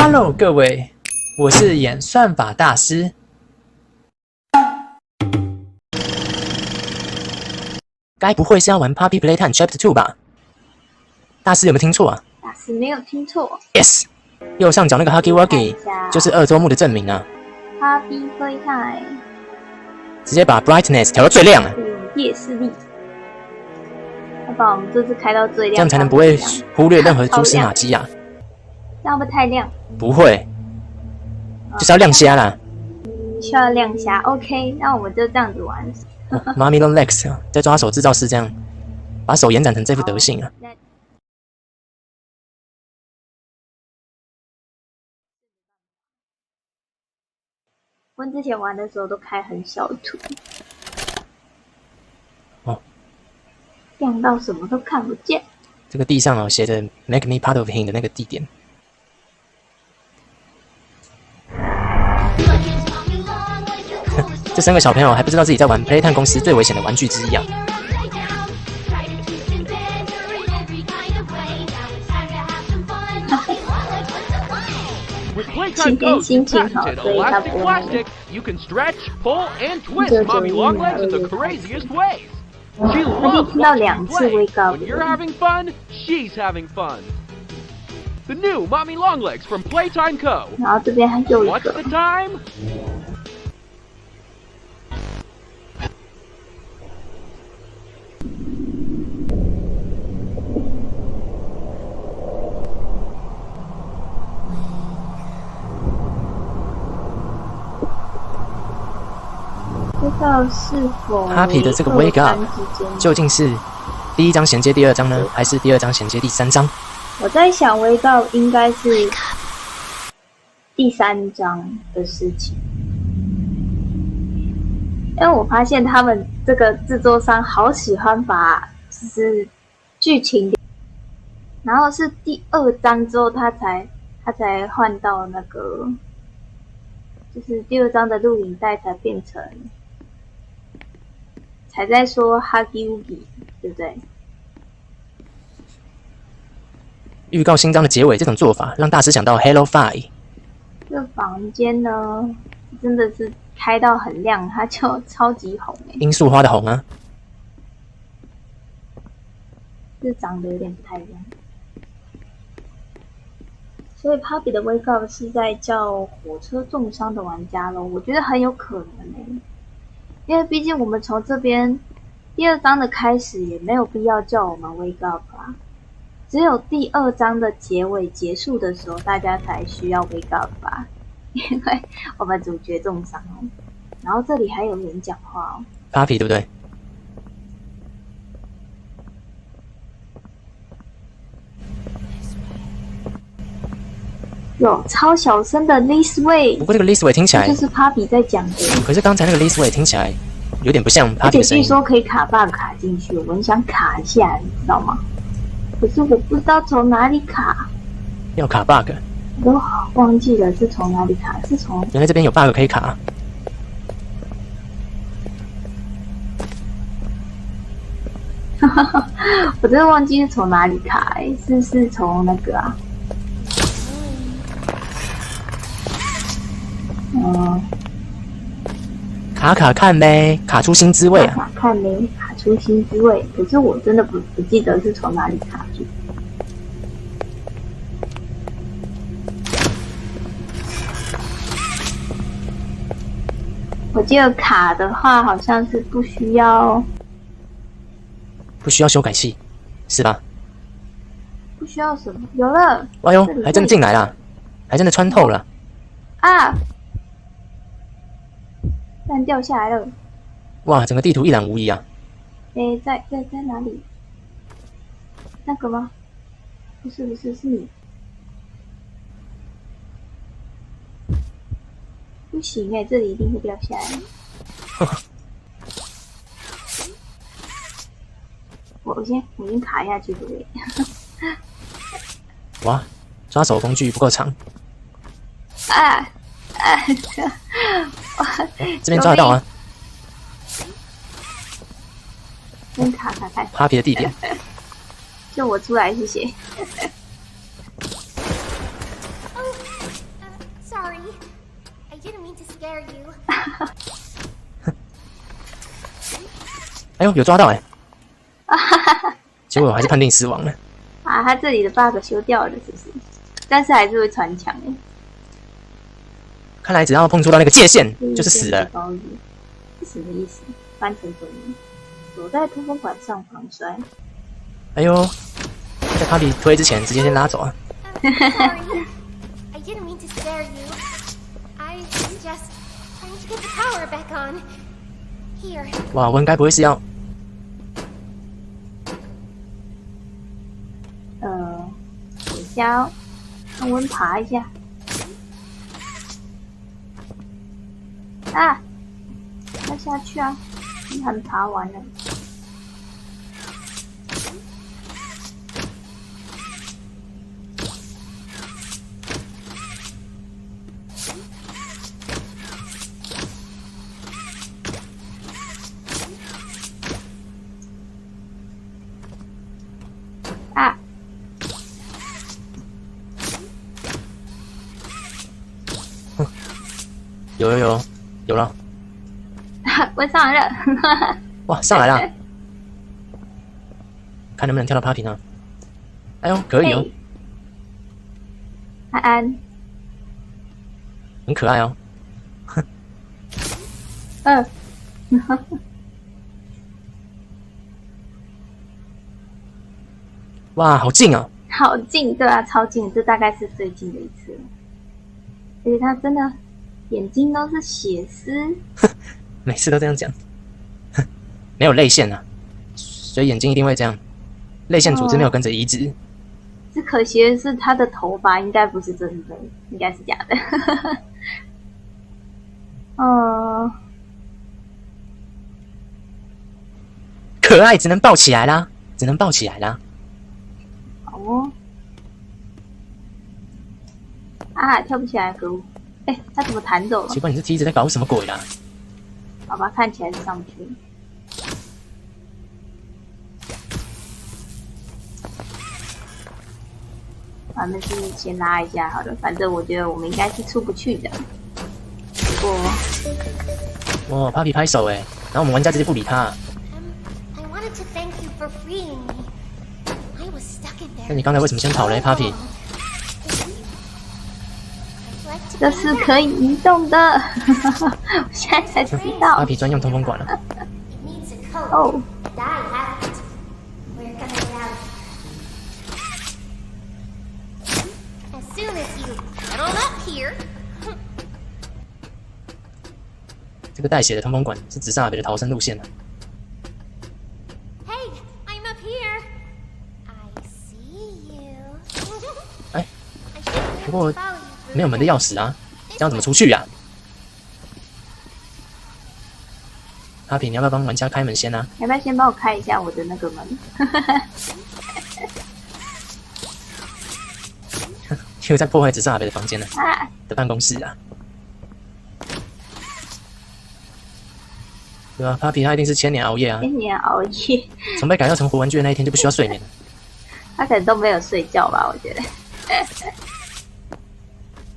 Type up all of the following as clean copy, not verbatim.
Hello， 各位，我是演算法大师。该不会是要玩 Puppy Playtime Chapter 2吧？大师有没有听错啊？大师没有听错。Yes， 右上角那个 Huggy Wuggy 就是二周目的证明啊。Puppy Playtime， 直接把 Brightness 调到最亮啊，夜视力。要把我们这次开到最亮，这样才能不会忽略任何蛛丝马迹啊。这样会不会太亮？不会，就是要亮瞎啦。需要亮瞎 ，OK， 那我们就这样子玩。Mommy Long Legs 在抓手制造师这样，把手延展成这副德性啊。我之前玩的时候都开很小图，亮到什么都看不见。这个地上写着 "Make me part of him" 的那个地点。这3个小朋友还不知道自己在玩 Playtime 公司最危险的玩具之一啊！今天心情好，所以他不会。我听到2次 wake up。 You're having fun, she's having fun. The new Mommy Longlegs from Playtime Co. 然后这边还有一个。 What's the time? 不知道是否 Puppy 的这个 Wake Up 究竟是第1章衔接第2章呢，还是第2章衔接第3章？我在想 Wake Up 应该是第3章的事情，因为我发现他们这个制作商好喜欢把就是剧情，然后是第2章之后他才换到那个，就是第2章的录影带才变成。才在说 Huggy Wuggy， 对不对？预告新章的结尾这种做法，让大师想到 Halo 5。这个房间呢，真的是开到很亮，它就超级红哎。罂粟花的红啊，是长得有点不太一样。所以 Puppy 的 Wake Up 是在叫火车重伤的玩家咯，我觉得很有可能哎。因为毕竟我们从这边第2章的开始也没有必要叫我们 wake up 啊，只有第2章的结尾结束的时候，大家才需要 wake up 吧，因为我们主角重伤哦。然后这里还有人讲话哦 ，Puppy 对不对？有超小声的 this way， 不过这个 this way 听起来就是 Puppy 在讲的。可是刚才那个 this way 听起来有点不像 Puppy 的声音。而且据说可以卡 bug 卡进去，我很想卡一下，你知道吗？可是我不知道从哪里卡。要卡 bug？ 我都忘记了是从哪里卡，是从原来这边有 bug 可以卡。我真的忘记是从哪里卡是从那个啊。卡看呗，卡出新滋味啊！卡看呗，卡出新滋味。可是我真的不记得是从哪里卡住。我记得卡的话，好像是不需要修改器，是吧？不需要什么，有了。哎呦，还真的进来了，还真的穿透了啊！但掉下来了。哇，整个地图一览无遗啊！在哪里？那个吗？不是，是你。不行这里一定会掉下来。我先卡下去，对不对？哇，抓手工具不够长。这边抓得到啊！先卡开。Puppy 的地点。就我出来，谢谢。didn't mean to scare you. 哎呦，有抓到哎、结果我还是判定死亡了。啊，他这里的 bug 修掉了，是不是？但是还是会穿墙哎。看来只要碰触到那个界限，就是死了。高语是什么意思？翻成中文，躲在通风管上防摔。哎呦，在 Papi 推之前，直接先拉走啊！ Sorry. I didn't mean to scare you. I was just trying to get the power back on. Here. 哇，我应该不会是要……等一下哦，让温爬一下。啊，要下去啊！你还没爬完呢。啊！有了！我上来了！哇，上来了！看能不能跳到 Papi 呢？哎呦，可以哦，安安，很可爱哦。哇，好近啊！好近，对啊，超近，这大概是最近的一次了。而且他真的眼睛都是血丝，每次都这样讲，没有泪腺啊，所以眼睛一定会这样。泪腺组织没有跟着移植。只可惜的是他的头发应该不是真的，应该是假的。可爱，只能抱起来啦，只能抱起来啦。好哦。啊，跳不起来，可恶！哎，他怎么弹走了？奇怪，你这梯子在搞什么鬼啦？好吧，看起来是上去。咱们是先拉一下好了，反正我觉得我们应该是出不去的。不过，哇，Papi 拍手哎，然后我们玩家直接不理他。I wanted to thank you for freeing me. I was stuck in there. 那你刚才为什么先跑嘞，Papi？这是可以移动的，我现在才知道。Papi 专用通风管了。It needs a code. 哦， And I have it. We're gonna get out. As soon as you get on up here. 这个带血的通风管是直上阿北的逃生路线啊。Hey, I'm up here. I see you. 哎， I should 不过 follow you through 没有门的钥匙啊，这样怎么出去呀？Papi，你要不要帮玩家开门先啊？要不要先帮我开一下我的那个门？又在破坏直上阿北的房间呢啊！的办公室啊。对吧？Papi 他一定是千年熬夜啊，千年熬夜，从被改造成活玩具的那一天就不需要睡眠了。他可能都没有睡觉吧？我觉得。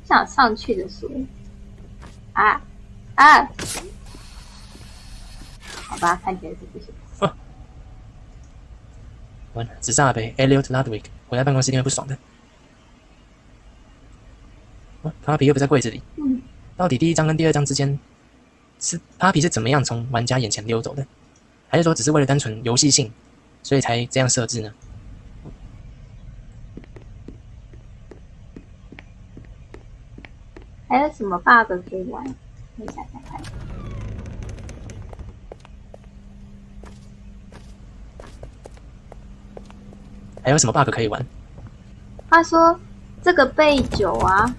想上去的书。啊！好吧，看起来是不行。完了，直上阿北 Elliot Ludwig 回来办公室一定会不爽的。Papi 又不在柜子里，到底第一章跟第二章之间，是 Papi 是怎么样从玩家眼前溜走的？还是说只是为了单纯游戏性，所以才这样设置呢？还有什么 bug 可以玩？可以想想看。还有什么 bug 可以玩？他说这个备酒啊，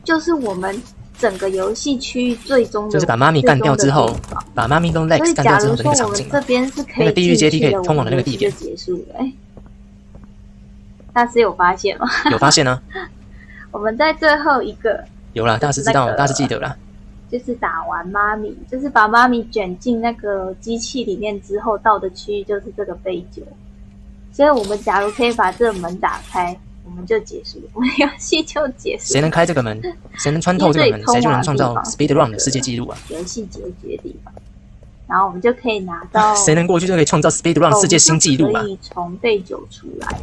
就是我们整个游戏区域最终的，就是把妈咪干掉之后，把妈咪跟 Lex 所以干掉之后的那假如说我个场景嘛。们这边是可以那个地狱阶梯可以进去的通往的那个地点我们游戏就结束了。大师有发现吗？有发现啊？我们在最后一个有啦，大师知道，大师记得啦。就是打完妈咪，就是把妈咪卷进那个机器里面之后到的区域就是这个备酒。所以我们假如可以把这个门打开，我们就结束了，我们游戏就结束了。谁能开这个门，谁能穿透这个门，谁就能创造 Speed Run 的世界纪录啊！游戏结局的地方，然后我们就可以拿到，谁能过去就可以创造 Speed Run 世界新纪录啊！可以从贝酒出来。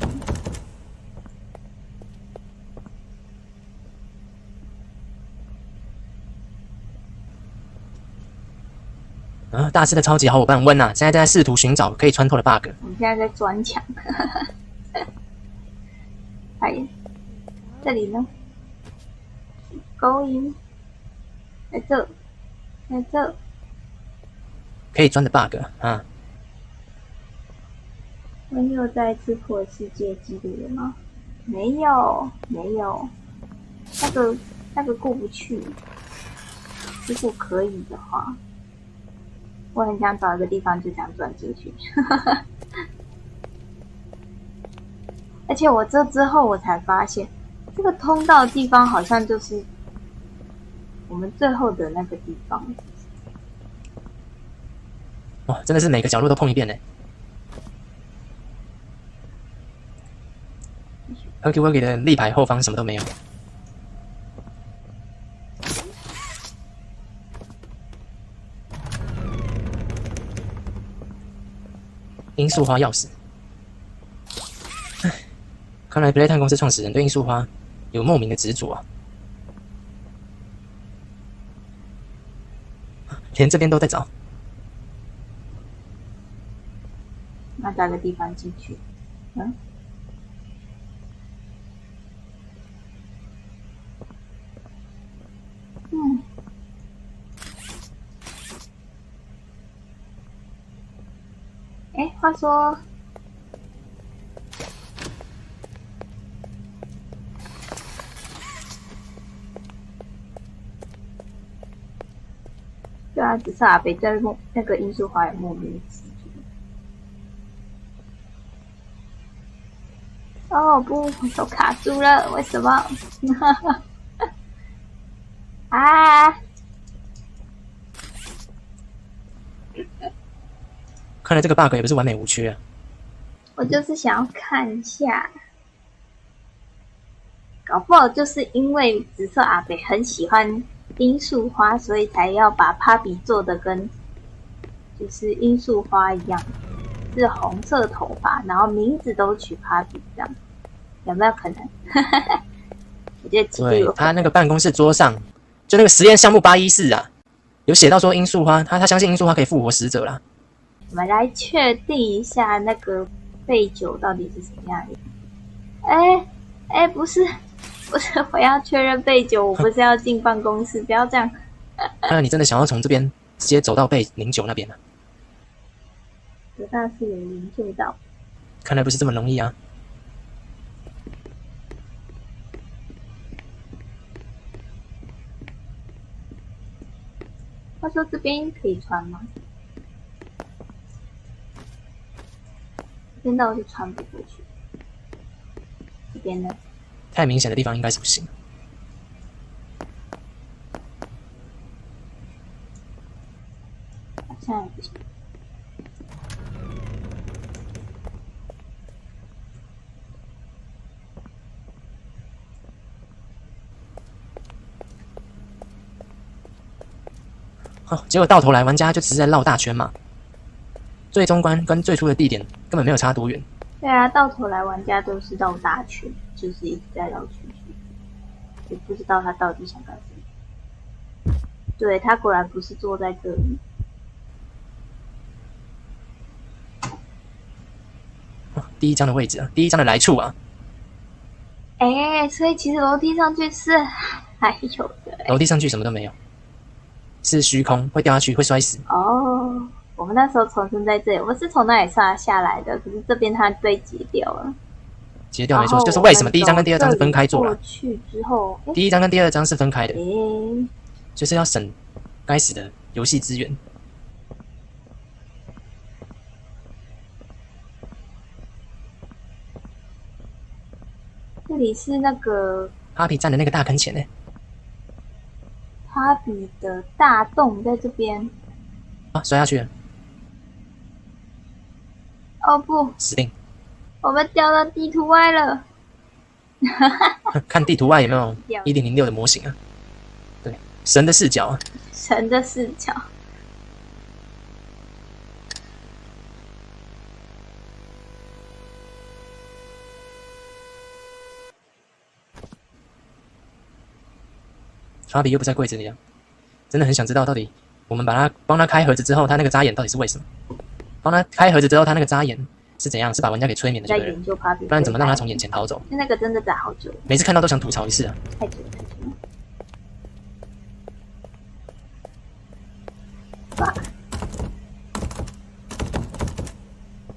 大师的超级好伙伴温现在正在试图寻找可以穿透的 bug。我们现在在钻墙。哎，这里呢？勾引，在这，在这，可以钻的 bug 啊！温又再次破世界纪录了吗？没有，没有，那个过不去。如果可以的话。我很想找一个地方就这样钻进去，而且我这之后我才发现，这个通道的地方好像就是我们最后的那个地方。哇，真的是每个角落都碰一遍呢。Huggy Wuggy 的立牌后方什么都没有。罂粟花钥匙，看来 Playtime 公司创始人对罂粟花有莫名的执着啊！连这边都在找。那找个地方进去，话说，对啊，只是阿北对那个罂粟花有莫名执着。哦不，我手卡住了，为什么？啊！看来这个 bug 也不是完美无缺啊。我就是想要看一下，搞不好就是因为紫色阿北很喜欢罂粟花，所以才要把帕比做的跟就是罂粟花一样，是红色头发，然后名字都取帕比这样，有没有可能？我觉得对，他那个办公室桌上，就那个实验项目814啊，有写到说罂粟花，他相信罂粟花可以复活死者啦。我们来确定一下那个贝酒到底是什么样的。不是，我要确认贝酒，我不是要进办公室，不要这样。看来你真的想要从这边直接走到贝09那边啊？我倒是有研究到，看来不是这么容易啊。他说这边可以穿吗？这边倒是穿不过去。这边呢？太明显的地方应该是不行。好像也不行。结果到头来玩家就只是在绕大圈嘛。最终关跟最初的地点根本没有差多远。对啊，到头来玩家都是绕大圈，就是一直在绕圈圈，也不知道他到底想干什么。对，他果然不是坐在这里。第一章的位置啊，第一章的来处啊。所以其实楼梯上去是还有的。楼梯上去什么都没有，是虚空，会掉下去，会摔死。哦。我们那时候重生在这里，我们是从那里下来的，可是这边它被截掉了。截掉没错，就是为什么第一章跟第二章是分开做了。过去之后，第一章跟第二章是分开的，就是要省该死的游戏资源。这里是那个哈皮站的那个大坑前呢。哈比的大洞在这边。摔下去了。哦不，死定！我们掉到地图外了。看地图外有没有1006的模型啊？对，神的视角啊！神的视角。芭比又不在柜子里啊！真的很想知道，到底我们帮他开盒子之后，他那个眨眼到底是为什么？帮他开盒子之后，他那个眨眼是怎样？是把玩家给催眠的，在对不对？研究芭比，不然怎么让他从眼前逃走？那个真的在好久，每次看到都想吐槽一次啊！太久了，太久了。哇！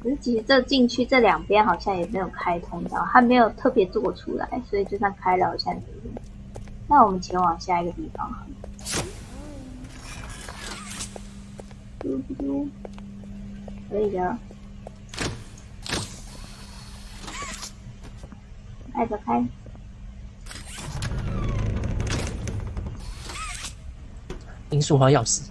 可是其实这进去这两边好像也没有开通道，它没有特别做出来，所以就算开了好像没用。那我们前往下一个地方好了。嘟嘟嘟，可以的。按着开。罂粟花钥匙。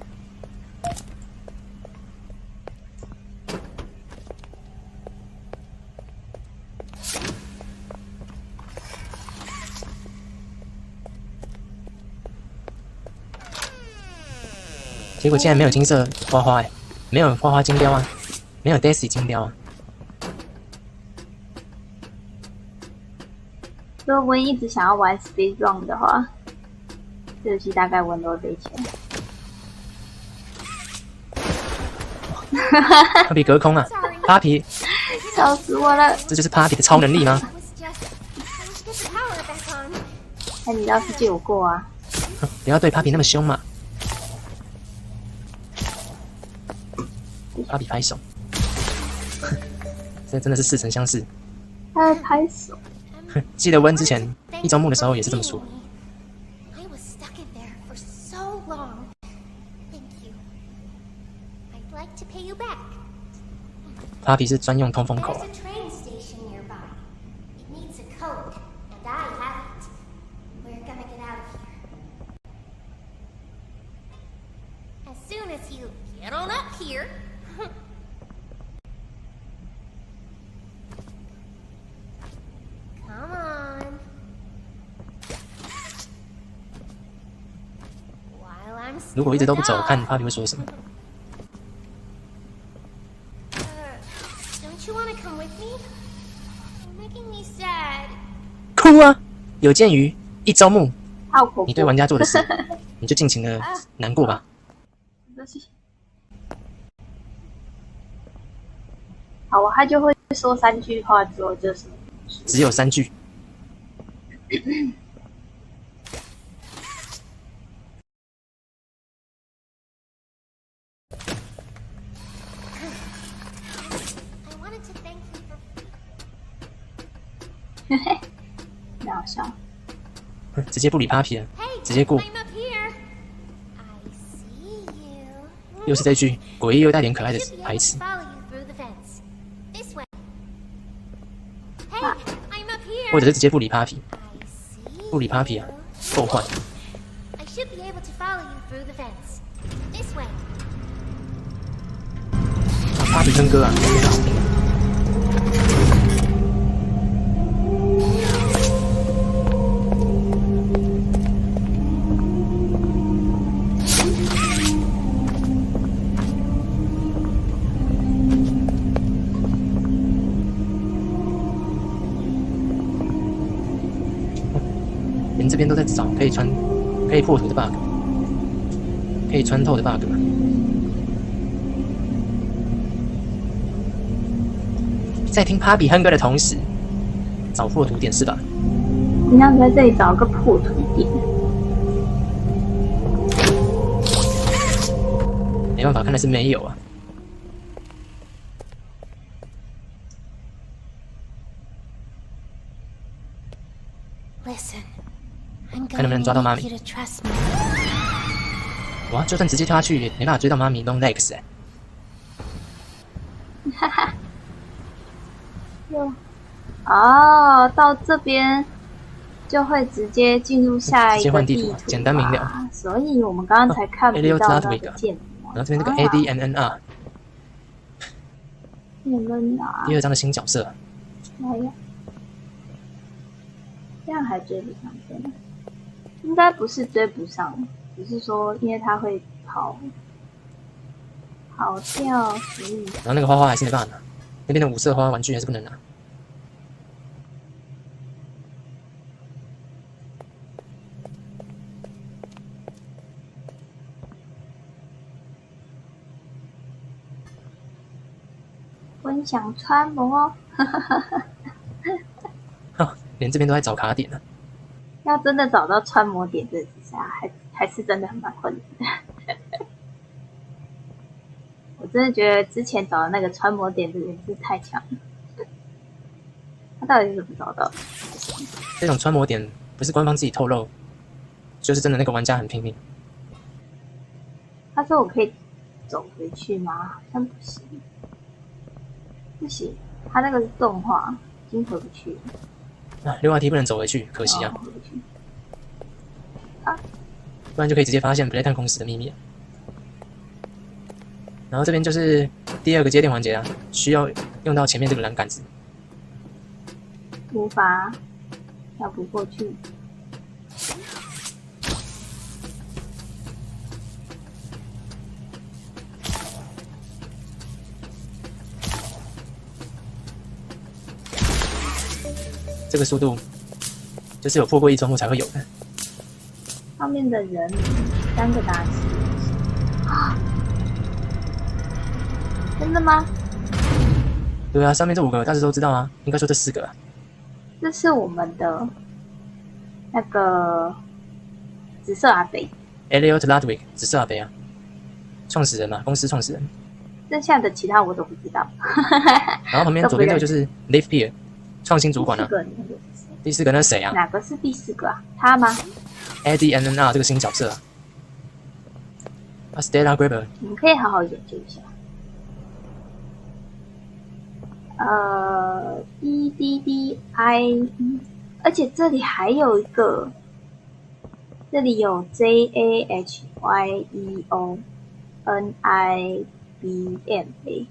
结果竟然没有金色花花没有花花金雕啊，没有 Daisy 金雕啊。如果温一直想要玩 Speed Run 的话，这游戏大概温都会被钱。芭比隔空啊，芭比，笑死我了！这就是芭比的超能力吗？那你倒是借我过啊！不要对芭比那么凶嘛。芭比拍手，这真的是似曾相识。他在拍手。记得温之前一周目的时候也是这么说。芭比是专用通风口。如果一直都不走，看芭比会说什么。哭啊！有鉴于一周目你对玩家做的事，你就尽情的难过吧。好，他就会说3句话之后就是只有3句。嘿嘿，很好笑。直接不理 Papi 了，直接过。又是这句诡异又带点可爱的台词。或者是直接不理 Papi， 不理 Papi 啊，够坏。Papi 哼歌啊，真的好听。连这边都在找可以破图的 bug， 可以穿透的 bug 嘛？在听 Papi 哼歌的同时，找破图点是吧？你要在这里找个破图点。没办法，看来是没有啊。看能不能抓到妈咪。哇，就算直接跳下去，也没办法追到妈咪 Long Legs 哈哈。哦，到这边就会直接进入下一个地图，简单明了。所以我们刚刚才看不到那个键模。然后这边这个 ADNNR， 第2章的新角色。来呀！这样还追不上真的？应该不是追不上，只是说因为他会跑掉，所以然后那个花花还是没办法拿，那边的五色花玩具还是不能拿。分享穿模，连这边都在找卡点呢、要真的找到穿模点这只下，还是真的很蛮困难的。我真的觉得之前找的那个穿模点的人是太强了。他到底是怎么找到的？这种穿模点不是官方自己透露，就是真的那个玩家很拼命。他说我可以走回去吗？好像不行，不行，他那个是动画，已经回不去了。溜滑梯不能走回去，可惜啊，回不去。不然就可以直接发现 Playtime 公司的秘密了。然后这边就是第二个接电环节啊，需要用到前面这个栏杆子。无法跳不过去。这个速度就是有破过一周目才会有的。上面的人3个打击啊？真的吗？对啊，上面这5个大致都知道啊，应该说这4个啊。这是我们的那个紫色阿北 Elliot Ludwig 紫色阿北啊，创始人嘛，公司创始人。剩下的其他我都不知道。然后旁边左边这个就是 Live Peer 创新主管啊。第四个那个是谁？第4个那是谁啊？哪个是第4个啊？他吗 ？Eddie NNR 这个新角色啊。Stella Grabber 你们可以好好研究一下。EDDI， 而且这里还有一个，这里有 JAHYEONIBMA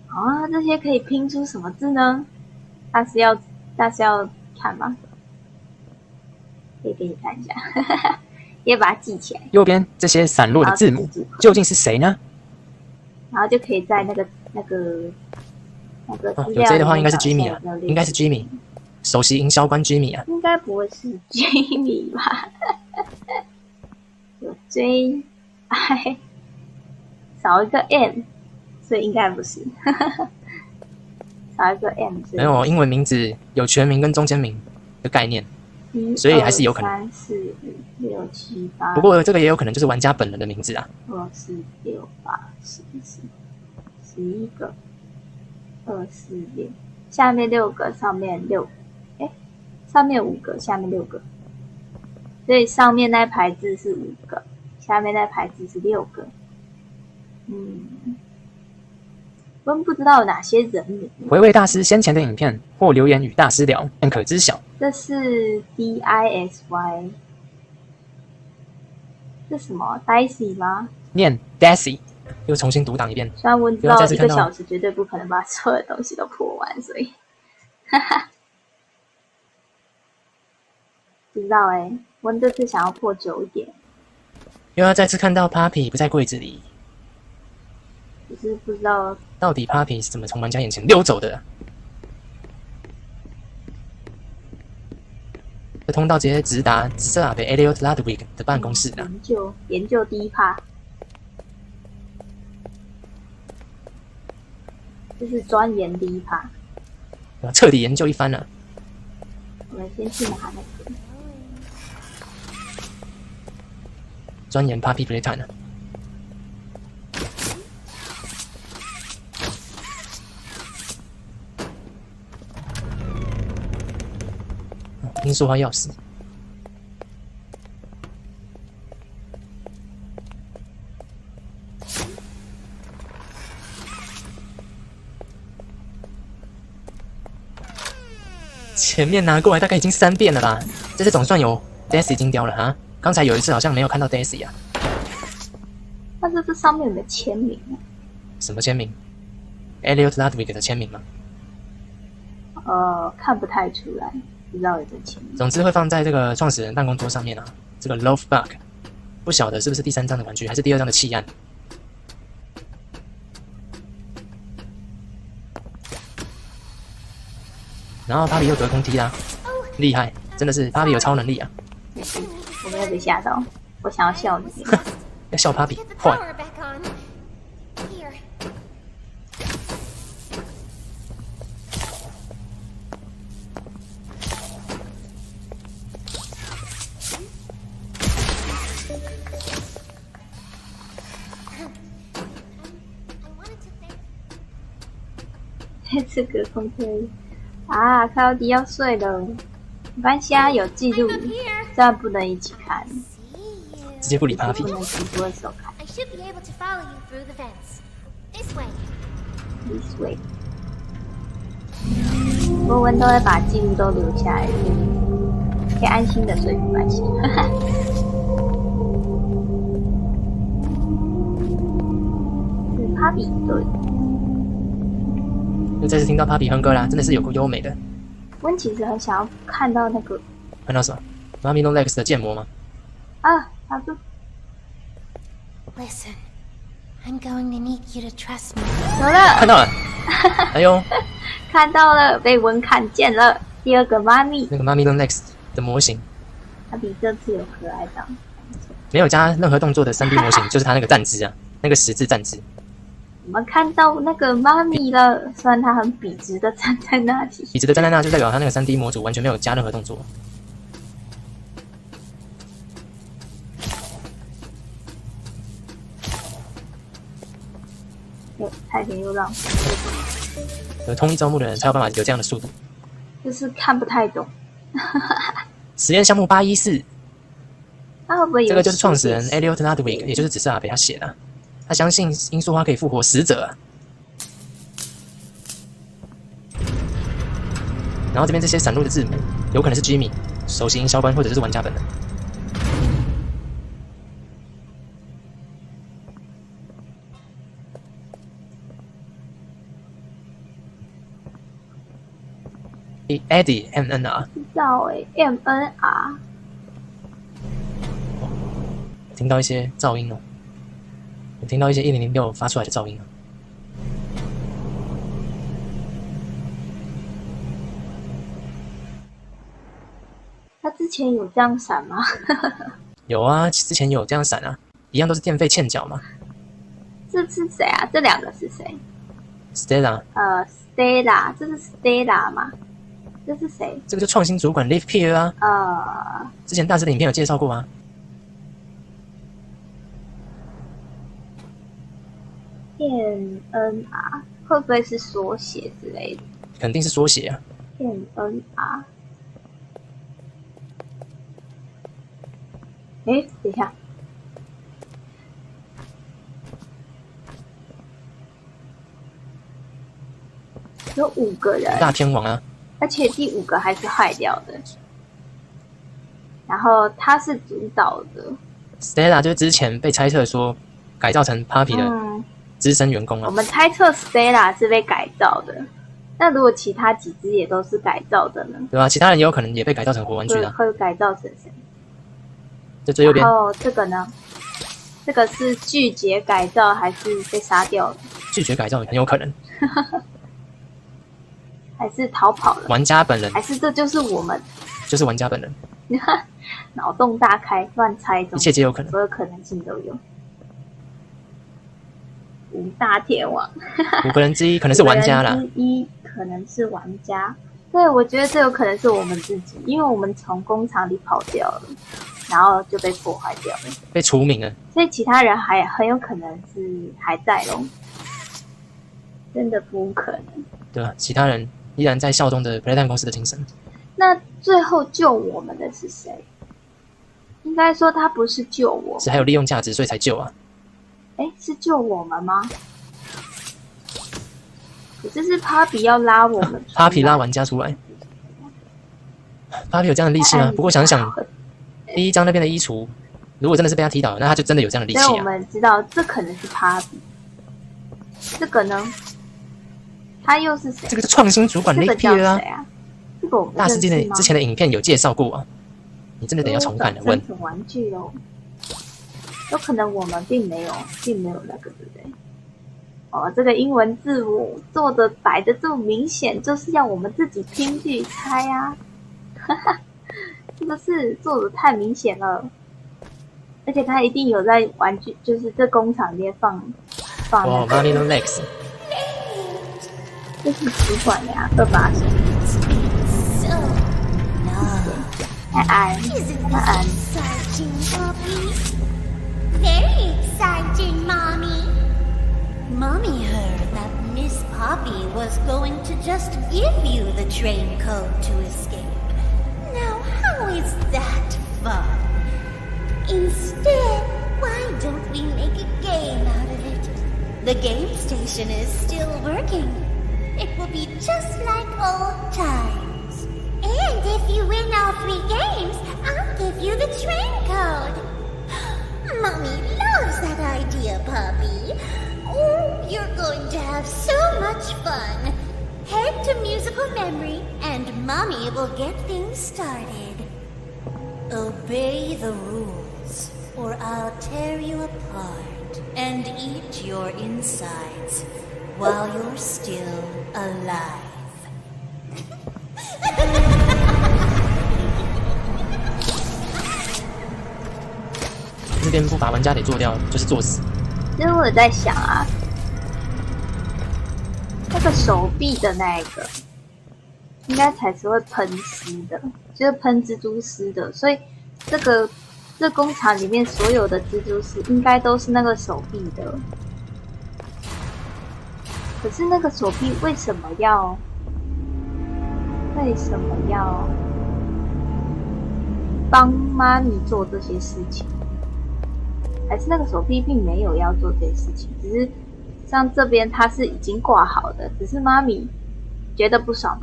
啊，这些可以拼出什么字呢？大师要看吗？可以给你看一下，也把它记起来。右边这些散落的字母究竟是谁呢？然后就可以在那个资料有 J 的话应该是 Jimmy 啊，应该是 Jimmy， 首席营销官 Jimmy 啊。应该不会是 Jimmy 吧？有 J I 少一个 M， 所以应该不是。少一个 M， 没有英文名字有全名跟中间名的概念，所以还是有可能。1、2、3、4、5、6、7、8。不过这个也有可能就是玩家本人的名字啊。2、4、6、8、10、11个，2、4、6，下面6个，上面6，上面5个，下面6个，所以上面那排字是5个，下面那排字是6个。我们不知道有哪些人名。回味大师先前的影片或留言与大师聊，便可知晓。这是 DISY， 这什么 Daisy 吗？念 Daisy， 又重新读档一遍。虽然我知道1个小时绝对不可能把所有的东西都破完，所以，不知道我这次想要破久一点。又要再次看到 Papi 不在柜子里，只是不知道到底 Papi 是怎么从玩家眼前溜走的？这通道直接直达紫色阿北 Elliot Ludwig 的办公室啊！研究第一趴，这是钻研第一趴。我要彻底研究一番了。我们先去拿那个。钻研 Papi Playtime 啊！罂粟花钥匙。前面拿过来大概已经3遍了吧？这次总算有 Daisy 金雕了啊！刚才有一次好像没有看到 Daisy 啊。但是这上面有没有签名啊？什么签名 ？Elliot Ludwig 的签名吗？看不太出来。不知道有这前面。总之会放在这个创始人办公桌上面啊。这个 Love Bug， 不晓得是不是第3章的玩具，还是第2章的弃案。然后 Papi 又隔空踢啦，厉害，真的是 Papi 有超能力啊！我没有被吓到，我想要笑你。要笑 Papi， Get the 坏。 power back on. Here. I wanted to thank 这个空可以啊，卡奥迪要睡了，没关系啊，有记录， I'm up here. 虽然不能一起看， See you. 直接不理不 Papi。能直播的时候看。 I should be able to follow you through the vents. This way. This way。博文都会把记录都留下来，可以安心的睡，没关系。是 Papi 对，又再次听到 Papi 哼歌啦，真的是有够优美的。温其实很想要看到那个看到什么 ？Mommy No Legs 的建模吗？啊，他说 Listen, I'm going to need you to trust me. 有了，看到了。哎呦，看到了，被温看见了。第二个妈咪，那个 Mommy No Legs 的模型他比这次有可爱到。没有加任何动作的3D 模型，就是它那个站姿啊，那个10字站姿。我们看到那个妈咪了，虽然她很笔直的站在那里。笔直的站在那，就代表它那个3D 模组完全没有加任何动作。对，太田又让，有通一招募的人才有办法有这样的速度。就是看不太懂。实验项目814，他会不会有这个就是创始人 Elliot Ludwig， 也就是紫色阿北他写的啊。他相信罂粟花可以复活死者啊。然后这边这些闪入的字母，有可能是 Jimmy 首席营销官，或者就是玩家本人。Eddie MNR， 知道哎，MNR 听到一些噪音哦，我听到一些1006发出来的噪音哦。他之前有这样闪吗？有啊，之前有这样闪啊，一样都是电费欠缴嘛。这是谁啊？这两个是谁？ Stella， Stella， 这是 Stella 吗？这是谁？这个就创新主管 Liv Peer 啊，之前大师的影片有介绍过啊。MNR 会不会是缩写之类的肯定是缩写啊。 ？MNR， 哎，等一下，有5个人，大天王啊，而且第5个还是坏掉的。然后他是主导的， Stella 就是之前被猜测说改造成 Papi 的资深员工啊。我们猜测 Stella 是被改造的，那如果其他几只也都是改造的呢？对吧？其他人也有可能也被改造成活玩具的啊。会改造成谁？在最右边然，后这个呢？这个是拒绝改造还是被杀掉了？拒绝改造很有可能。还是逃跑了？玩家本人还是这就是我们就是玩家本人，脑洞大开，乱猜中，一切皆有可能。所有可能性都有。5大天王5个人之一可能是玩家啦5个人之一可能是玩家。对，我觉得这有可能是我们自己，因为我们从工厂里跑掉了，然后就被破坏掉了，被除名了。所以其他人还很有可能是还在咯，真的不可能。对吧？其他人依然在效忠着 Playtime 公司的精神。那最后救我们的是谁？应该说他不是救我们，是还有利用价值，所以才救啊。是救我们吗？可是 Papi 要拉我们出来Papi 拉玩家出来，Papi 有这样的力气吗？不过想想第1章那边的衣橱，如果真的是被他踢倒，那他就真的有这样的力所以我气啊。们知道这可能是 Papi。这个呢？他又是谁？这个是创新主管这 Liv 个叫 Peer 啊谁，啊？这个我们大师认识吗之前的影片有介绍过啊，你真的得要重看了。问生存玩具哦，有可能我们并没有那个，对不对？哦，这个英文字母做的摆的这么明显，就是要我们自己拼去猜啊！哈哈，这个是做的太明显了，而且他一定有在玩具，就是这工厂里面放哦那个。，Mommy Long Legs， 这是几款呀？280。 So long. 安安， Isn't 安安。 this exciting, Poppy? Very exciting, Mommy. Mommy heard that Miss Poppy was going to just give you the train code to escape. Now, how is that fun? Instead, why don't we make a game out of it? The game station is still working. It will be just like old times. And if you win all 3 games, I'll give you the train code. Mommy loves that idea, Puppy. Oh, you're going to have so much fun. Head to musical memory, and Mommy will get things started. Obey the rules, or I'll tear you apart and eat your insides while you're still alive. 这边不把玩家给做掉，就是作死。其实我也在想啊，那个手臂的那一个，应该才是会喷丝的，就是喷蜘蛛丝的，所以这工厂里面所有的蜘蛛丝应该都是那个手臂的。可是那个手臂为什么要帮妈咪做这些事情？还是那个手臂并没有要做这些事情，只是像这边它是已经挂好的，只是妈咪觉得不爽，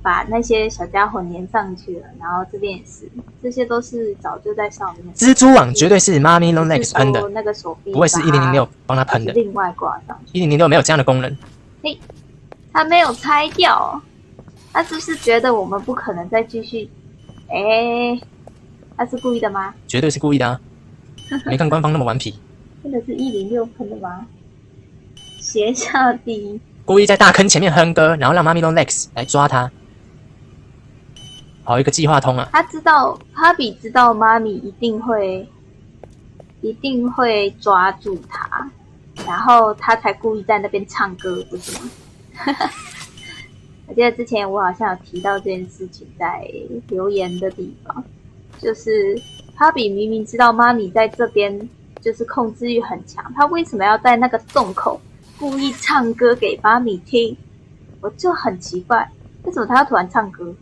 把那些小家伙粘上去了，然后这边也是，这些都是早就在上面。蜘蛛网绝对是 Mommy Long Legs 喷的，那个手臂不会是1006帮他喷的。另外挂上去。1006没有这样的功能。嘿，他没有拆掉，他是不是觉得我们不可能再继续？他是故意的吗？绝对是故意的啊！没看官方那么顽皮，真的是106喷的吗？学校第一，故意在大坑前面哼歌，然后让 Mommy Long Legs 来抓他。好一个计划通啊！他知道，哈比知道妈咪一定会抓住他，然后他才故意在那边唱歌，不是吗？我记得之前我好像有提到这件事情，在留言的地方，就是哈比明明知道妈咪在这边就是控制欲很强，他为什么要在那个洞口故意唱歌给妈咪听？我就很奇怪，为什么他要突然唱歌？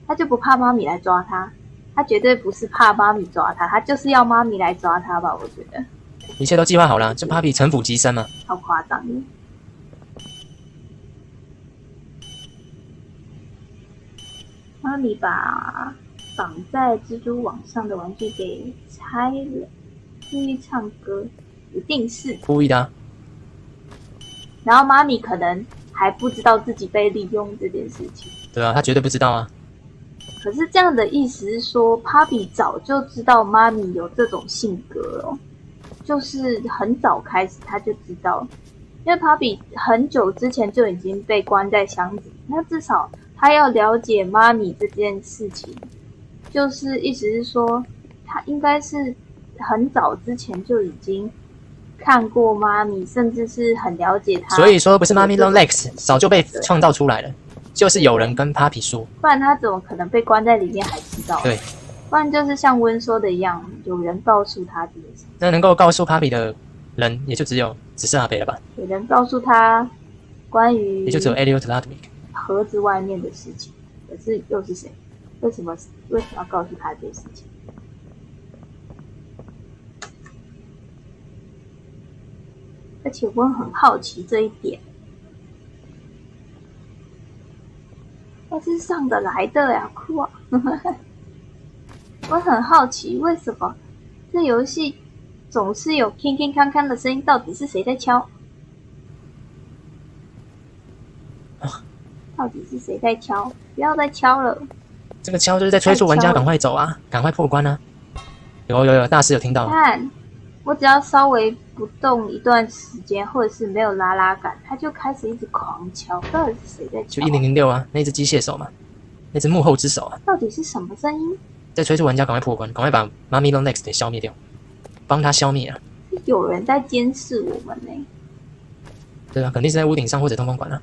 他就不怕妈咪来抓他？他绝对不是怕妈咪抓他，他就是要妈咪来抓他吧？我觉得一切都计划好了，就Papi城府极深嘛。超夸张的。妈咪把绑在蜘蛛网上的玩具给拆了，故意唱歌，一定是。故意的啊。然后妈咪可能还不知道自己被利用这件事情。对啊，他绝对不知道啊。可是这样的意思是说，Papi早就知道妈咪有这种性格哦，就是很早开始他就知道，因为Papi很久之前就已经被关在箱子里，那至少他要了解妈咪这件事情，就是意思是说，他应该是很早之前就已经看过妈咪，甚至是很了解她。所以说不是Mommy Long Legs 早就被创造出来了，就是有人跟Papi说，不然他怎么可能被关在里面还知道？对，不然就是像温说的一样，有人告诉他这件事，那能够告诉Papi的人也就只是阿北了吧？有人告诉他关于也就只有 Elliot Ludwig。盒子外面的事情，可是又是谁？为什么要告诉他这件事情？而且我很好奇这一点，那是上得来的呀，酷啊！我很好奇，为什么这游戏总是有铿铿锵锵的声音？到底是谁在敲？到到底是谁在敲？不要再敲了！这个敲就是在催促玩家赶快走啊，赶快破关啊！有，大师有听到。看，我只要稍微不动一段时间，或者是没有拉感，他就开始一直狂敲。到底是谁在敲？就1006啊，那只机械手嘛，那只幕后之手啊，到底是什么声音？在催促玩家赶快破关，赶快把 Mommy Long Legs 给消灭掉，帮他消灭啊！有人在监视我们呢、对啊，肯定是在屋顶上或者通风管啊。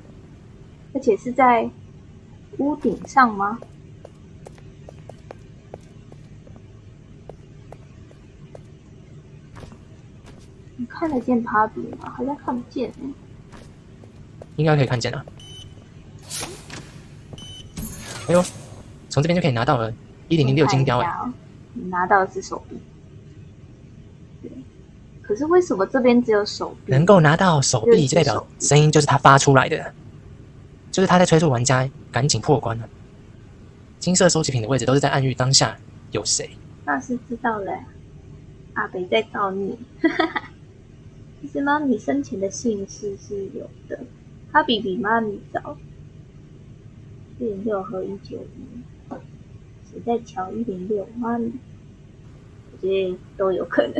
而且是在屋顶上吗？你看得见帕比吗？好像看不见呢、应该可以看见啊。哎呦，从这边就可以拿到了1006金雕哎、你拿到的是手臂。对，可是为什么这边只有手臂？能够拿到手臂，就代表声音就是他发出来的，就是他在催促玩家赶紧破关了。金色收集品的位置都是在暗喻当下有谁。那是知道了，阿北在告你。其实妈咪生前的姓氏是有的，他比妈咪早，106和191，谁在瞧106？妈咪，我觉得都有可能。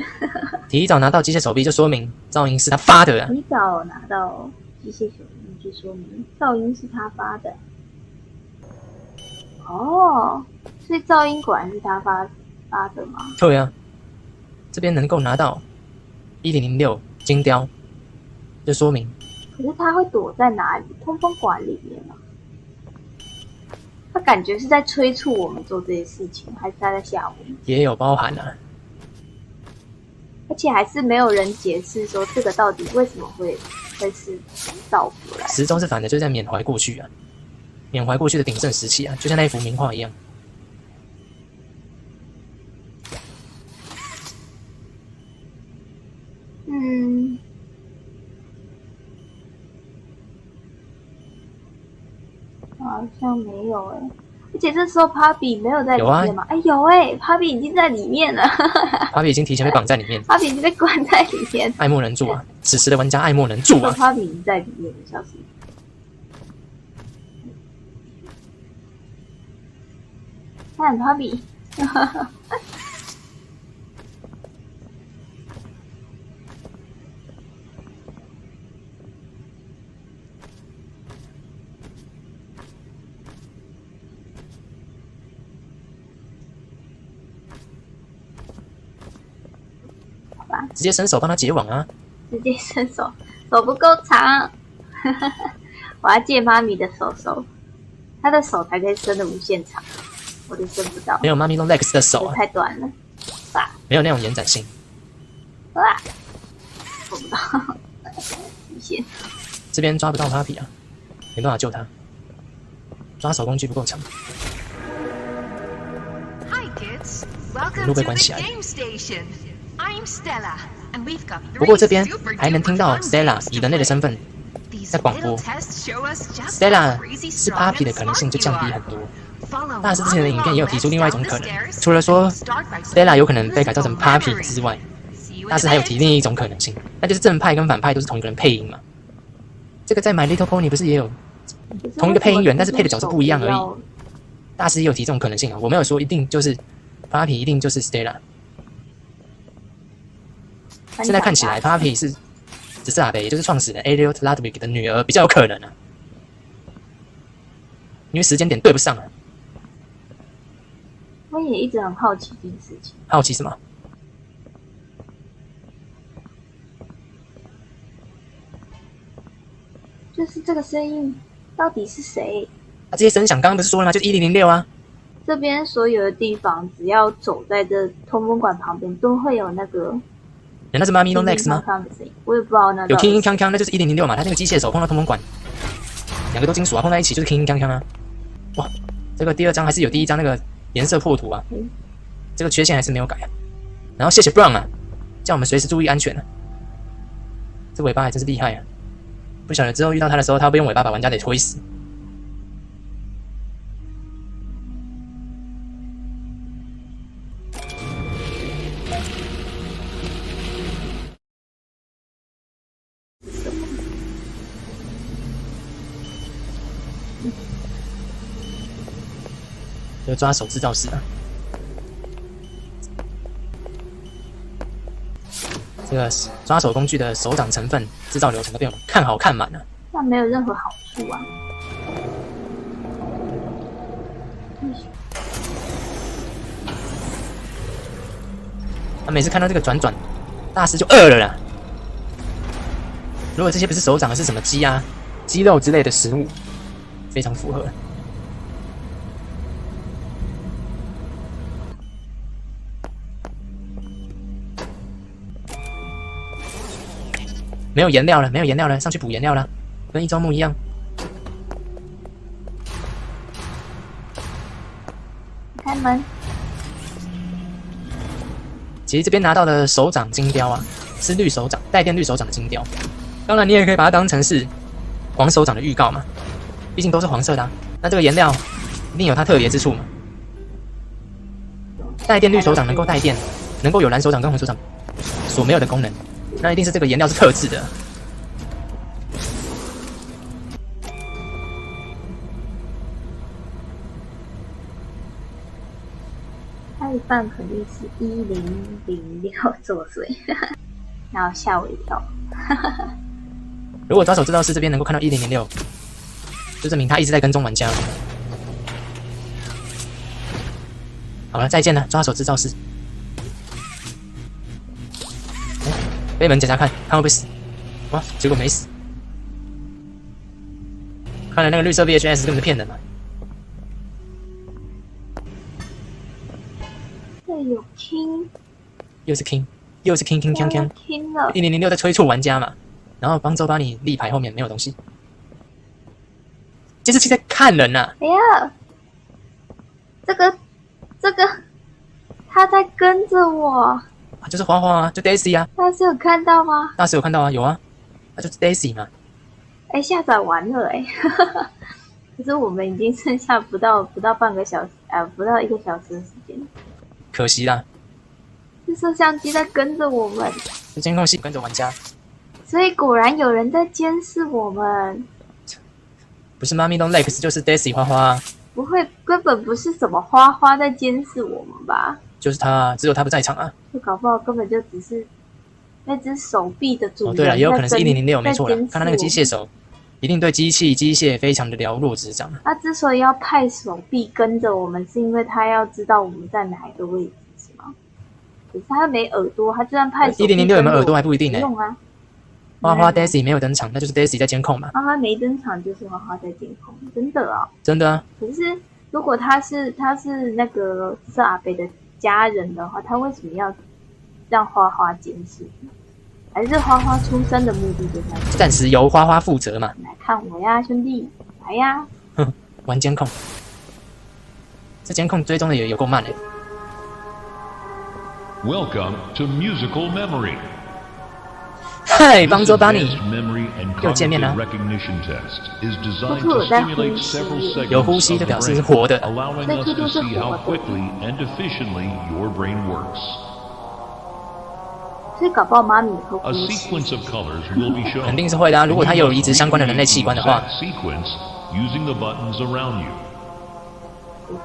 提早拿到机械手臂，就说明噪音是他发的啊。提早拿到机械手臂，就说明噪音是他发的。哦，所以噪音果然是他发的吗？对啊，这边能够拿到1006金雕，就说明可是他会躲在哪里？通风管里面吗？他感觉是在催促我们做这些事情，还是他在吓我们？也有包含啊。而且还是没有人解释说这个到底为什么会是造福来。时钟是反的，就是在缅怀过去啊，缅怀过去的鼎盛时期啊，就像那一幅名画一样。好像没有哎、而且这时候 Papi 没有在里面吗？有啊，有哎、Papi 已经在里面了。Papi 已经提前被绑在里面，Papi 已经被关在里面，爱莫能助啊！此时的玩家爱莫能助啊！Papi 已经在里面了，小心。看 Papi， 好吧，直接伸手帮他解网啊！直接伸手，手不够长，我要借妈咪的手，她的手才可以伸得无限长，我就伸不到，没有 Mommy Long Legs 的手啊，太短了，没有那种延展性。做不到，极限。这边抓不到 Papi 啊，没办法救他，抓手工具不够强。 Hi kids, welcome 路 to 被 the 关起来了。 game station. I'm Stella, and we've got 不过这 three 边 super 还能听到 duper fun Stella games 以 to 人类的 play. 身份 These 在广播 little tests show us just how ，Stella crazy 是 strong Papi 的 and 可能性 smart 就 you 降低 are. 很多。 Follow 大师之前的影片也有提出另外一种可 Mommy 能 Long Legs，除了说 start by Stella 有可能被改造成 listening Papi memory. 之外， See you in 大师 a 还有提 bit. 另一种可能性，那就是正派跟反派都是同一个人配音嘛。这个在 My Little Pony 不是也有同一个配音员，但是配的角色不一样而已。大师也有提这种可能性啊，我没有说一定就是 Papi 一定就是 Stella。现在看起来 Papi 是只是阿北，也就是创始人 Elliot Ludwig 的女儿比较有可能啊，因为时间点对不上啊。我也一直很好奇这件事情，好奇什么？就是这个声音到底是谁？啊，这些声响刚刚不是说了吗？就是1006啊。这边所有的地方，只要走在这通风管旁边，都会有那个那是 Mommy Long Legs 吗？的声音，我也不知道那有 King King Kang， 那就是1006嘛。他那个机械手碰到通风管，两个都金属啊，碰在一起就是 King King Kang 啊。哇，这个第二章还是有第一章那个颜色破图啊，这个缺陷还是没有改啊。然后谢谢 Brown 啊，叫我们随时注意安全啊。这尾巴还真是厉害啊！不晓得之后遇到他的时候，他会不会用尾巴把玩家给推死？个抓手制造师啊。这个抓手工具的手掌成分制造流程都被我们看好看满了。但没有任何好处啊。他每次看到这个转转，大师就饿了啦。如果这些不是手掌，而是什么鸡啊、鸡肉之类的食物，非常符合。没有颜料了，没有颜料了，上去补颜料了，跟一周目一样。开门。其实这边拿到的手掌金雕啊，是绿手掌带电绿手掌的金雕。当然，你也可以把它当成是黄手掌的预告嘛，毕竟都是黄色的啊。那这个颜料一定有它特别之处嘛。带电绿手掌能够带电，能够有蓝手掌跟红手掌所没有的功能，那一定是这个颜料是特制的。一半肯定是1006作祟，然后吓我一跳。如果抓手制造师这边能够看到1006，就证明他一直在跟踪玩家。好了，再见了，抓手制造师。背门检查看会不会死？哇，结果没死。看来那个绿色 VHS 根本是骗人嘛。有 King， 又是 King， 又是 King 了。1006在催促玩家嘛，然后帮周把你立牌后面没有东西。监视器在看人呐！哎呀，这个，他在跟着我。啊，就是花花啊，就 Daisy 啊。大师有看到吗？大师有看到啊，有啊，那就是 Daisy 嘛。哎，下载完了哎，可是我们已经剩下不到半个小时不到1个小时的时间。可惜啦，是摄像机在跟着我们，是监控系跟着玩家，所以果然有人在监视我们。不是Mommy Long Legs就是 Daisy 花花啊，不会，根本不是什么花花在监视我们吧？就是他啊，只有他不在场啊。就搞不好根本就只是那只手臂的主人。哦，对了，也有可能是1006，没错了。看他那个机械手，手，一定对机械非常的了若指掌。他之所以要派手臂跟着我们，是因为他要知道我们在哪一个位置，是吗？可是他又没耳朵，他就算派手臂1006有没有耳朵还不一定呢。用啊。花花 Daisy 没有登场，那就是 Daisy 在监控嘛。花花没登场就是花花在监控，真的啊、哦。真的啊。可是如果他是那个色阿北的家人的话，他为什么要让花花监视？还是花花出生的目的就在暂时由花花负责嘛。来看我呀，兄弟，来呀！哼，玩监控，这监控追踪的也有够慢的。Welcome to Musical Memory. 嗨，帮周把你又见面了。有呼吸就表示是活的。所以搞不好妈咪会呼吸。肯定是会的啊！如果他有移植相关的人类器官的话。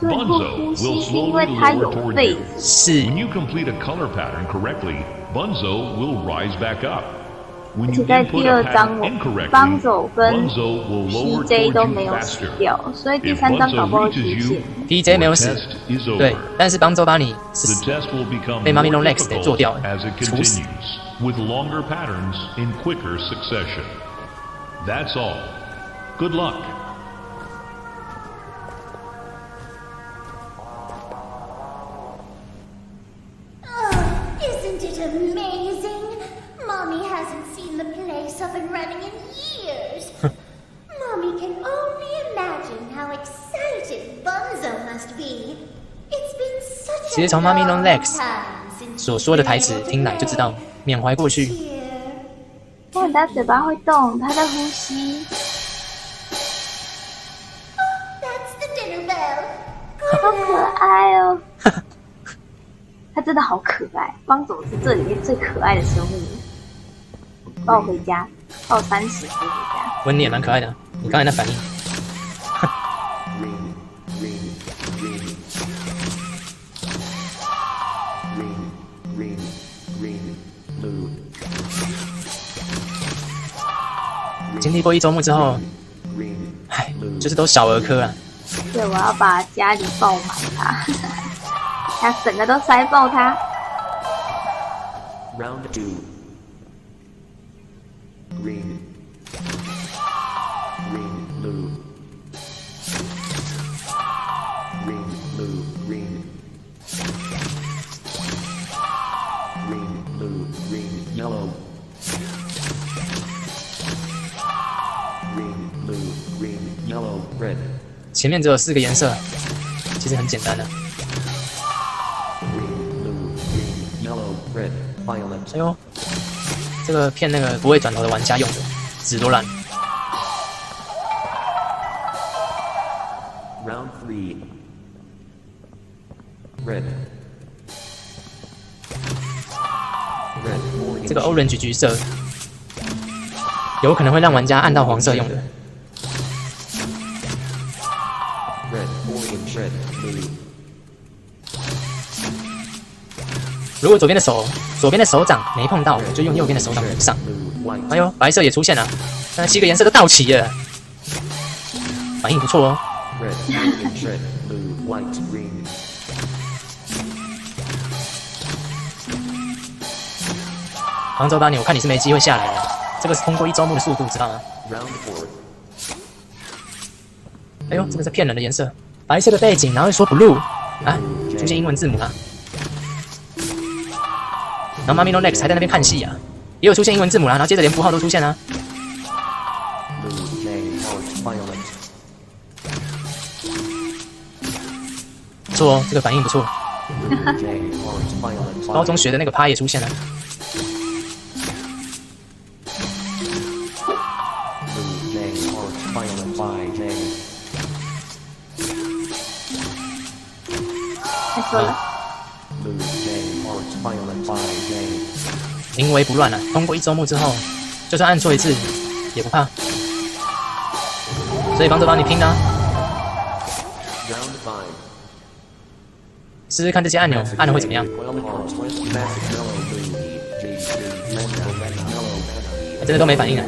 对，会呼吸是因为他有肺。是。而且在第2章帮手跟 PJ 都没有死掉，所以第3章搞不好出现。PJ 没有死，对，但是帮周把你是被 Mommy Long Legs 给做掉了，处死。That's all. Good luck. Isn't it amazing? Mommy hasn't seen the place up and running in years. Mommy can only imagine how excited Bunzo must be. It's been such 其实从 Mommy Long Legs 所说的台词听来就知道，缅怀过去。看他嘴巴会动，他在呼吸。That's the dinner bell. 好可爱哦！他真的好可爱，帮总是这里面最可爱的生物。抱回家，抱30回家。温妮也蛮可爱的，你刚才那反应。经历过1周目之后，唉，就是都小儿科啊。对，我要把家里爆满它，它整个都塞爆它。Round 2. Green. Green, blue. Green, blue, green. Green, blue, green, yellow. Green, blue, green, yellow, red. 前面只有4个颜色，其实很简单的。Green, blue, green, yellow, red, violet. 哎呦，这个骗那个不会转头的玩家用的，纸多烂。Round 3. Red. Red, orange. 这个 orange 橘色，有可能会让玩家按到黄色用的。Red, orange, red, blue. 如果左边的手掌没碰到，就用右边的手掌补上。 Blue, white. 哎呦，白色也出现了，那7个颜色都到齐了，反应不错哦。 Red, orange, red, blue, white, green. 杭州巴尼，我看你是没机会下来了，这个是通过1周目的速度，知道吗？ Round 4. 哎呦，这个是骗人的颜色，白色的背景，然后又说 blue 啊，出现英文字母啊。然后 Mami No Lex 还在那边看戏啊，也有出现英文字母啦，然后接着连符号都出现啦。 Blue, J, orange, violet. 不错哦，这个反应不错。 Blue, J, orange, violet. 高中学的那个趴也出现了。 Blue, J, orange, violet, Y, J. 太说了， Blue, J, orange, violet, Y, J. 临危不乱啊！通过1周目之后，就算按错1次也不怕。所以帮着帮你拼啊， Round 5. 试试看这些按钮按了会怎么样？ 还真的都没反应啊！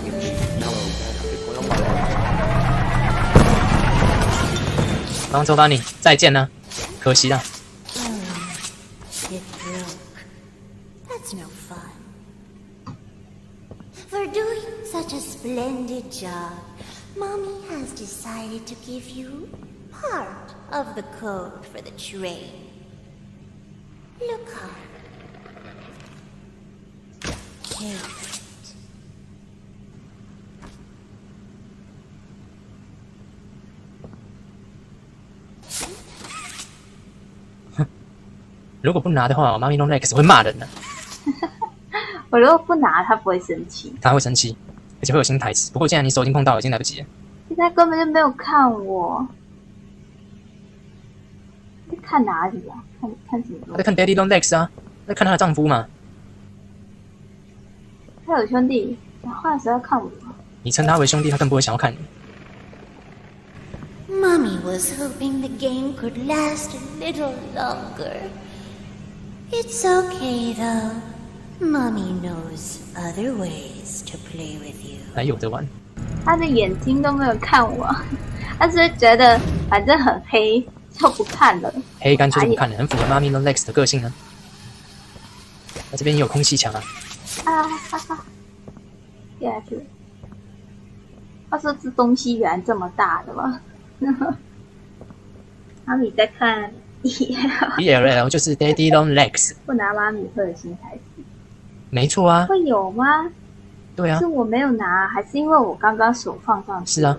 帮周帮你再见了，可惜了。 It broke. That's no fun. For doing such a splendid job, Mommy has decided to give you part of the code for the train. Look hard. Take it. 如果不拿的话，妈咪弄 Lex 会骂人的，我如果不拿，他不会生气。他会生气，而且会有新台词。不过既然你手已经碰到了，已经来不及了。现在根本就没有看我，在看哪里啊？看什么东西？他在看 Daddy Long Lex 啊，在看她的丈夫嘛。他有兄弟，然后时候要看我。你称他为兄弟，他更不会想要看你。 Mommy was hoping the game could last a little longer. It's okay though. Mommy knows other ways to play with you. 还有的玩，他的眼睛都没有看我，他是觉得反正很黑就不看了。黑干脆就不看了，很符合妈咪 Long Lex 的个性啊。那这边也有空气墙啊，啊哈哈！原来是，他说这东西原来这么大的吗？妈咪在看 ELL 就是 Daddy Long Legs， 不拿妈咪会有新台词，没错啊，会有吗？对啊是，我没有拿，还是因为我刚刚手放上去？是啊。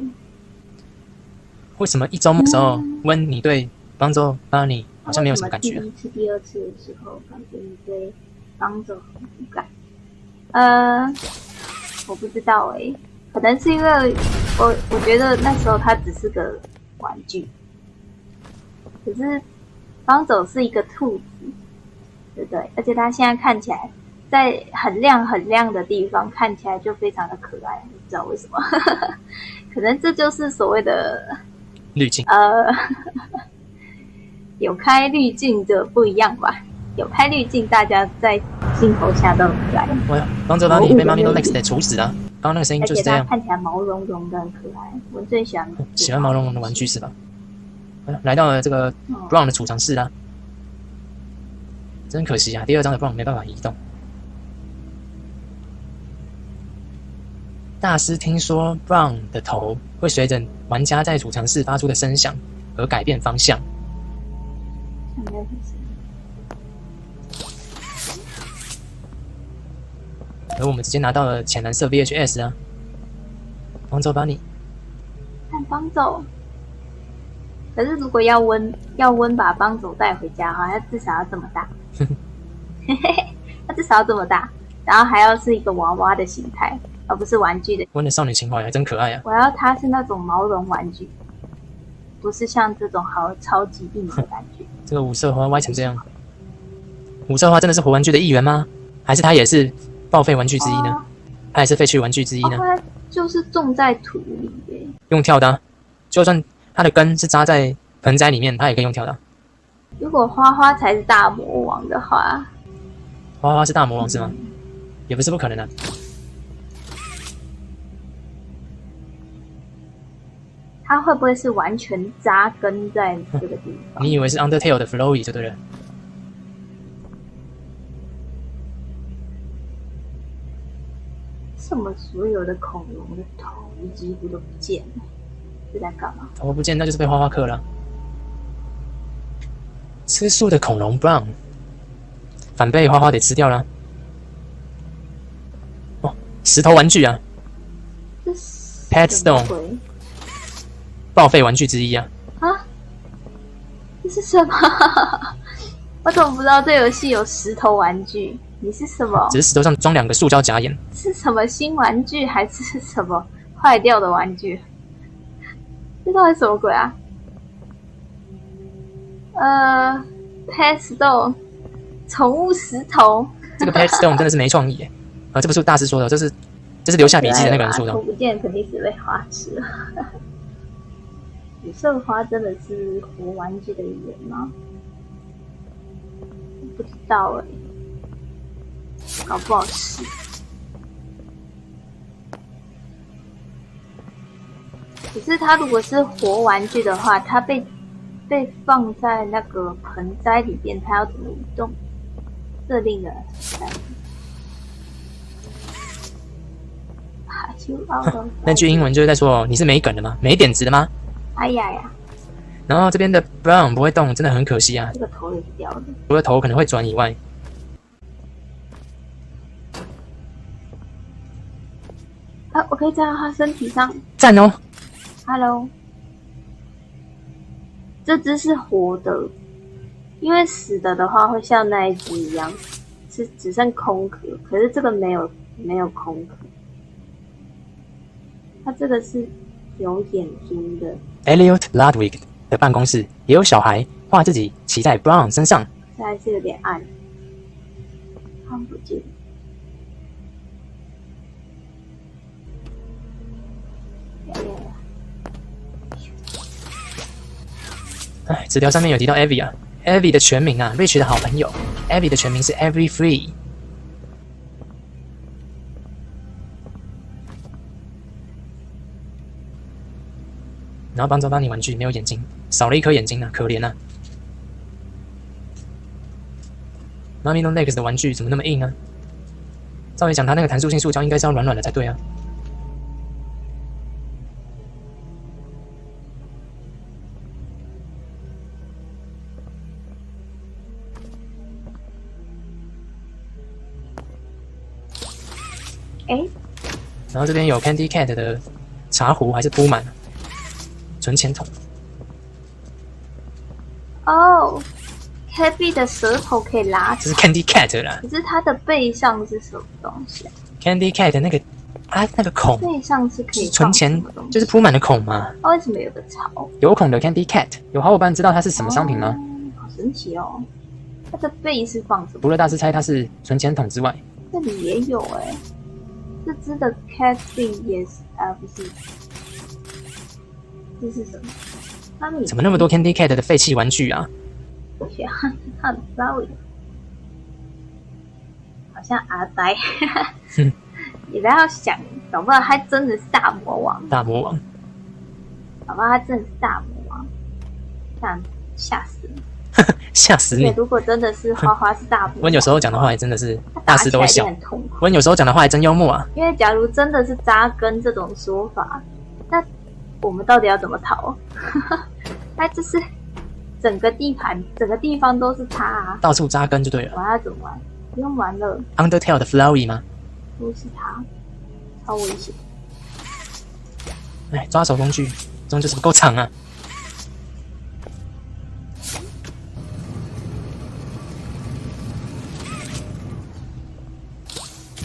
为什么1周目的时候温你对帮助巴尼好像没有什么感觉啊第？1次、第2次的时候，感觉你对帮助很无感。我不知道可能是因为我觉得那时候它只是个玩具，可是帮走是一个兔子，对不对？而且它现在看起来在很亮很亮的地方看起来就非常的可爱，不知道为什么，可能这就是所谓的滤镜，有开滤镜的不一样吧。有拍滤镜，大家在镜头下都很可爱，哎呀，帮着帮你被 Mommy No Legs 给处死啊！刚刚那个声音而且它就是这样。看起来毛茸茸的，很可爱。我最喜欢喜欢毛茸茸的玩具是吧？来到了这个 Brown 的储藏室啦。真可惜啊，第2章的 Brown 没办法移动。大师听说 Brown 的头会随着玩家在储藏室发出的声响而改变方向。没有而我们直接拿到了浅蓝色 VHS 啊，帮走把你。看帮走。可是如果要温把帮走带回家的话，它至少要这么大。它至少要这么大，然后还要是一个娃娃的形态，而不是玩具的。温的少女情怀还真可爱啊！我要它是那种毛绒玩具，不是像这种好超级硬的感觉。这个五色花歪成这样，五色花真的是活玩具的一员吗？还是它也是报废玩具之一呢？它也是废弃玩具之一呢？它就是种在土里耶。用跳的啊，就算它的根是扎在盆栽里面，它也可以用跳的啊。如果花花才是大魔王的话，花花是大魔王是吗？也不是不可能的。它会不会是完全扎根在这个地方？你以为是 Undertale 的 Flowey 就对了。什么所有的恐龙的头几乎都不见了，是在干嘛？头不见，那就是被花花克了。吃素的恐龙 Brown 反被花花给吃掉了。哦，石头玩具啊这是，Pet 什么 Stone 鬼报废玩具之一啊。啊？这是什么？我怎么不知道这游戏有石头玩具？你是什么？只是石头上装2个塑胶假眼。是什么新玩具还是什么坏掉的玩具？这到底什么鬼啊？Pet Stone 宠物石头。这个 Pet Stone 真的是没创意耶！啊，这不是大师说的，这是留下笔记的那个人说的头。不见肯定是被花吃了。五色花真的是活玩具的一员吗？不知道哎、搞不好是。可是它如果是活玩具的话，它被放在那个盆栽里边，它要怎么移动？这令人很担心。那句英文就是在说你是没梗的吗？没点子的吗？哎呀呀！然后这边的 Brown 不会动，真的很可惜啊。这个头也是掉的。除了头可能会转以外，啊，我可以站到他身体上。赞哦！ Hello， 这只是活的，因为死的话会像那一只一样，是只剩空壳。可是这个没有空壳，它这个是有眼睛的。Elliot Ludwig 的办公室也有小孩画自己骑在 Brown 身上，这还是有点暗，看不见。哎，纸条上面有提到 Evie 啊 ，Evie 的全名啊 ，Rich 的好朋友 ，Evie 的全名是 Every Free。然后帮助帮你玩具没有眼睛，少了一颗眼睛啊，可怜啊。Mommy No Legs 的玩具怎么那么硬啊？照理讲，它那个弹塑性塑胶应该是要软软的才对啊。哎，然后这边有 Candy Cat 的茶壶还是铺满了，存钱筒。哦 ，Happy 的舌头可以拉这是长， Candy Cat 啦可是它的背上是什么东西啊？ ，Candy Cat 那个啊那个孔背上是可以存放钱什么东西，就是铺满了孔嘛，它为什么有个槽？有孔的 Candy Cat。有好伙伴知道它是什么商品吗？好神奇哦！它的背是放什么？除了大师猜它是存钱筒之外，这里也有哎、这只的 cat thing 也是啊，不是，这是什么？它里怎么那么多 Candy Cat 的废弃玩具啊？去啊？很 sorry，好像阿呆，也不要想，搞不好他真的是大魔王，大魔王，搞不好他真的是大魔王，这样吓死了。吓死你！对，如果真的是花花是大魔王，温有时候讲的话还真的是他大打起来就师都会笑。很痛苦。温有时候讲的话还真幽默啊。因为假如真的是扎根这种说法，那我们到底要怎么逃？那就是整个地盘、整个地方都是他啊！到处扎根就对了。玩要怎么玩？不用玩了， Undertale 的 Flurry 吗？都是他，超危险。哎，抓手工具终究是不够长啊。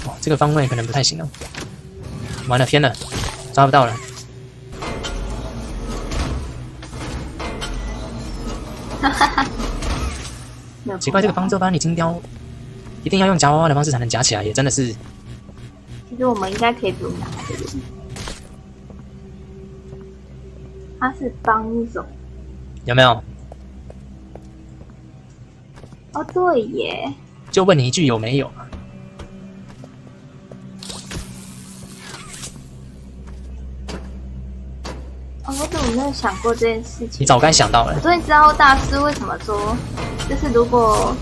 哦，这个方位可能不太行哦。完了，偏了，抓不到了。没有奇怪，这个方舟把你金雕一定要用夹娃娃的方式才能夹起来，也真的是。其实我们应该可以不用拿这个，他是帮手。有没有？哦，对耶，就问你一句有没有？哦，我怎么没有想过这件事情？你早该想到了我。终于知道大师为什么说，就是如果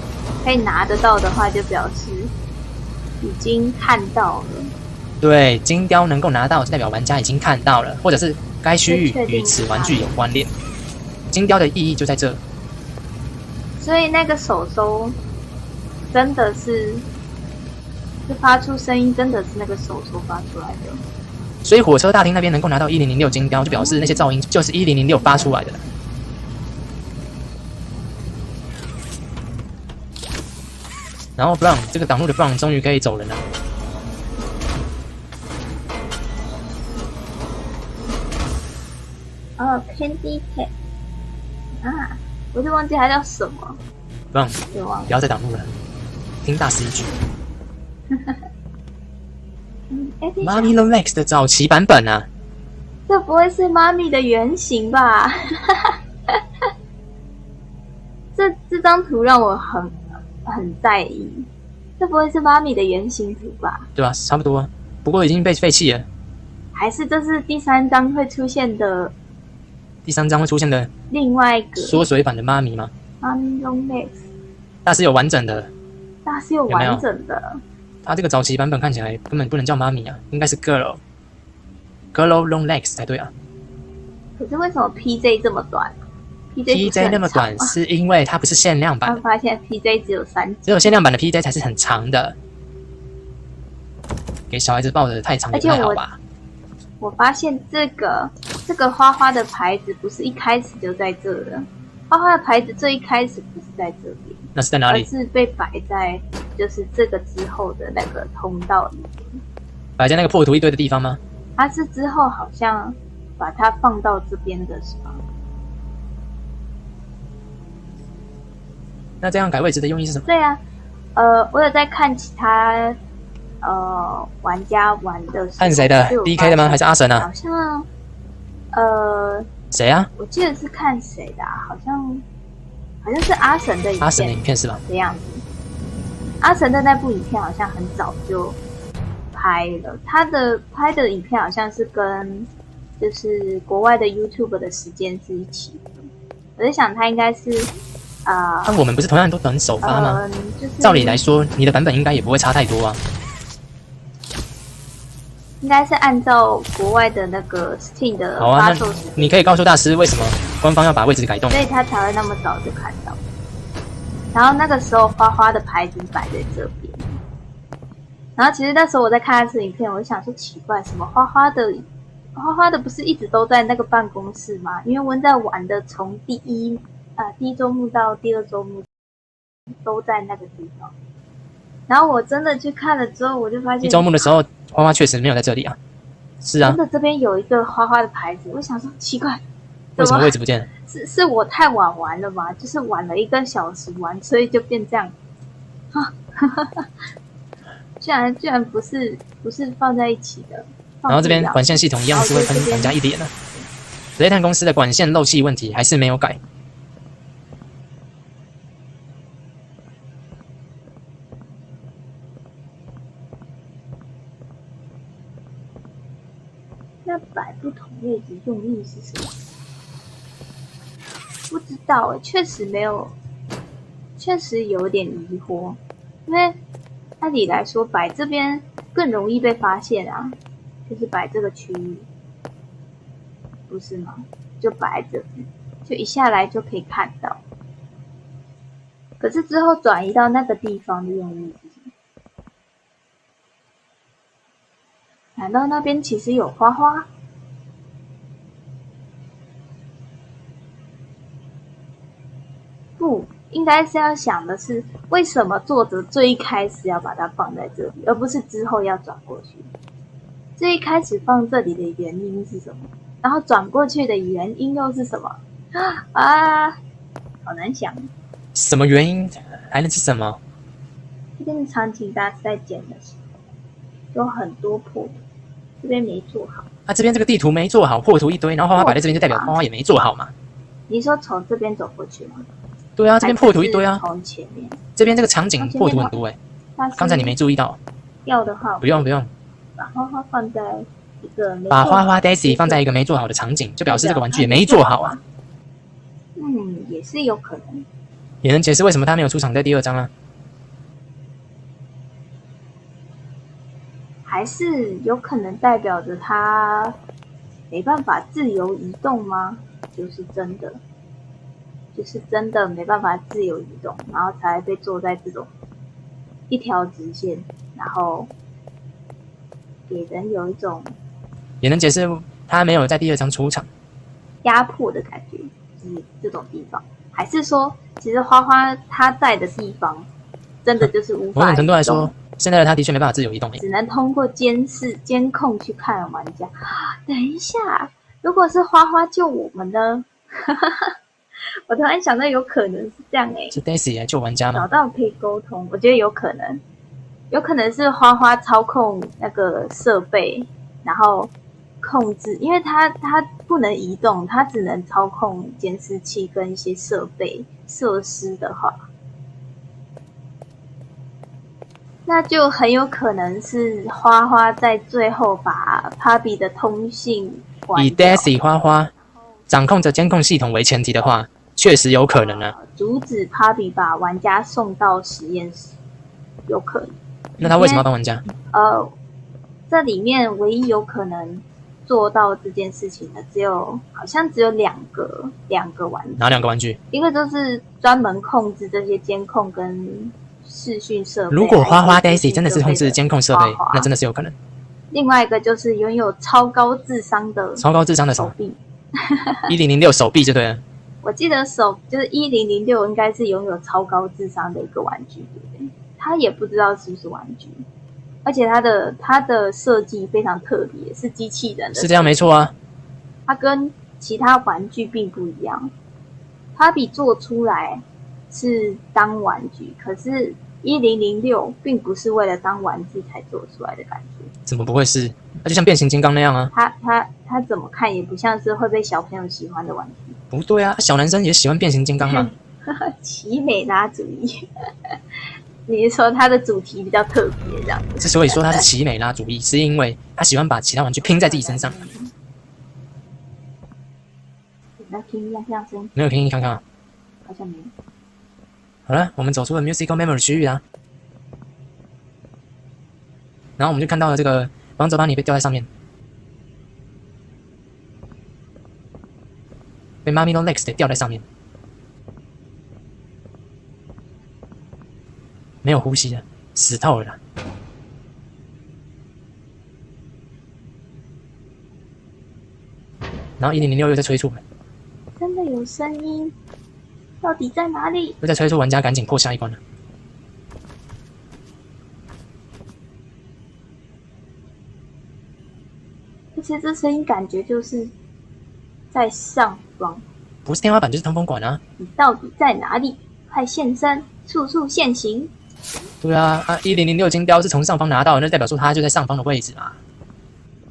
可以拿得到的话，就表示已经看到了。对，金雕能够拿到，就代表玩家已经看到了，或者是该区域与此玩具有关联。金雕的意义就在这。所以那个手收真的是发出声音，真的是那个手收发出来的。所以火车大厅那边能够拿到1006金雕，就表示那些噪音就是1006发出来的。然后 Brown 这个挡路的 Brown 终于可以走人了。哦 ，Candy Cat 啊，我就忘记它叫什么， Brown 就忘了。不要再挡路了，听大师一句。哎，等一下妈咪 Rolex 的早期版本啊，这不会是妈咪的原型吧？这张图让我很在意，这不会是妈咪的原型图吧？对吧？差不多啊，不过已经被废弃了。还是这是第3章会出现的第3章会出现的另外一个缩水版的妈咪吗？妈咪 Rolex？大师有完整的，它是有完整的。它这个早期版本看起来根本不能叫妈咪啊，应该是 Girl Long Legs 才对啊。可是为什么 PJ 这么短 PJ 那么短，是因为它不是限量版的，我发现 PJ 只有3集，只有限量版的 PJ 才是很长的。给小孩子抱的太长也不太好吧？我发现这个花花的牌子不是一开始就在这的，花花的牌子最一开始不是在这边，那是在哪里？而是被摆在就是这个之后的那个通道里面。摆在那个破图一堆的地方吗？它是之后好像把它放到这边的是吗？那这样改位置的用意是什么？对啊，我有在看其他玩家玩的时候，看谁的就有 DK 的吗？还是阿神好啊？像谁啊？我记得是看谁的、啊，好像是阿神的影片，阿神的影片是吧？这样子。阿神的那部影片好像很早就拍了，他的拍的影片好像是跟就是国外的 YouTube 的时间是一起的。我在想他应该是那我们不是同样都等首发吗？就是照理来说，你的版本应该也不会差太多啊。应该是按照国外的那个 Steam 的好啊，那发售时间，你可以告诉大师为什么官方要把位置改动所？以他才会那么早就看到。然后那个时候花花的牌子摆在这边，然后其实那时候我在看他这影片，我就想说奇怪，什么花花的不是一直都在那个办公室吗？因为温在玩的从第一周目到第2周目都在那个地方。然后我真的去看了之后，我就发现一周目的时候，花花确实没有在这里啊。是啊真，的这边有一个花花的牌子，我想说奇怪，为什么位置不见了？是我太晚玩了吗？就是晚了1个小时玩，所以就变这样啊！居然不是放在一起的。然后这边管线系统一样是会喷玩家一脸的。雷探公司的管线漏气问题还是没有改。那摆不同位置用意是什么？不知道诶，确实没有，确实有点疑惑，因为按理来说摆这边更容易被发现啊，就是摆这个区域，不是吗？就摆这边，就一下来就可以看到。可是之后转移到那个地方的用意是什么？难道那边其实有花花？不，应该是要想的是，为什么作者最一开始要把它放在这里，而不是之后要转过去？最一开始放这里的原因是什么？然后转过去的原因又是什么？啊，好难想。什么原因还能是什么？这边的场景大家在剪的时候，有很多破图，这边没做好。这边这个地图没做好，破图一堆，然后花花摆在这边就代表花花也没做好嘛。你说从这边走过去吗？对啊，这边破图一堆啊。从前面。这边这个场景破图很多刚才你没注意到。要的话，不用，把花花放在一个没把花花 Daisy 放在一个没做好的场景，就表示这个玩具也没做好啊。也是有可能。也能解释为什么他没有出场在第2章啊。还是有可能代表着他没办法自由移动吗？就是真的没办法自由移动，然后才被做在这种一条直线，然后给人有一种也能解释他没有在第2章出场压迫的感觉，就是这种地方。还是说，其实花花他在的地方，真的就是无法某种程度来说，现在的他的确没办法自由移动，只能通过监控去看玩家。等一下，如果是花花救我们呢？我突然想到，有可能是这样是 Daisy 来救玩家吗？找到可以沟通，我觉得有可能是花花操控那个设备，然后控制，因为他不能移动，他只能操控监视器跟一些设施的话，那就很有可能是花花在最后把 Papi 的通信关以掉。 Daisy 花花掌控着监控系统为前提的话，确实有可能啊。阻止 Papi 把玩家送到实验室，有可能。那他为什么要帮玩家？这里面唯一有可能做到这件事情的，好像只有两个玩具。哪2个玩具？一个就是专门控制这些监控跟视讯设备。如果花花 Daisy 真的是控制监控设备，那真的是有可能。另外一个就是拥有超高智商的手臂。1006手臂就对了。我记得就是1006应该是拥有超高智商的一个玩具，对不对？他也不知道是不是玩具，而且他的设计非常特别，是机器人的。是这样没错啊。它跟其他玩具并不一样，它比做出来是当玩具，可是1006并不是为了当玩具才做出来的感觉。怎么不会是？那就像变形金刚那样啊。它怎么看也不像是会被小朋友喜欢的玩具。不对啊，小男生也喜欢变形金刚嘛。奇美拉主义。你是说它的主题比较特别这样子？之所以说他是奇美拉主义，是因为他喜欢把其他玩具拼在自己身上。有没有听一下声音？没有听看看啊？好像没有。好了，我们走出了 musical memory 区域啦。然后我们就看到了这个王者邦尼被吊在上面，被 Mami No Legs 给吊在上面，没有呼吸了，死透了啦。然后1006又在催促，真的有声音，到底在哪里？又在催促玩家赶紧破下一关了。而且这声音感觉就是在上方。不是天花板就是通风管啊！你到底在哪里？快现身，速速现形！对啊，1006金雕是从上方拿到的，那代表说他就在上方的位置嘛。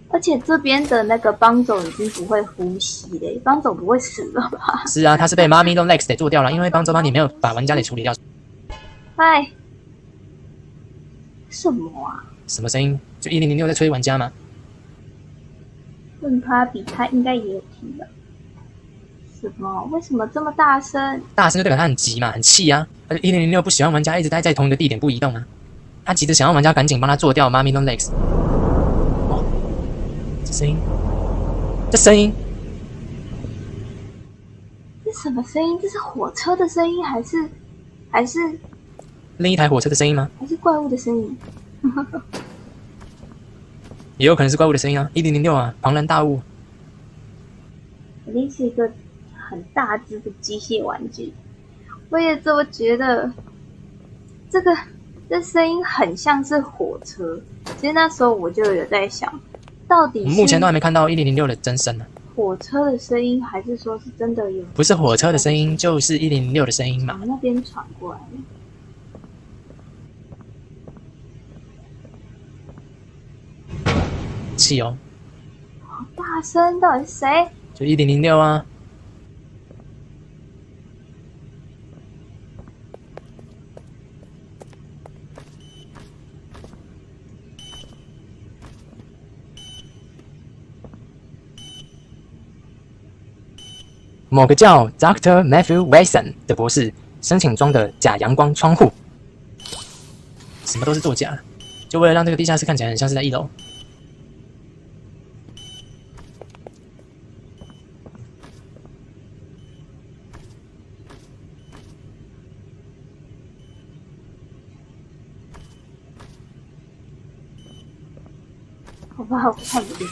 而且这边的那个帮手已经不会呼吸嘞，帮手不会死了吧？是啊，他是被 Mami No Legs 给做掉了，因为帮周帮你没有把玩家给处理掉。嗨，什么啊？什么声音？就1006在催玩家吗？问他比他应该也有听到。什么？为什么这么大声？大声就代表他很急嘛，很气啊。而且1006不喜欢玩家一直待在同一个地点不移动啊，他急着想要玩家赶紧帮他做掉 Mommy Long Legs。哦，这声音，这声音，这什么声音？这是火车的声音，还是另一台火车的声音吗？还是怪物的声音？也有可能是怪物的声音啊。1006啊，庞然大物。肯定是一个很大只的机械玩具，我也这么觉得。这声音很像是火车，其实那时候我就有在想，到底是我们目前都还没看到1006的真身呢、火车的声音，还是说是真的有？不是火车的声音，就是1006的声音嘛从。那边传过来的。气哦，好大声，到底是谁？就1006啊。某个叫 Dr. Matthew Wilson 的博士申请装的假阳光窗户，什么都是作假，就为了让这个地下室看起来很像是在1楼。好不好？我看不见。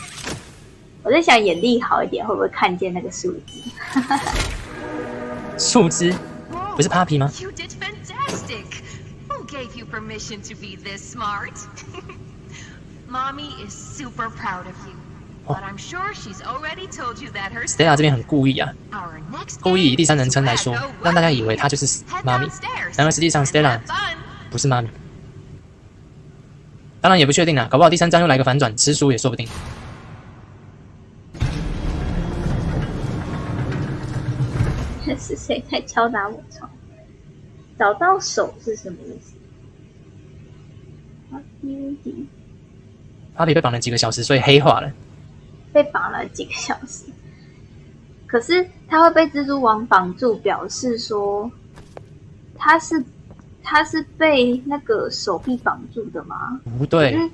我在想眼力好一点，会不会看见那个数字？树枝不是 Papi 吗？ You did fantastic. Who gave you permission to be this smart? Mommy is super proud of you. But I'm sure she's already told you that herself. Stella 这边很故意啊， Our next 故意以 game 第三人 is 称来 to 说 wacko，让大家以为她就是 Head 妈咪， downstairs 然而实际上 and Stella have fun. 不是妈咪。当然也不确定啦，搞不好第3章又来个反转，吃书也说不定。是谁在敲打我床？找到手是什么意思？啊，Papi 被绑了几个小时，所以黑化了。被绑了几个小时，可是他会被蜘蛛网绑住，表示说他是被那个手臂绑住的吗？不对，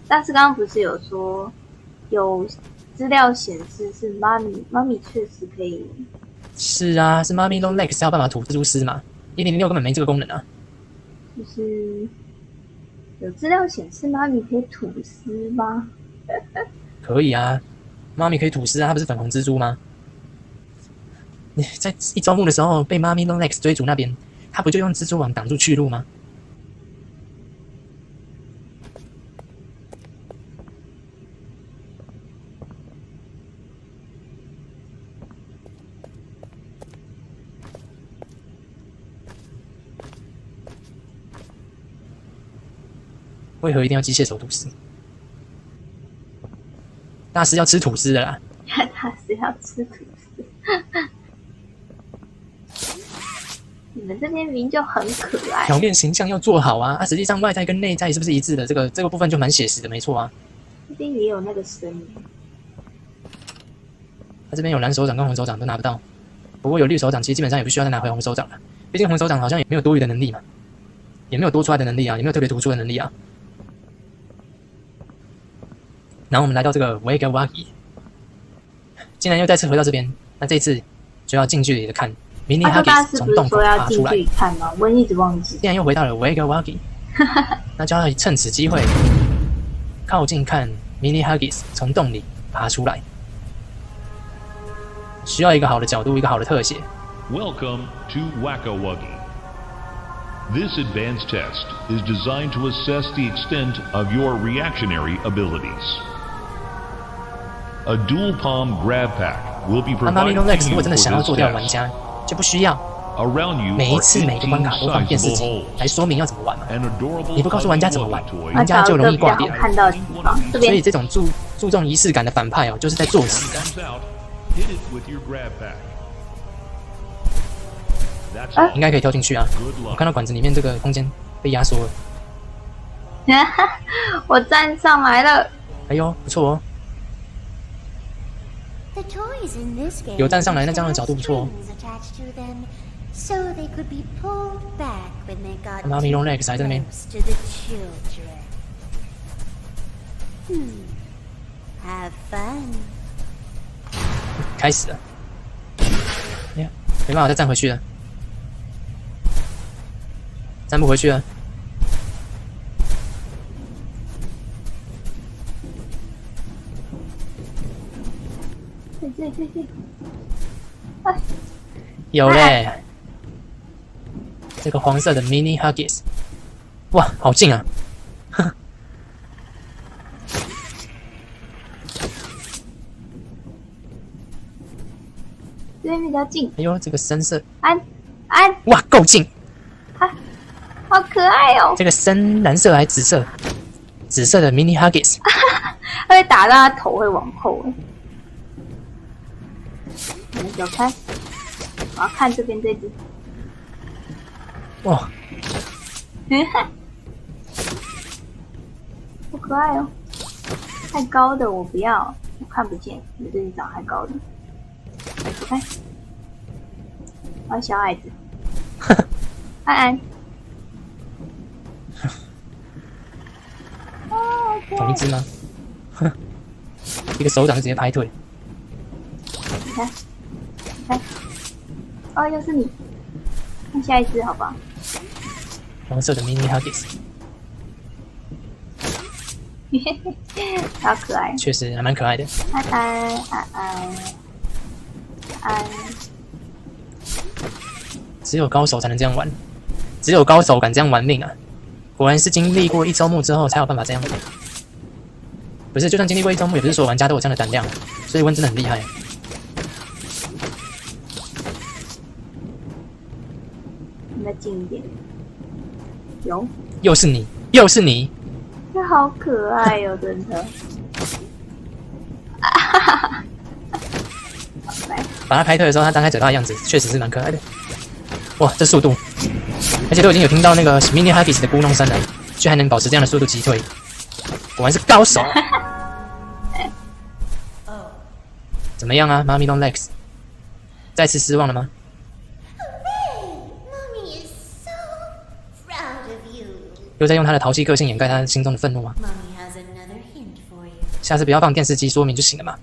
但是刚刚不是有说有资料显示是妈咪确实可以。是啊，是 Mommy Long Legs 才有办法吐蜘蛛丝嘛。1006根本没这个功能啊。就是有资料显示妈咪可以吐丝吗？可以啊，妈咪可以吐丝啊，它不是粉红蜘蛛吗？你在1周目的时候被Mommy Long Legs追逐那边，他不就用蜘蛛网挡住去路吗？为何一定要机械手吐丝？大师要吃吐司的啦！他是要吃吐司。你们这边明明就很可爱，表面形象要做好啊，实际上外在跟内在是不是一致的？这个部分就蛮写实的，没错啊。这边也有那个声音。他这边有蓝手掌跟红手掌都拿不到，不过有绿手掌，其实基本上也不需要再拿回红手掌了。毕竟红手掌好像也没有多余的能力嘛，也没有多出来的能力啊，也没有特别突出的能力啊。然后我们来到这个 Wake Wagi， 竟然又再次回到这边，那这次就要近距离的看 Mini Huggies 从洞口爬出来。近距离看吗？我一直忘记。竟然又回到了 Wake Wagi， 那就要趁此机会靠近看 Mini Huggies 从洞里爬出来。需要一个好的角度，一个好的特写。Welcome to Whack-A-Wuggy. This advanced test is designed to assess the extent of your reactionary abilities. A dual palm grab pack will be 那 Mommy provided Long Legs to 如 you 果真的 for 想要 this 做掉玩 test. 家，就不需要 Around you 每一 are 次每个关卡都放电视 18 机 sizable 来说明要怎么玩嘛。 holes. An adorable 你不告诉玩家怎么玩 ugly toy 玩家就容易挂点。看到的地方，这边所以这种注重仪式感的反派哦，就是在作死的。 comes out, hit it with your grab pack. That's all. 应该可以跳进去啊！ Good 我 luck. 看到管子里面这个空间被压缩了，我站上来了。哎呦，不错哦。The toys in this game 有站上来，那这样的角度不错哦。 strings attached to them, so they could be pulled back when they got 妈咪 Long Legs 还在那边， close to the children. Have fun. 开始了。哎呀，没办法再站回去了，站不回去了。对，哎，有嘞，这个黄色的 Mini Huggies， 哇，好近啊！这边比较近。哎呦，这个深色，安，哇，够近！好可爱哦！这个深蓝色还紫色，紫色的 Mini Huggies， 它会打到他头会往后哎。你们走开，我要看这边这只。哇，好可爱哦！太高的我不要，我看不见。你这只长太高的，走开。我要小矮子。安安。哦，同一只吗？哼，一个手掌就直接拍腿。你看，哦，又是你。看下一只好吧？黄色的 Mini Huggies， 好可爱。确实还蛮可爱的。安，只有高手才能这样玩，只有高手敢这样玩命啊！果然是经历过1周目之后才有办法这样玩。不是，就算经历过1周目，也不是所有玩家都有这样的胆量，所以温真的很厉害。你再近一点。有，又是你，又是你！这好可爱哦，真的。来，把它拍退的时候，它张开嘴巴的样子确实是蛮可爱的。哇，这速度！而且都已经有听到那个 Mini Huggies 的咕哝声了，却还能保持这样的速度击退，果然是高手。怎么样啊，妈咪 Long Legs？ 再次失望了吗？ Mommy is so proud of you. 又在用他的淘气个性掩盖他心中的愤怒吗？ Mommy has another hint for you. 下次不要放电视机说明就行了嘛。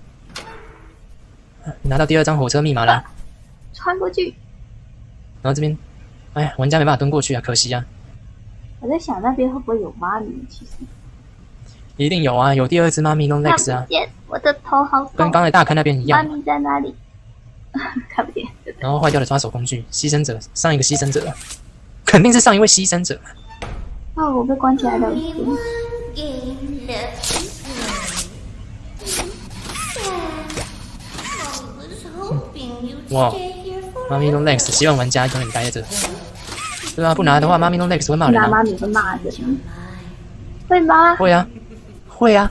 你拿到第2张火车密码了，穿过去。然后这边，哎呀，玩家没办法蹲过去啊，可惜啊。我在想那边会不会有妈咪？其实一定有啊，有第2只妈咪 Long 看 Legs 啊不，见，我的头好痛。跟刚才大坑那边一妈样。咪在哪里？看不见。然后坏掉的抓手工具，牺牲者，上一个牺牲者，肯定是上一位牺牲者。哦，我被关起来了。 Only one game left to play. Sad. I was hoping you'd 哇 stay here 妈咪 forever. Long Legs 希望玩家永远待在这。对啊，不拿的话，妈咪 Long Legs 会骂人啊。拿妈咪会骂人，会吗？会啊，会啊。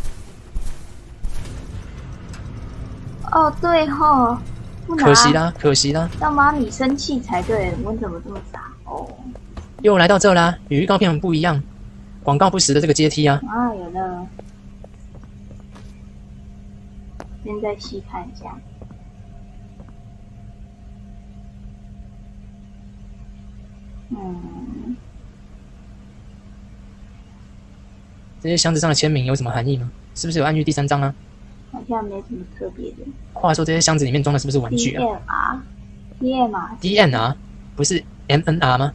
哦，对吼，不拿可惜啦，可惜啦，让妈咪生气才对。我怎么这么傻？哦，又来到这啦，与预告片很不一样，广告不实的这个阶梯啊。啊，有了。先再细看一下。这些箱子上的签名有什么含义吗？是不是有暗喻第3章啊？好像没什么特别的。话说这些箱子里面装的是不是玩具啊 DMR 不是 MNR 吗？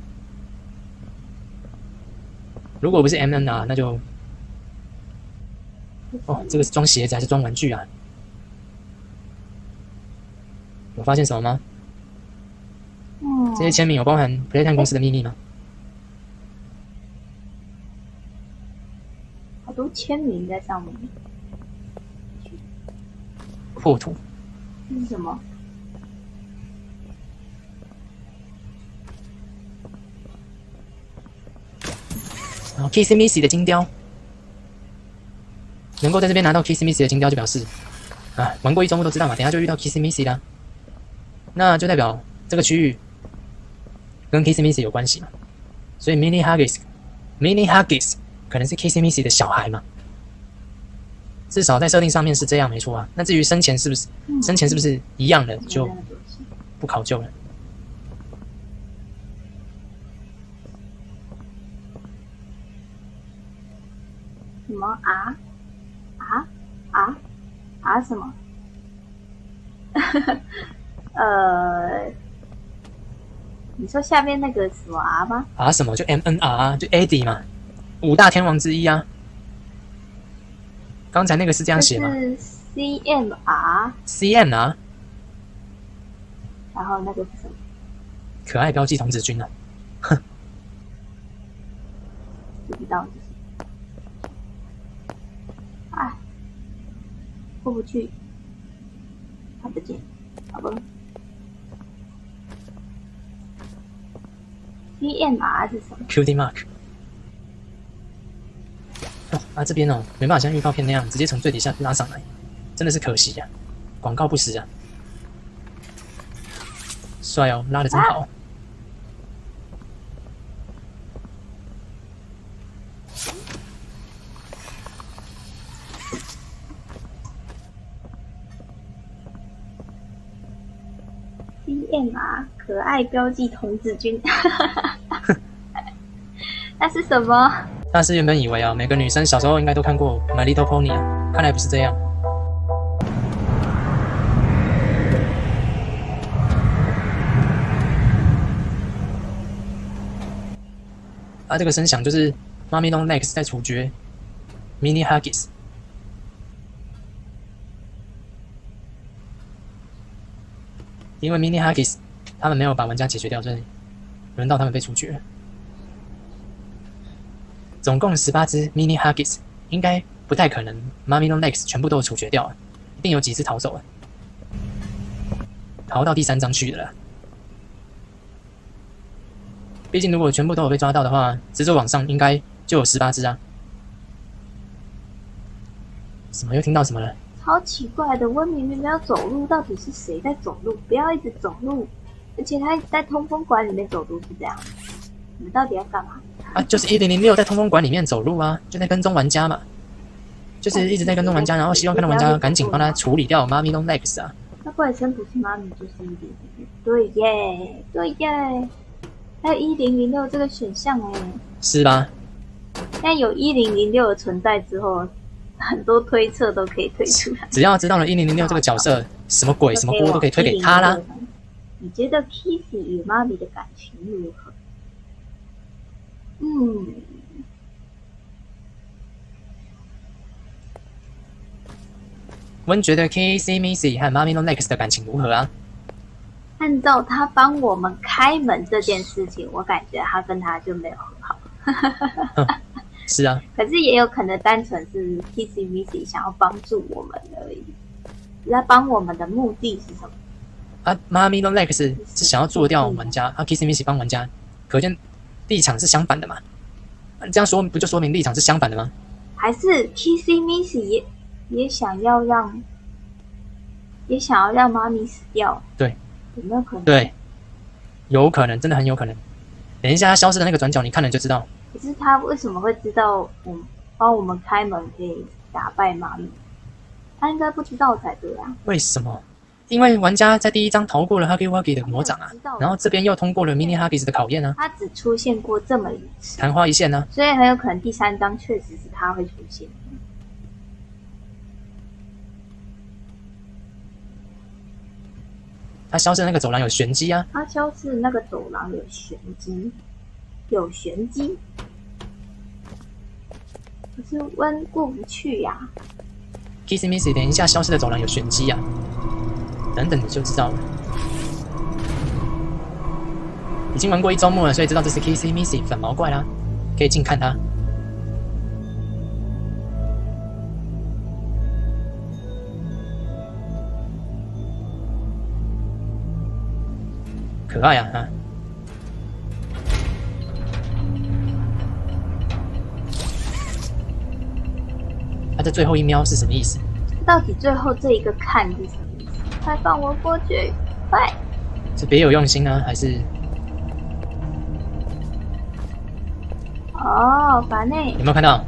如果不是 MNR， 那就……哦，这个是装鞋子还是装玩具啊？有发现什么吗？这些签名有包含 Playtime 公司的秘密吗？好多签名在上面。破土。这是什么？然后 Kiss Missy 的金雕，能够在这边拿到 Kiss Missy 的金雕，就表示啊，玩过1周目都知道嘛，等一下就遇到 Kiss Missy 啦，那就代表这个区域跟 Kiss Missy 有关系嘛，所以 Mini Huggies 可能是 Kiss Missy 的小孩嘛，至少在设定上面是这样，没错啊。那至于生前是不是一样的，就不考究了。什么什么？你说下面那个什么吗？什么就 MNR 就 Eddie 嘛，5大天王之一啊。刚才那个是这样写吗？是 CMR。CMR。然后那个是什么？可爱标记童子军啊。哼。不知道。过不去，看不见，好吧。CMR 是什么 ？Cutie Mark。这边哦，没办法像预告片那样直接从最底下拉上来，真的是可惜呀、广告不实啊。帅哦，拉得真好。CMR 可爱标记童子军，那是什么？大师原本以为每个女生小时候应该都看过《My Little Pony》啊，看来不是这样。这个声响就是 Mommy Long Legs 在处决 Mini Huggies。因为 Mini Huggies 他们没有把玩家解决掉，所以轮到他们被处决了。总共18只 Mini Huggies， 应该不太可能 Mommy Long Legs 全部都处决掉，一定有几只逃走了，逃到第3章去的了。毕竟如果全部都有被抓到的话，制作网上应该就有18只啊。什么又听到什么了？超奇怪的，我明明没有走路，到底是谁在走路？不要一直走路，而且他在通风管里面走路是这样。你们到底要干嘛？就是1006在通风管里面走路啊，就在跟踪玩家嘛，就是一直在跟踪玩家，然后希望看到玩家赶紧帮他处理掉 Mommy Long Legs 啊。那怪声不是妈咪就是10006，对耶，对耶，还有1006这个选项哎，是吧？现在有1006的存在之后，很多推测都可以推出来。只要知道了1006这个角色，什么鬼什么锅都可以推给他啦。你觉得 Kissy 与妈咪的感情如何？温觉得 Kissy Missy 和 Mommy Long Legs 的感情如何啊？按照他帮我们开门这件事情，我感觉他跟他就没有很好。是啊，可是也有可能单纯是 Kissy Missy 想要帮助我们而已。他帮我们的目的是什么？Mommy Long Legs 是想要做掉玩家，Kissy Missy 帮玩家，可见立场是相反的嘛？这样说不就说明立场是相反的吗？还是 Kissy Missy 也想要让妈咪死掉？对，有没有可能？对，有可能，真的很有可能。等一下他消失的那个转角，你看了就知道。可是他为什么会知道帮我们开门可以打败妈咪？他应该不知道才对啊。为什么？因为玩家在第1章逃过了 Huggy Wuggy 的魔掌啊，然后这边又通过了 Mini Huggies 的考验啊。他只出现过这么一次，昙花一现啊，所以很有可能第3章确实是他会出现。他消失的那个走廊有玄机啊。他消失的那个走廊有玄机，有玄机。可是温过不去呀。Kissy Missy 等一下消失的走廊有玄机啊，等等你就知道了。已经玩过1周末了，所以知道这是 Kissy Missy 粉毛怪啦，可以近看它。可爱啊！这最后一喵是什么意思？到底最后这一个看是什么意思？快放我过去！快！是别有用心呢，还是？把那有没有看到？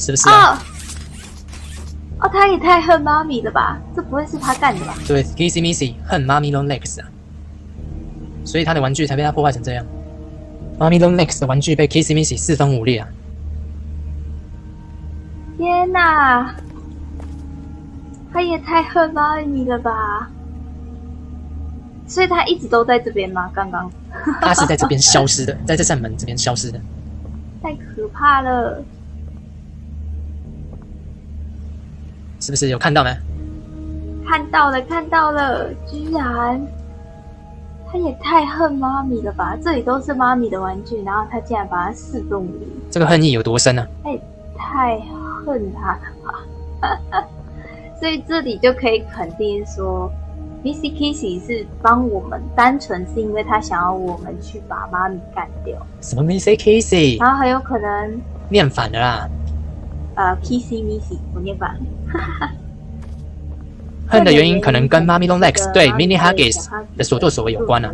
是不是啊？哦，他也太恨妈咪了吧？这不会是他干的吧？对 ，Kissy Missy 恨妈咪 Long Legs 啊，所以他的玩具才被他破坏成这样。妈咪 Long Legs 的玩具被 Kissy Missy 四分五裂啊！天哪，他也太恨妈咪了吧？所以他一直都在这边吗？刚刚他是在这边消失的，在这扇门这边消失的。太可怕了！是不是有看到呢？看到了，看到了！居然，他也太恨妈咪了吧？这里都是妈咪的玩具，然后他竟然把它四分五裂，这个恨意有多深呢、他也太恨他了吧！所以这里就可以肯定说，Missy Kissy 是帮我们，单纯是因为他想要我们去把妈咪干掉。什么 Missy Kissy？ 然后很有可能念反了啦！ Kissy Missy 我念反了。恨的原因可能跟妈咪 Long Legs 对 Mini Huggies 的所作所为有关啊。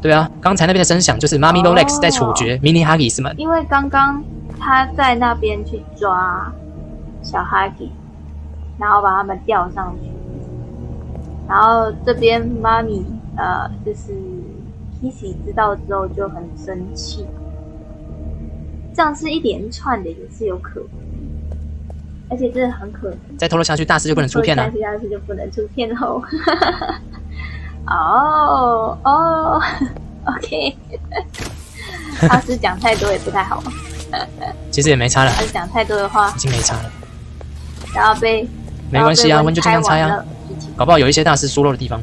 对啊，刚才那边的声响就是妈咪 Long Legs 在处决 Mini Huggies 们。因为刚刚他在那边去抓小 Huggy， 然后把他们吊上去，然后这边妈咪就是 Kissy 知道之后就很生气，这样是一连串的也是有可能。而且真的很可能，再透露下去，大师就不能出片了。大师就不能出片喽。哦，OK。大师讲太多也不太好。其实也没差了，大师讲太多的话已经没差了。然后被没关系啊，温就尽量猜啊，搞不好有一些大师疏漏的地方。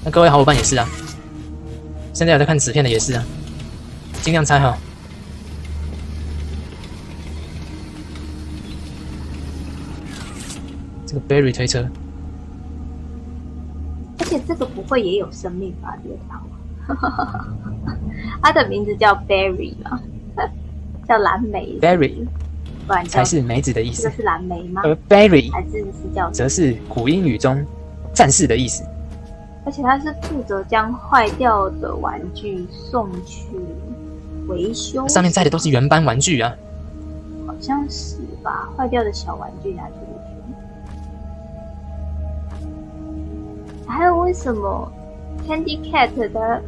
那各位好伙伴也是啊，现在有在看纸片的也是啊，尽量猜哈。这个 Berry 推车，而且这个不会也有生命吧？别闹！它的名字叫 Berry 嘛，叫蓝莓 Berry 不然才是梅子的意思这个，是蓝莓吗？而 Berry 还是叫？则是古英语中战士的意思。而且他是负责将坏掉的玩具送去维修，上面载的都是原班玩具啊。好像是吧？坏掉的小玩具拿去维修。还有为什么 Candy Cat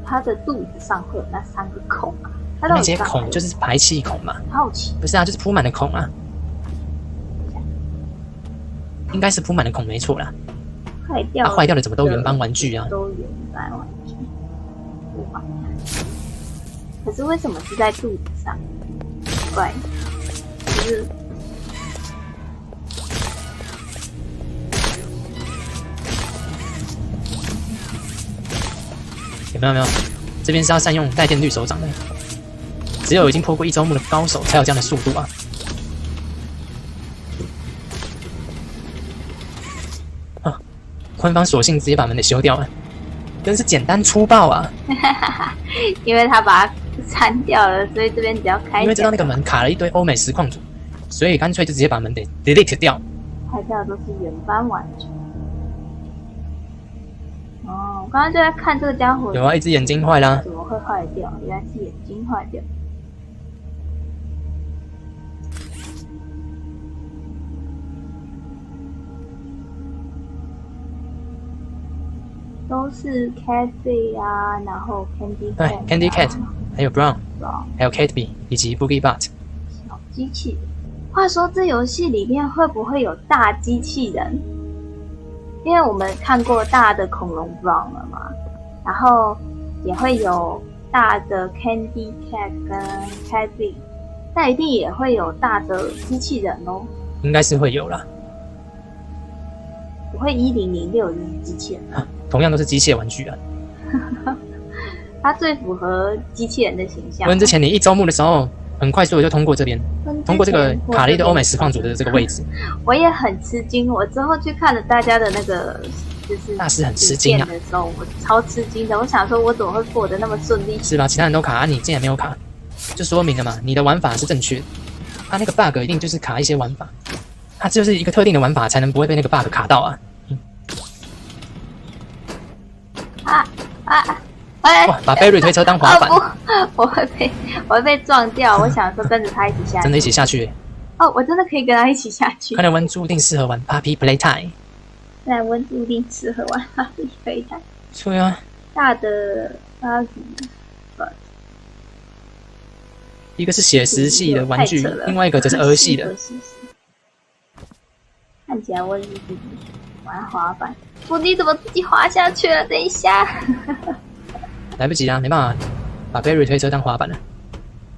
它的肚子上会有那3个孔啊？它到那些底干嘛孔就是排气孔嘛？好奇，不是啊，就是铺满了孔啊。应该是铺满了孔没错啦。坏掉坏掉的怎么都原班玩具啊？都原班玩具。哇！可是为什么是在肚子上？奇怪，就是有没有？这边是要善用带电绿手掌的，只有已经破过1周目的高手才有这样的速度啊！啊，官方索性直接把门给修掉了，真是简单粗暴啊！因为他把它删掉了，所以这边只要开。因为知道那个门卡了一堆欧美实况组，所以干脆就直接把门给 delete 掉。坏掉的都是原班玩具。哦，我刚刚就在看这个家伙，有啊，一只眼睛坏啦。怎么会坏掉？原来是眼睛坏掉。都是 Cafe 啊，然后 Candy Cat， 对 ，Candy Cat， 还有 Brown， 还有 Catbee 以及 Boogie Bot。小机器人。话说这游戏里面会不会有大机器人？因为我们看过大的恐龙 Brown 了嘛，然后也会有大的 Candy Cat 跟 Catbee， 那一定也会有大的机器人哦。应该是会有啦。不会1006就是机器人啊，同样都是机械玩具啊。它最符合机器人的形象。跟之前你1周目的时候，很快速的就通过这边，通过这个卡利的欧美实况组的这个位置。我也很吃惊，我之后去看了大家的那个，就是大师很吃惊啊的时候，我超吃惊的。我想说，我怎么会过得那么顺利？是吧？其他人都卡，你竟然没有卡，就说明了嘛，你的玩法是正确的。它那个 bug 一定就是卡一些玩法，它就是一个特定的玩法才能不会被那个 bug 卡到啊。哇，把 Berry 推车当滑板，我会被撞掉。我想说跟着他一起下去，真的一起下去，哦，我真的可以跟他一起下去。克莱温注定适合玩 Puppy Playtime。克莱温注定适合玩哈利飞弹。对啊，大的芭比，一个是写实系的玩具，另外一个则是儿戏的。看起来我也是自己玩滑板。不，你怎么自己滑下去了？等一下。来不及啦，没办法把 Barry 推车当滑板了。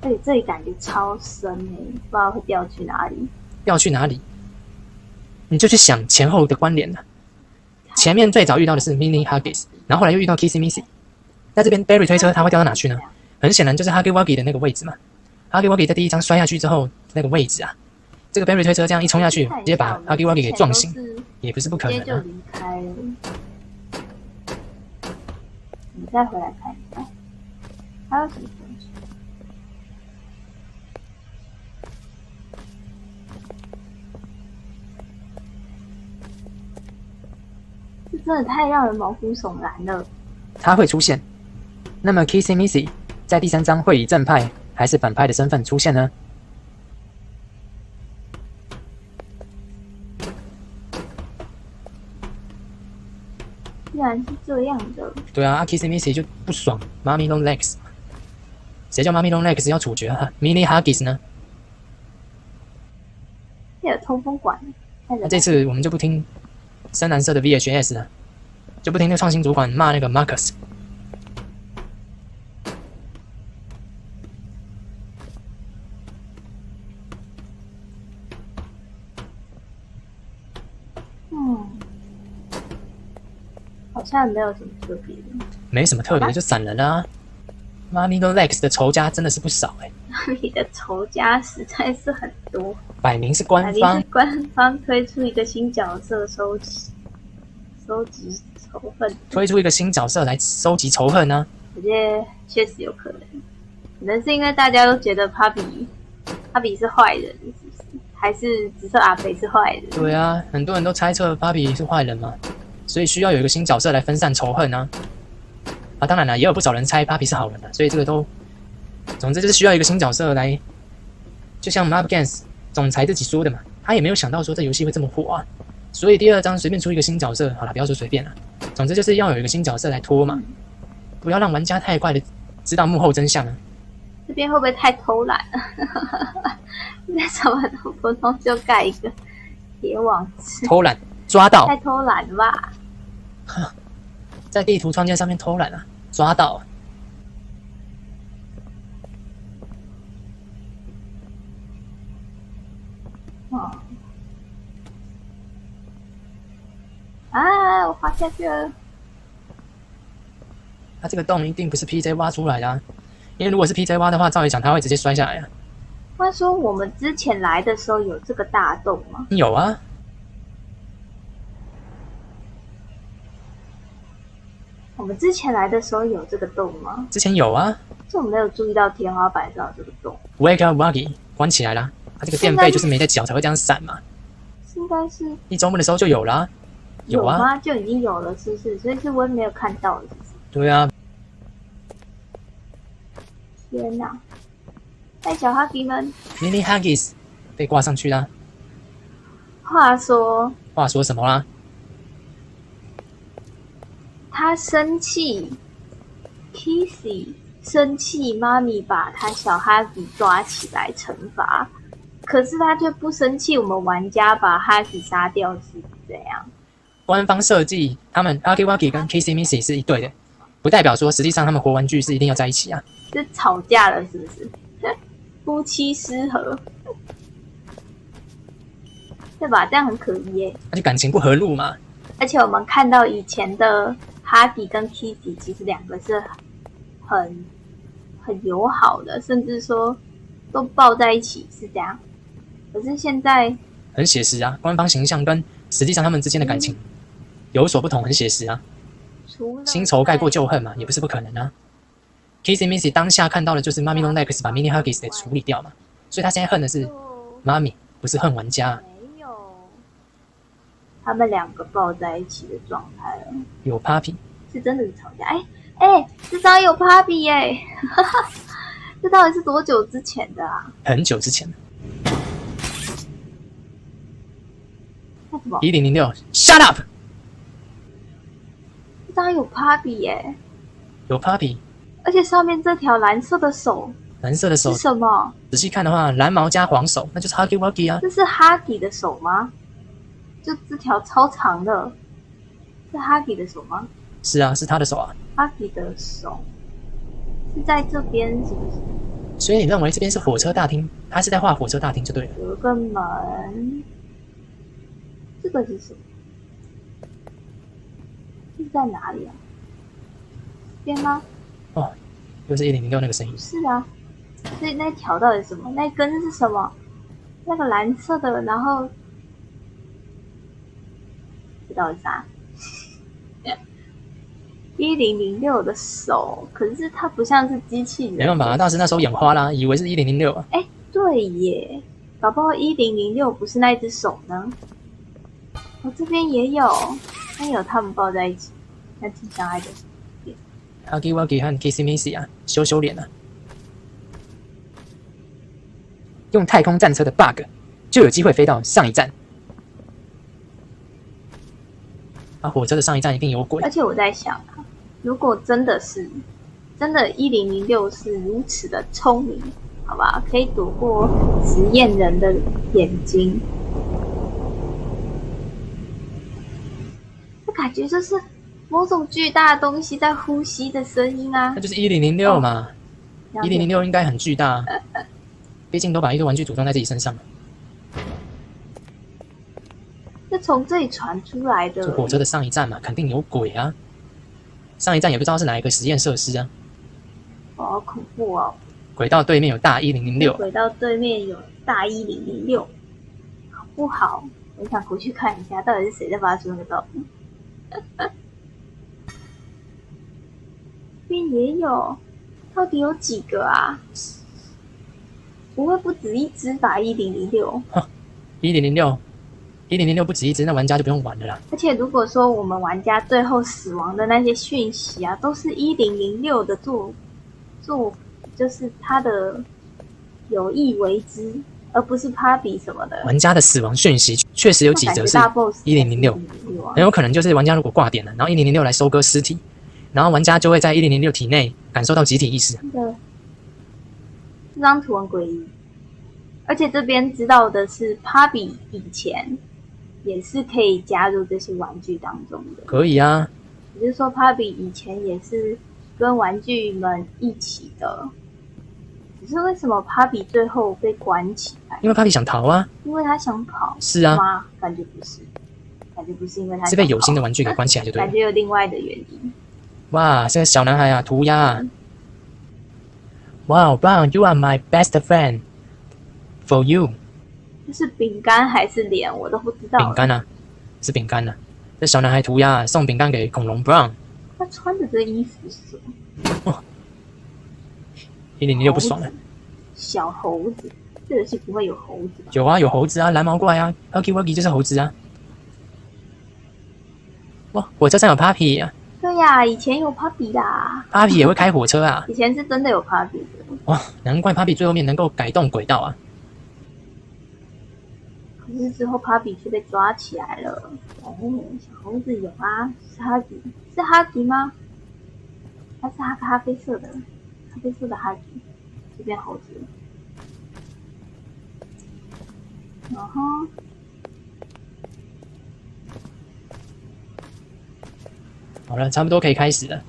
而且这里感觉超深不知道会掉去哪里。掉去哪里？你就去想前后的关联了。前面最早遇到的是 Mini Huggies， 然后后来又遇到 Kissy Missy。在这边 Barry 推车它会掉到哪去呢？很显然就是 Huggy Wuggy 的那个位置嘛。Huggy Wuggy 在第一张摔下去之后那个位置啊，这个 Barry 推车这样一冲下去，直接把 Huggy Wuggy 给撞醒，也不是不可能直接就啊。离开了。你再回来看一下，还有什么东西？这真的太让人毛骨悚然了。它会出现。那么 Kissy Missy 在第3章会以正派还是反派的身份出现呢？居然是这样的，对啊，Kissy Missy 就不爽 Mommy Long Legs， 谁叫 Mommy Long Legs 要处决Mini Huggies 呢？这有通风管。那这次我们就不听深蓝色的 VHS 了，就不听那个创新主管骂那个 Marcus。好像没有什么特别的。没什么特别的，就闪人啦、Mommy Long Legs 的仇家真的是不少你的仇家实在是很多，摆明是官肯定方是官方推出一个新角色收集仇恨，推出一个新角色来收集仇恨呢、我觉得确实有可能，可能是因为大家都觉得帕比是坏人，是不是？还是只是阿北是坏人？对啊，很多人都猜测芭比是坏人嘛，所以需要有一个新角色来分散仇恨啊。当然了，也有不少人猜芭比是好人的，所以这个都，总之就是需要一个新角色来，就像 Mob Games 总裁自己说的嘛，他也没有想到说这游戏会这么火啊，所以第2章随便出一个新角色，好了，不要说随便了，总之就是要有一个新角色来拖嘛，不要让玩家太快的知道幕后真相啊。这边会不会太偷懒了？在什么都不弄就盖一个铁网子，偷懒抓到，太偷懒了吧？在地图创建上面偷懒啊，抓到。我滑下去了。它这个洞一定不是 PJ 挖出来的啊，因为如果是 PJ 挖的话，照理讲它会直接摔下来啊。话说我们之前来的时候有这个大洞吗？有啊，我们之前来的时候有这个洞吗？之前有啊。这我没有注意到天花板上有这个洞。 Wake up Wuggy 关起来啦，它这个电费就是没在缴才会这样闪嘛。应该是一周末的时候就有啦，有啊，吗？就已经有了，是不是？所以是我也没有看到的，是不是？对啊。天哪！带小哈比们。Mini Huggies 被挂上去啦。话说什么啦？他生气 ，Kissy 生气，妈咪把他小哈比抓起来惩罚，可是他却不生气，我们玩家把哈比杀掉是怎样？官方设计他们 Huggy Wuggy 跟 Kissy Missy 是一对的，不代表说实际上他们活玩具是一定要在一起啊。是吵架了是不是？夫妻失和，对吧？这样很可疑耶。那就感情不和睦嘛。而且我们看到以前的哈比跟 Kissy 其实2个是很友好的，甚至说都抱在一起是这样。可是现在很写实啊，官方形象跟实际上他们之间的感情有所不同，很写实啊。新仇盖过旧恨嘛，也不是不可能啊。Kissy Missy 当下看到的就是 Mommy Long Legs 把 Mini Huggies 给处理掉嘛，所以他现在恨的是妈咪，不是恨玩家。没有，他们2个抱在一起的状态了。有 Puppy 是真的是吵架。这张有 Puppy 耶，这到底是多久之前的啊？很久之前了。那什么？ 1006，Shut up！这张有 Papi 耶，有 Papi，而且上面这条蓝色的手蓝色的手是，什么？仔细看的话，蓝毛加黄手，那就是 Huggy Wuggy 啊。这是哈迪的手吗？就这条超长的，是哈迪的手吗？是啊，是他的手啊。哈迪的手是在这边，是不是？所以你认为这边是火车大厅，他是在画火车大厅就对了。有个门，这个是什么？是在哪里啊？这边吗？哦，又是1006那个声音。是啊，所以那条到底是什么？那根是什么？那个蓝色的，然后这到底啥？1006的手，可是它不像是机器人。没办法，大师那时候眼花啦，以为是1006啊。哎，对耶，搞不好1006不是那只手呢。我这边也有，还有他们抱在一起，那挺相爱的。Huggy Wuggy 和 Kissy Missy 啊，羞羞脸啊。用太空战车的 bug 就有机会飞到上一站。啊，火车的上一站一定有鬼而。且我在想啊，如果真的1006是如此的聪明，好吧，可以躲过实验人的眼睛，我感觉就是某种巨大的东西在呼吸的声音啊那。就是1006嘛。了解1006应该很巨大，毕竟都把一堆玩具组装在自己身上了。是从这里传出来的。就火车的上一站嘛，肯定有鬼啊。上一站也不知道是哪一个实验设施啊。好恐怖哦！轨道对面有大1006，轨道对面有大1006，好不好？我想回去看一下，到底是谁在发出那个噪音。这边也有，到底有几个啊？不会不止一只吧？1006。1006不止一只，那玩家就不用玩了啦。而且如果说我们玩家最后死亡的那些讯息啊，都是1006的做，就是他的有意为之，而不是 Papi 什么的。玩家的死亡讯息确实有几则是大 boss 1006，啊很有可能就是玩家如果挂点了，然后1006来收割尸体，然后玩家就会在1006体内感受到集体意识。这张图很诡异，而且这边知道的是 Papi 以前也是可以加入这些玩具当中的，可以啊，也就是说 Papi 以前也是跟玩具们一起的，只是为什么 Papi 最后被关起来？因为 Papi 想逃啊。因为他想跑是啊，吗？感觉不是，感觉不是因为他是被有想跑心的玩具给关起来就对了。感觉有另外的原因。哇，这个小男孩啊，涂鸦啊。Wow, Brown, you are my best friend. For you. 这是饼干还是脸，我都不知道。饼干啊，是饼干啊。这小男孩涂鸦啊，送饼干给恐龙 Brown。他穿的这衣服是什么？1006不爽了。小猴子，这游戏不会有猴子吧？有啊，有猴子啊，蓝毛怪啊 ，Huggy Wuggy 就是猴子啊。哇，火车上有 Papi 啊对呀、以前有 Papi 啦， ，Papi 也会开火车啊。以前是真的有 Papi 的。哇，难怪 Papi 最后面能够改动轨道啊。可是之后 Papi 却被抓起来了。哦，小猴子有啊，是哈迪，是哈迪吗？还是咖啡色的？咖啡色的哈迪，这边猴子。然后好了，差不多可以开始了。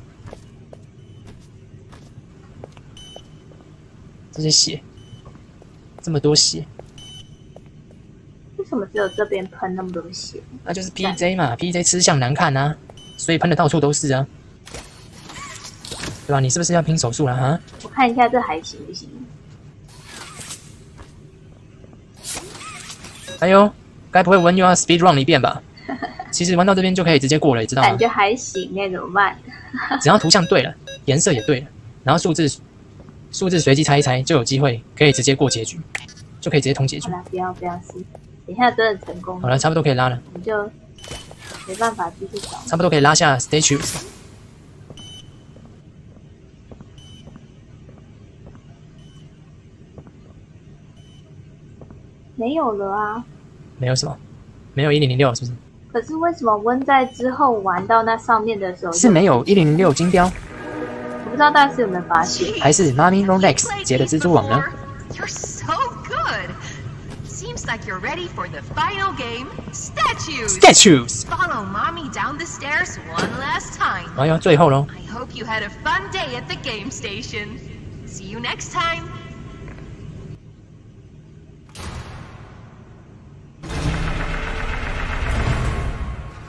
这些血，这么多血，为什么只有这边喷那么多血？那就是 PJ 嘛，PJ 吃相难看啊，所以喷的到处都是啊，对吧？你是不是要拼手速了哈？我看一下这还行不行？哎呦，该不会玩又要 speed run 一遍吧？其实玩到这边就可以直接过了，你知道吗感？觉还行哎，怎么办？只要图像对了，颜色也对了，然后数字随机猜一猜，就有机会可以直接过结局，就可以直接通结局好。了，不要试，等一下真的成功好了，差不多可以拉了，我们就没办法继续找。差不多可以拉下 statues。没有了啊，没有什么，没有1006是不是？可是为什么温在之后玩到那上面的时候是没有1006金雕，我不知道大家有没有发现？还是妈咪 Rolex 结的蜘蛛网呢？ You're so good. Seems like you're ready for the final game, statues. Statues。 Follow mommy down the stairs one last time. 哎呦，最后喽！ I hope you had a fun day at the game station. See you next time.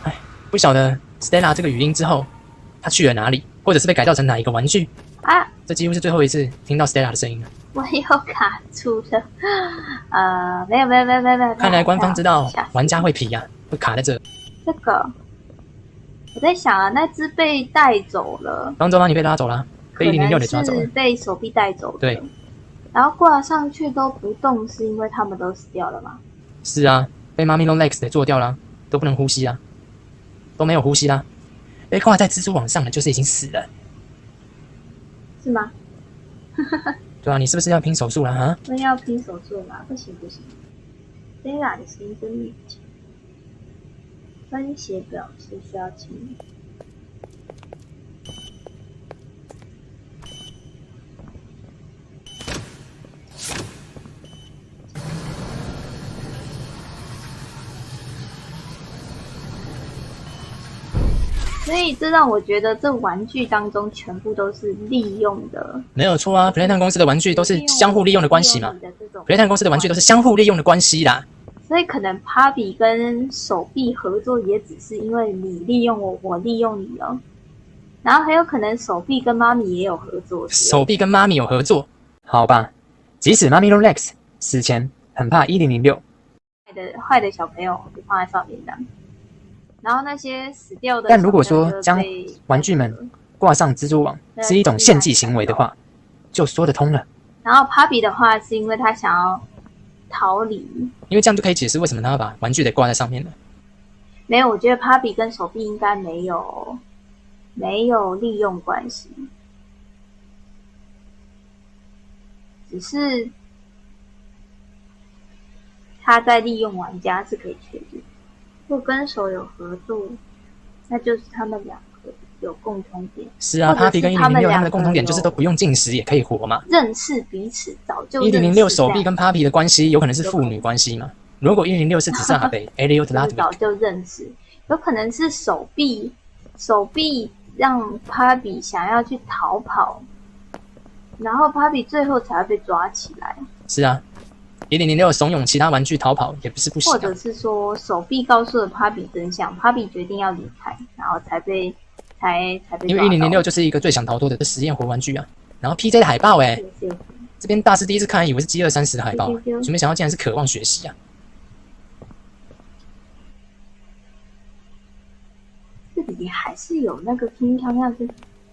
哎，不晓得 Stella 这个语音之后，她去了哪里，或者是被改造成哪一个玩具？啊，这几乎是最后一次听到 Stella 的声音了。我又卡住了。没有。看来官方知道吓死玩家会皮呀、会卡在这。这个，我在想啊，那只被带走了，方舟吗？你被拉走了，被1006给抓走了可能是。被手臂带走的。对，然后挂上去都不动，是因为他们都死掉了吗？是啊，被妈咪 Rolex 给做掉了，都不能呼吸啊，都没有呼吸啦。被挂在蜘蛛网上的就是已经死了。是吗？对啊，你是不是要拼手速了哈？那要拼手术吗？不行。Stella 的声音真密集。分写表示需要清理。所以这让我觉得这玩具当中全部都是利用的，没有错啊，Playtime 公司的玩具都是相互利用的关系嘛。利用你的这种Playtime 公司的玩具都是相互利用的关系啦。所以可能 Papi 跟手臂合作也只是因为你利用我，我利用你哦。然后还有可能手臂跟妈咪也有合作，手臂跟妈咪有合作，好吧？即使妈咪 Rolex 死前很怕1006，坏的小朋友就放在上面这样。然后那些死掉的，但如果说将玩具们挂上蜘蛛网是一种献祭行为的话，就说得通了。然后 Papi 的话是因为他想要逃离，因为这样就可以解释为什么他要把玩具给挂在上面了。没有，我觉得 Papi 跟手臂应该没有利用关系，只是他在利用玩家是可以确定。如果跟手有合作，那就是他们两个有共同点。是啊，Papi 跟1006他们的共同点就是都不用进食也可以活嘛。认识彼此，早就认识1006手臂跟 Papi 的关系有可能是父女关系嘛？如果106是只是阿北 Elliot 早 Ludwig， 就认识，有可能是手臂让 Papi 想要去逃跑，然后 Papi 最后才会被抓起来。是啊，1006怂恿其他玩具逃跑也不是不行、啊，或者是说手臂告诉了 Papi 真相 ，Papi 决定要离开，然后才被因为1006就是一个最想逃脱的实验活玩具啊。然后 PJ 的海报这边大师第一次看以为是饥饿30的海报，没想到竟然是渴望学习啊。这里还是有那个拼跳样子，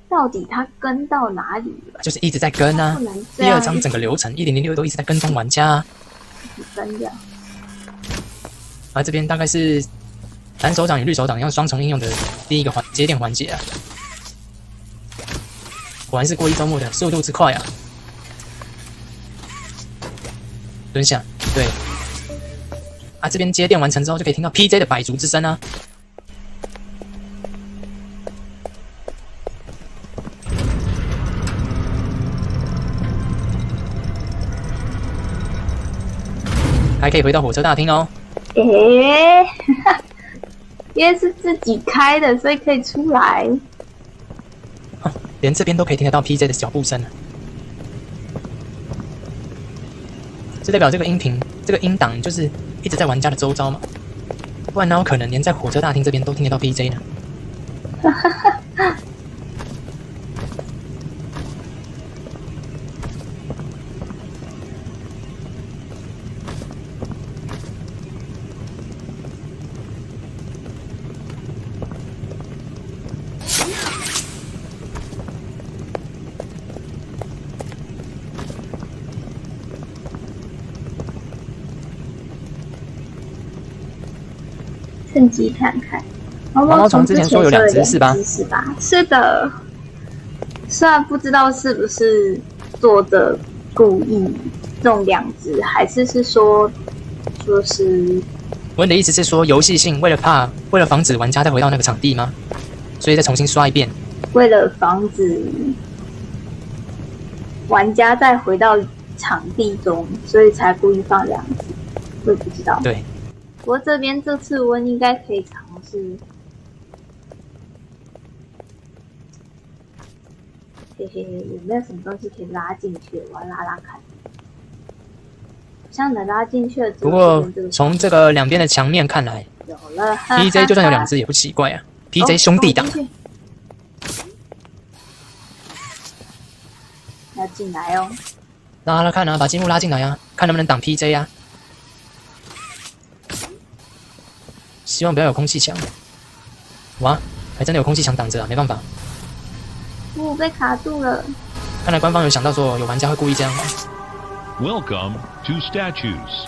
到底他跟到哪里了？就是一直在跟啊。第二章整个流程1006都一直在跟踪玩家啊。跟着。而这边大概是蓝手掌与绿手掌用双重应用的第一个节点环节啊。果然是过一周末的速度之快啊！蹲下，对。啊，这边接电完成之后就可以听到 PJ 的百足之声啊。还可以回到火车大厅哦。因为是自己开的，所以可以出来。连这边都可以听得到 PJ 的脚步声了。这代表这个音频、这个音档就是一直在玩家的周遭嘛，不然哪有可能连在火车大厅这边都听得到 PJ 呢？趁机看看。毛毛虫之前说有2只是吧？是的。虽然不知道是不是作者故意弄2只，还是说是温的意思是说，游戏性为了防止玩家再回到那个场地吗？所以再重新刷一遍。为了防止玩家再回到场地中，所以才故意放2只。我也不知道。对。不过这边这次温应该可以尝试。嘿嘿，有没有什么东西可以拉进去？我要拉拉看。好像能拉进去了。不过从这个两边的墙面看来，有了。PJ 就算有2只也不奇怪啊。PJ 兄弟党。要进来哦。拉拉看啊，把积木拉进来啊，看能不能挡 PJ 啊。希望不要有空气墙。哇，还真的有空气墙挡着啊，没办法。被卡住了。看来官方有想到说，有玩家会故意这样玩。Welcome to Statues.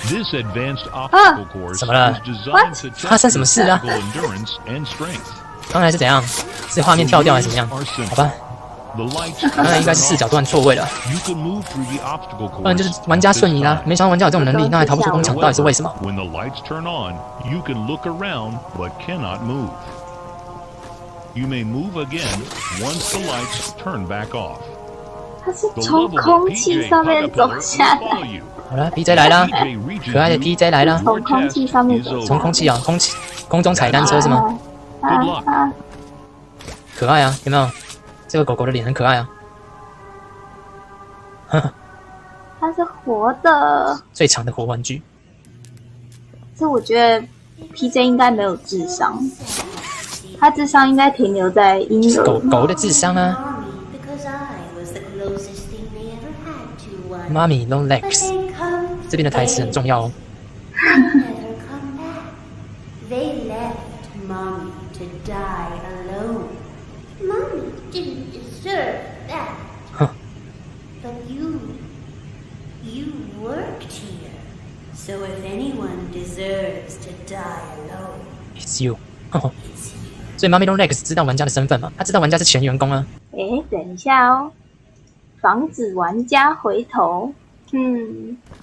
This advanced obstacle course is designed to test 发生什么事啊？ endurance and strength. 刚才是怎样？是画面跳掉还是怎么样？好吧，刚才应该是视角断错位了，不然就是玩家瞬移啦。没想到玩家有这种能力，那还逃不出工厂，到底是为什么？ When the lights turn on, you can look around but cannot move. You may move again once the lights turn back off. 它是从空气上面走下来。好了 ，PJ 来啦，可爱的 PJ 来啦。从空气上面走下来。从空气啊，空中踩单车是吗？可爱啊，有没有？这个狗狗的脸很可爱啊。它是活的。最强的活玩具。这我觉得 PJ 应该没有智商。他智商应该停留在婴儿。狗的智商啊。Mommy long legs， 这边的台词很重要哦。They left Mommy to die alone. Mommy didn't deserve that. But you worked here. So if anyone deserves to die alone, it's you. 所以 Mommy long legs 知道玩家的身份嘛？他知道玩家是前员工啊。等一下哦，防止玩家回头。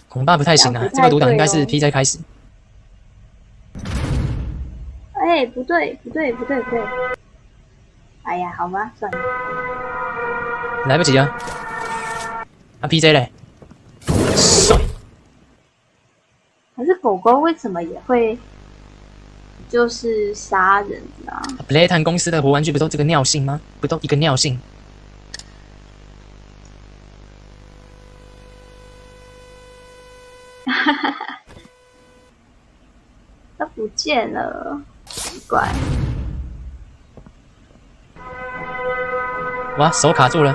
恐怕不太行啊。这个读档应该是 PJ 开始。不对。哎呀，好吧，算了。来不及了。PJ 嘞？帅。可是狗狗为什么也会就是杀人啊 ？Playtime 公司的活玩具不都这个尿性吗？不都一个尿性？它不见了，奇怪。哇，手卡住了。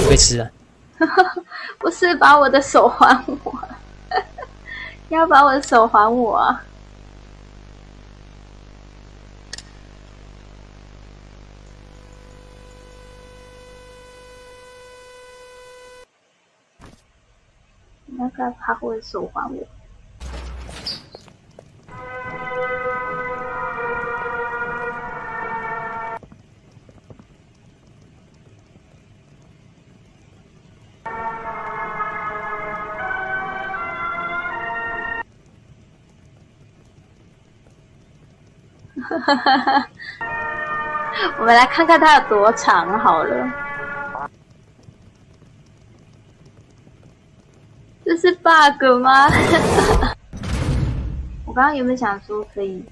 被吃了。不是，把我的手还我。要把我的手还我啊！那个把我的手还我。我们来看看它有多长好了。这是 bug 吗？我刚刚原本想说可以。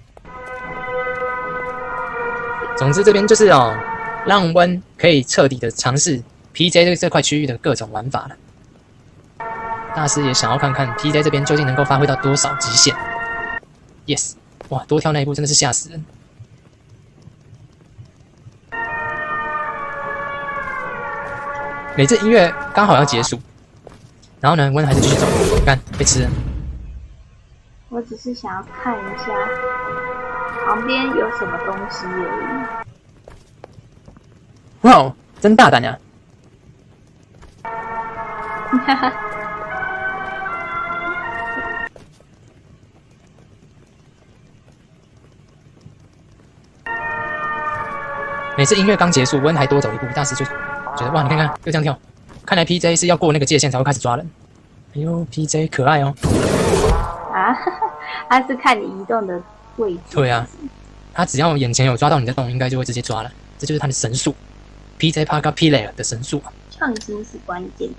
总之这边就是让温可以彻底的尝试 PJ 这块区域的各种玩法了。大师也想要看看 PJ 这边究竟能够发挥到多少极限。Yes。哇，多跳那一步真的是吓死人！每次音乐刚好要结束，然后呢，温还是继续走，看被吃了。我只是想要看一下旁边有什么东西而哇，已。真大胆呀！哈哈。每次音乐刚结束，温还多走一步，大师就觉得哇，你看看又这样跳，看来 PJ 是要过那个界限才会开始抓人。哎呦 ，PJ 可爱哦。啊，他是看你移动的位置。对啊，他只要眼前有抓到你在动，应该就会直接抓了。这就是他的神速 ，PJ Parker Player 的神速。创新是关键。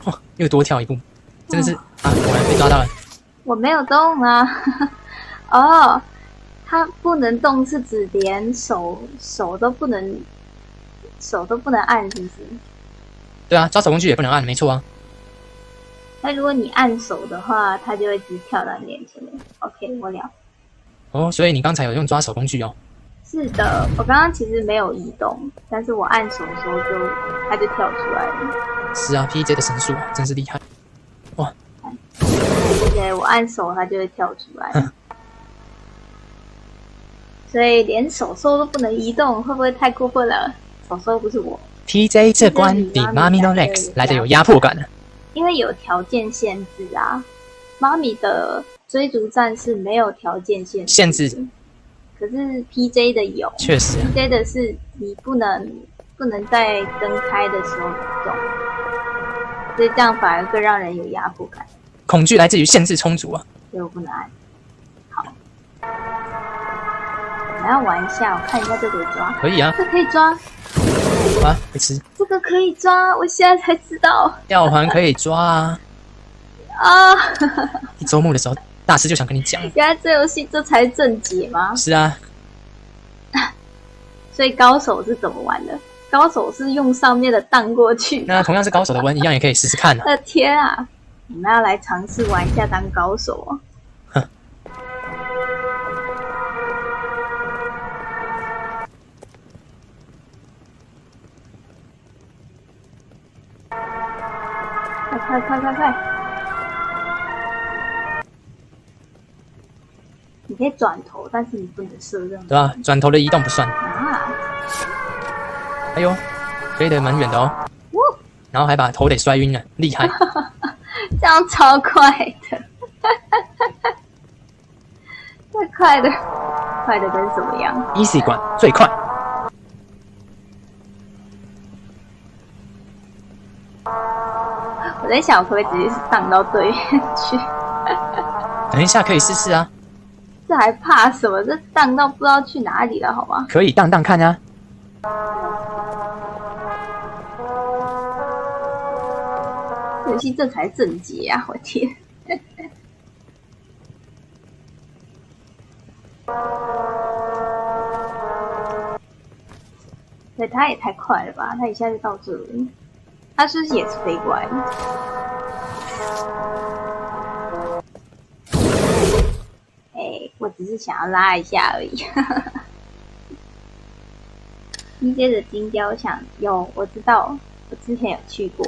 哇，又多跳一步，真的是啊！果然被抓到了。我没有动啊。哦，他不能动是指连手都不能按，是不是？对啊，抓手工具也不能按，没错啊。那如果你按手的话，它就会直接跳到你面前。OK， 我了。哦，所以你刚才有用抓手工具哦。是的，我刚刚其实没有移动，但是我按手的时候它就跳出来了。是啊 ，PJ 的神速啊，真是厉害。哇！对，我按手它就会跳出来。所以连手手都不能移动，会不会太过分了？手手不是我。PJ 这关比妈咪 Longlegs 来的有压迫感啊。因为有条件限制啊，妈咪的追逐战是没有条件限制，可是 PJ 的有，确实、啊、，PJ 的是你不能在灯开的时候移动，所以这样反而更让人有压迫感。恐惧来自于限制充足啊，所以我不能按。好，我们要玩一下，我看一下这个抓，可以啊，这可以抓。啊，会吃。这个可以抓，我现在才知道。吊环可以抓啊！啊！一周末的时候，大师就想跟你讲，原来这游戏这才是正解吗？是啊。所以高手是怎么玩的？高手是用上面的荡过去。那同样是高手的温，一样也可以试试看啊。我的天啊！你们要来尝试玩一下当高手哦。快！你可以转头，但是你不能射任何。对吧？转头的移动不算。啊！哎呦，飞得蛮远的哦。然后还把头给摔晕了，厉害！这样超快的，太快的，快的跟什么样 ？Easy 管最快。我在想，我可不可以直接荡到对面去？等一下可以试试啊。这还怕什么？这荡到不知道去哪里了，好吗？可以荡荡看啊。游戏这才正解啊！我天。对，他也太快了吧！他一下就到这里，他是不是也是飞过来的？哎，我只是想要拉一下而已。PJ 的金雕像有，我知道，我之前有去过。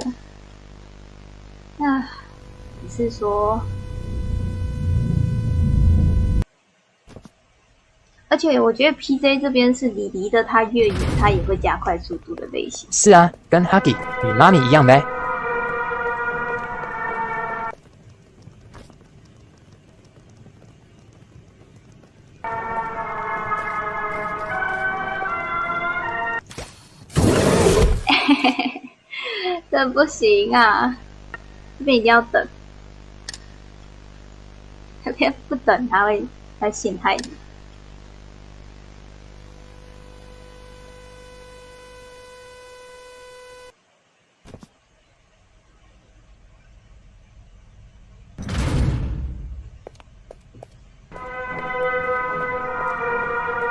啊，只是说。而且我觉得 PJ 这边是你离得它越远，它也会加快速度的类型。是啊，跟 Huggy 与妈咪一样呗。这不行啊，这边一定要等，这边不等它会陷害你。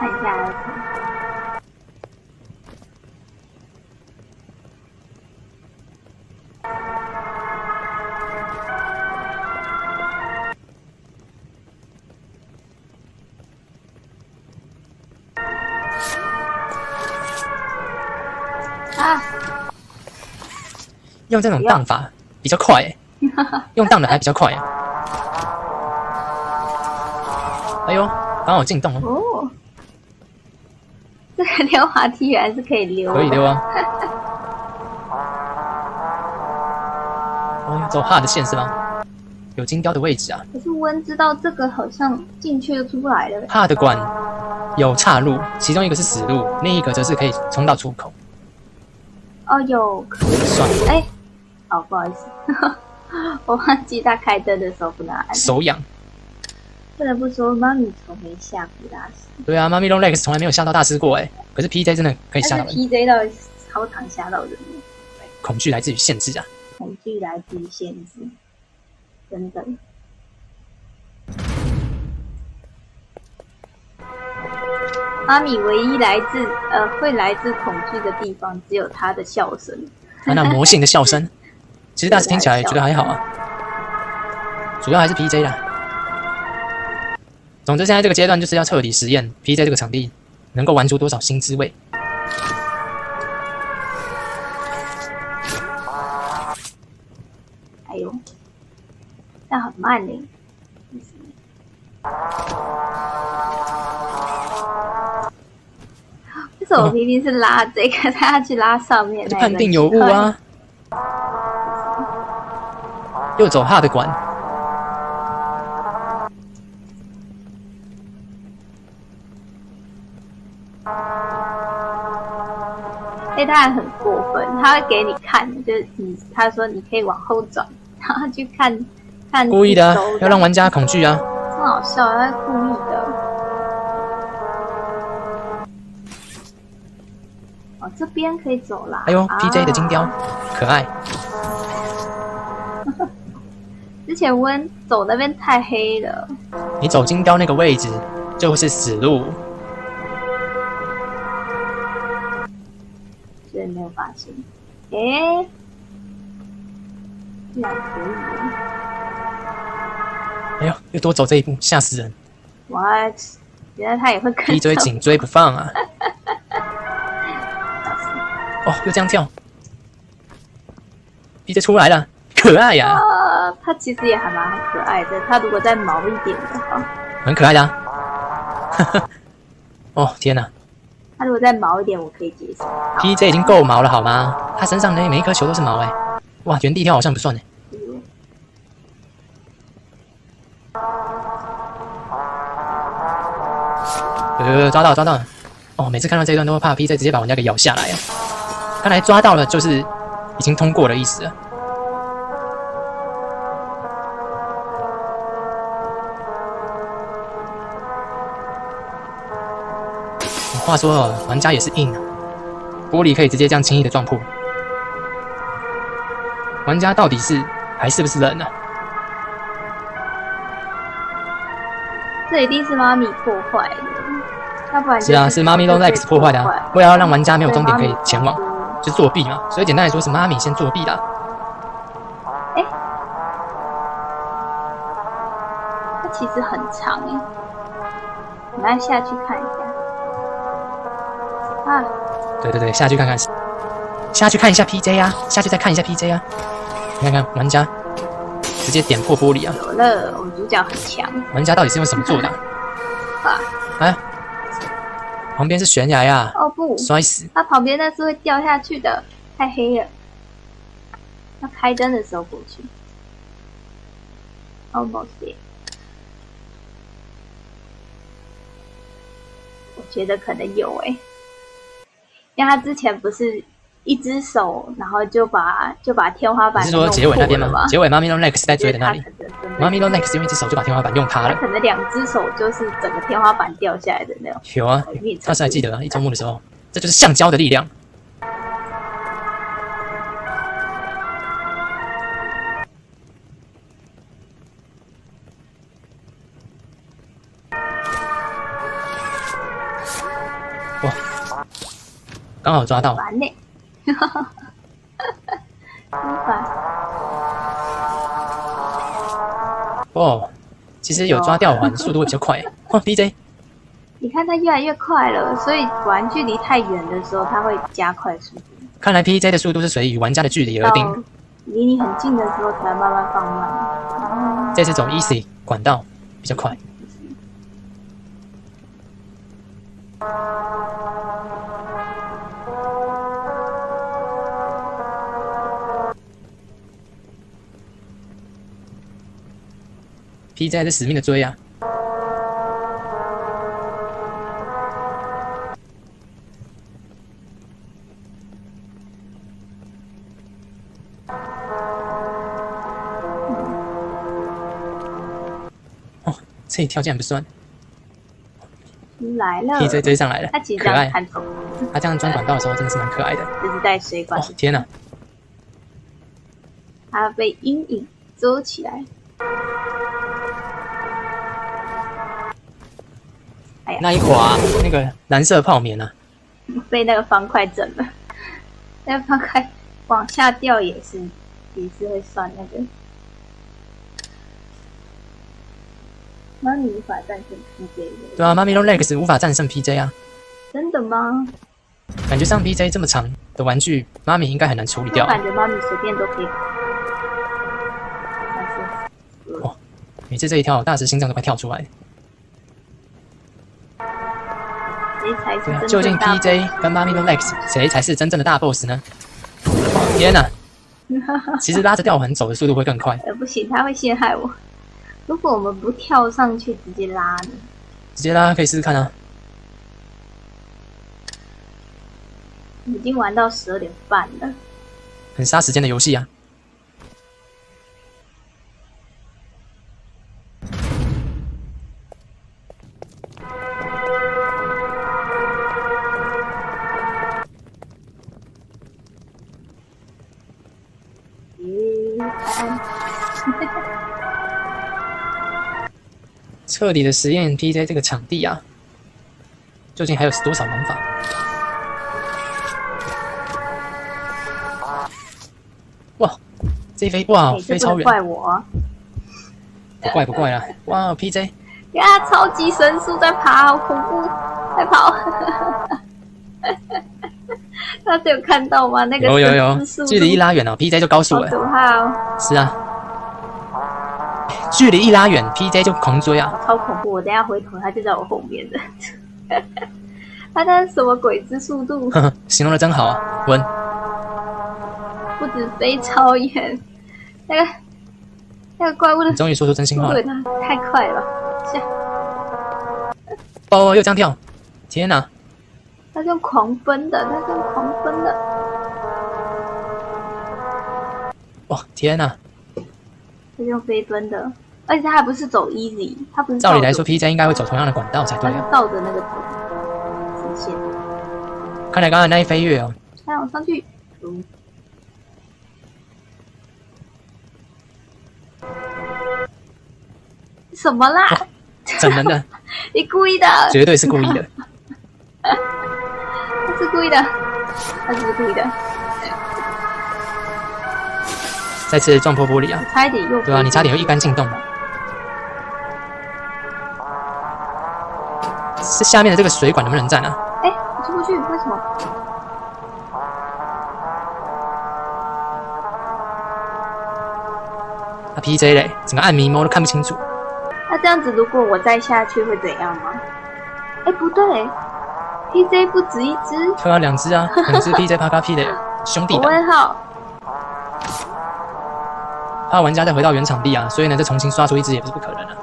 看一下儿童。啊！用这种荡法比较快欸，用荡的还比较快欸。哎呦，刚好进洞了。哦，这个溜滑梯原来是可以溜的。可以溜啊。走 hard 线是吗？有金雕的位置啊。可是温知道这个好像进去就出不来了。hard 管有岔路，其中一个是死路，另一个则是可以冲到出口。哦，有可以。算了，哎，哦，不好意思，我忘记他开灯的时候不能按。手痒。不得不说，妈咪从没吓过大师，对啊，妈咪 Long Legs 从来没有吓到大师过哎，可是 PJ 真的可以吓到但是人。 PJ 到底是超常吓到人的，恐惧来自于限制啊。恐惧来自于限制，真的。妈咪唯一会来自恐惧的地方，只有她的笑声。他那魔性的笑声，其实大师听起来觉得还好啊，主要还是 PJ 啦。总之，现在这个阶段就是要彻底实验 PJ 这个场地能够玩出多少新滋味。哎呦，但很慢呢。为什么我明明是拉这个，他要去拉上面那个？判定有误啊！又走 hard 管。他还很过分，他会给你看，就是他说你可以往后转，然后去看。故意的啊，要让玩家恐惧啊！真好笑，他是故意的。哦，这边可以走啦。哎呦 ，PJ 的金雕，可爱。之前温走那边太黑了，你走金雕那个位置就是死路。所以没有发现。诶，居然可以耶哎呦，又多走这一步，吓死人！ ！What？ 原来他也会跟一追紧追不放啊！哦，又这样跳 ，PJ 出来了，可爱呀、啊！他其实也还蛮可爱的，他如果再毛一点的话，很可爱的、啊。哦天哪！他如果再毛一点，我可以接受。PJ 已经够毛了好吗？他身上的每一颗球都是毛哎、哇，原地跳好像不算哎、抓到了！哦，每次看到这一段都会怕 PJ 直接把玩家给咬下来啊！看来抓到了就是已经通过的意思了。话说哦，玩家也是硬啊，玻璃可以直接这样轻易的撞破。玩家到底是还是不是人啊？这一定是妈咪破坏的，要不然就是啊，是妈咪 Long Legs 破坏的啊！为了要让玩家没有终点可以前往，就作弊嘛。所以简单来说是妈咪先作弊的。哎，它其实很长哎，我们要下去看一下。啊，对，下去看看，下去看一下 PJ 啊，下去再看一下 PJ 啊。你看看玩家直接点破玻璃啊！有了，我们主角很强。玩家到底是用什么做的、啊？啊！哎，旁边是悬崖呀、哦不，摔死！它旁边那是会掉下去的，太黑了。要开灯的时候过去。Almost there。我觉得可能有欸，因为他之前不是一只手，然后就把天花板你是说结尾那边吗？结尾妈咪 Long Legs 在追的那里，妈咪 Long Legs 用一只手就把天花板用塌了。可能两只手就是整个天花板掉下来的那种。有啊，大师还记得啊，一周目的时候，这就是橡胶的力量。哇，刚好抓到。烦呢，真烦。哦，其实有抓吊环，速度会比较快。哦 ，DJ， 你看它越来越快了，所以玩距离太远的时候，它会加快速度。看来 PJ 的速度是随与玩家的距离而定。到离你很近的时候才慢慢放慢。这次走 easy 管道比较快。，PJ 还是死命的追啊。哦，这一跳竟然不算来了，PJ 追上来了，他其实这可爱样。看走，他这样钻管道的时候真的是蛮可爱的。就是在水管哦，天哪！它被阴影遮起来。哎呀，那一滑，那个蓝色泡棉啊，被那个方块整了。那个方块往下掉也是会算那个。那你无法战胜 PJ 的。对啊 ，Mommy Long Legs 无法战胜 PJ 啊。真的吗？感觉上 PJ 这么长的玩具，妈咪应该很难处理掉啊。我感觉妈咪随便都可以。哇，每次这一跳，大石心脏都快跳出来了。谁才是对啊，真究竟正大 PJ 跟 Mommy Long Legs 谁才是真正的大 boss 呢？天哪！其实拉着吊环走的速度会更快。不行，他会陷害我。如果我们不跳上去直接拉呢？直接拉可以试试看啊。已经玩到12点半了。很杀时间的游戏啊。彻底的实验 PJ 这个场地啊，究竟还有多少玩法？哇，这一飞哇飞超远，怪我啊！不怪啦！哇 PJ 呀，超级神速在爬，好恐怖！在跑，大家有看到吗？那个有，距离一拉远哦 ，PJ 就高速了。好可怕哦！是啊，距离一拉远 ，PJ 就狂追啊！超恐怖！我等一下回头，他就在我后面的。他那是什么鬼之速度？呵呵，形容的真好啊，温。不止飞超远，那个怪物的终于说出真心话了。对，太快了吧！哦，又这样跳！天哪！他是用狂奔的，哇，天哪！他是用飞奔的，而且他还不是走 easy， 他不是照理来说 ，PJ 应该会走同样的管道才对啊。他是照着那个直线。看来刚才那一飞跃哦，再往上去，什么啦？怎么的？你故意的？绝对是故意的。他是故意的，他是故意的。再次撞破玻璃啊！差一点又对啊，你差点又一杆进洞。这下面的这个水管能不能站啊？哎，我出不去，为什么？那 PJ 嘞，整个暗迷蒙都看不清楚。那这样子，如果我再下去会怎样吗？哎，不对 ，PJ 不止一只，对啊，两只啊，可能是 PJ 帕卡 P 的兄弟档。我问号。怕玩家再回到原场地啊，所以呢，再重新刷出一只也不是不可能啊。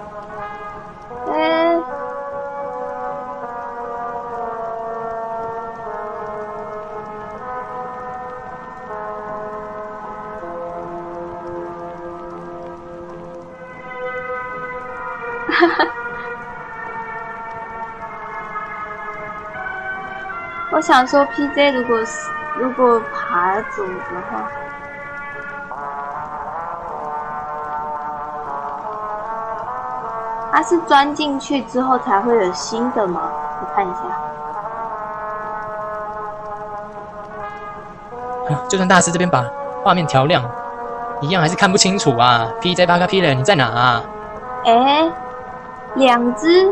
我想说 ，PJ 如果爬走的话，它是钻进去之后才会有新的吗？我看一下。就算大师这边把画面调亮，一样还是看不清楚啊。PJ 巴卡 P 了，你在哪啊？哎，两只。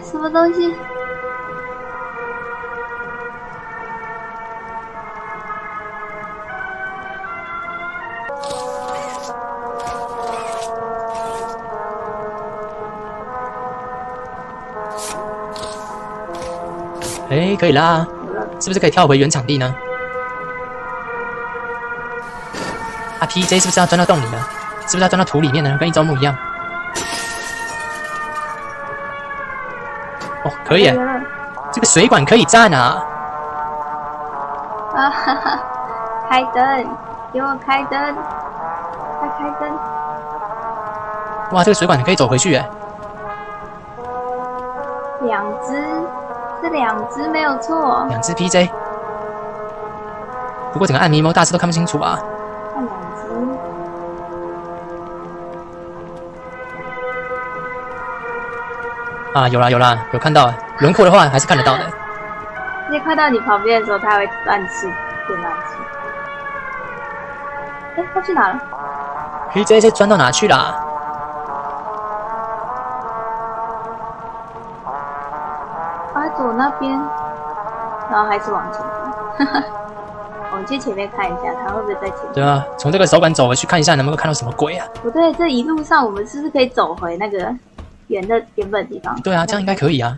什么东西？哎，可以啦，是不是可以跳回原场地呢？啊 ，PJ 是不是要钻到洞里呢？是不是要钻到土里面呢？跟一周目一样。哦，可以耶，这个水管可以站啊！啊哈哈！开灯，给我开灯，快开灯！哇，这个水管可以走回去耶！两只，是两只没有错。 2只 PJ， 不过整个暗迷蒙大师都看不清楚啊。看两只，啊，有啦，有看到了，轮廓的话还是看得到的。而且快到你旁边的时候，它会乱吃，变乱吃。哎，它去哪了？ PJ 这钻到哪去啦？它走那边，然后还是往前走。我们去前面看一下，它会不会在前面？对啊，从这个手板走回去看一下，能不能看到什么鬼啊？不对，这一路上我们是不是可以走回那个原本的地方？对啊，这样应该可以啊。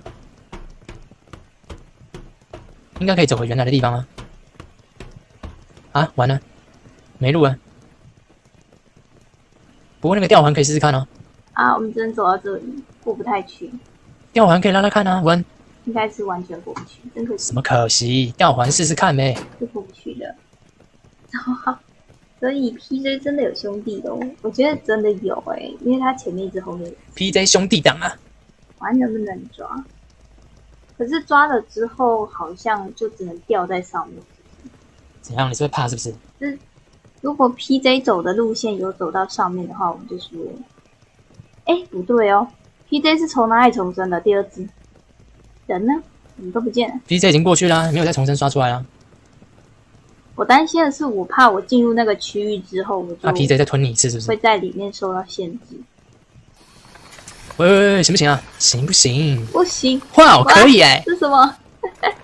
应该可以走回原来的地方啊。啊，完了，没路了。不过那个吊环可以试试看哦。啊，我们只能走到这里，过不太去，吊环可以拉拉看啊，文。应该是完全过不去，真可惜，什么可惜？吊环试试看呗。是过不去的。所以 PJ 真的有兄弟哦，我觉得真的有因为他前面一只后面一只 PJ 兄弟档啊。玩能不能抓？可是抓了之后好像就只能吊在上面。怎样？你是会怕是不是？就是如果 PJ 走的路线有走到上面的话，我们就输了。哎，不对哦 ，PJ 是从哪里重生的？第二只人呢？怎么都不见了？ PJ 已经过去啦，没有再重新刷出来啦。我担心的是，我怕我进入那个区域之后，我就那 PJ 再吞你一次是不是？会在里面受到限制。喂，行不行啊？行不行？不行，哇，可以哎，这是什么？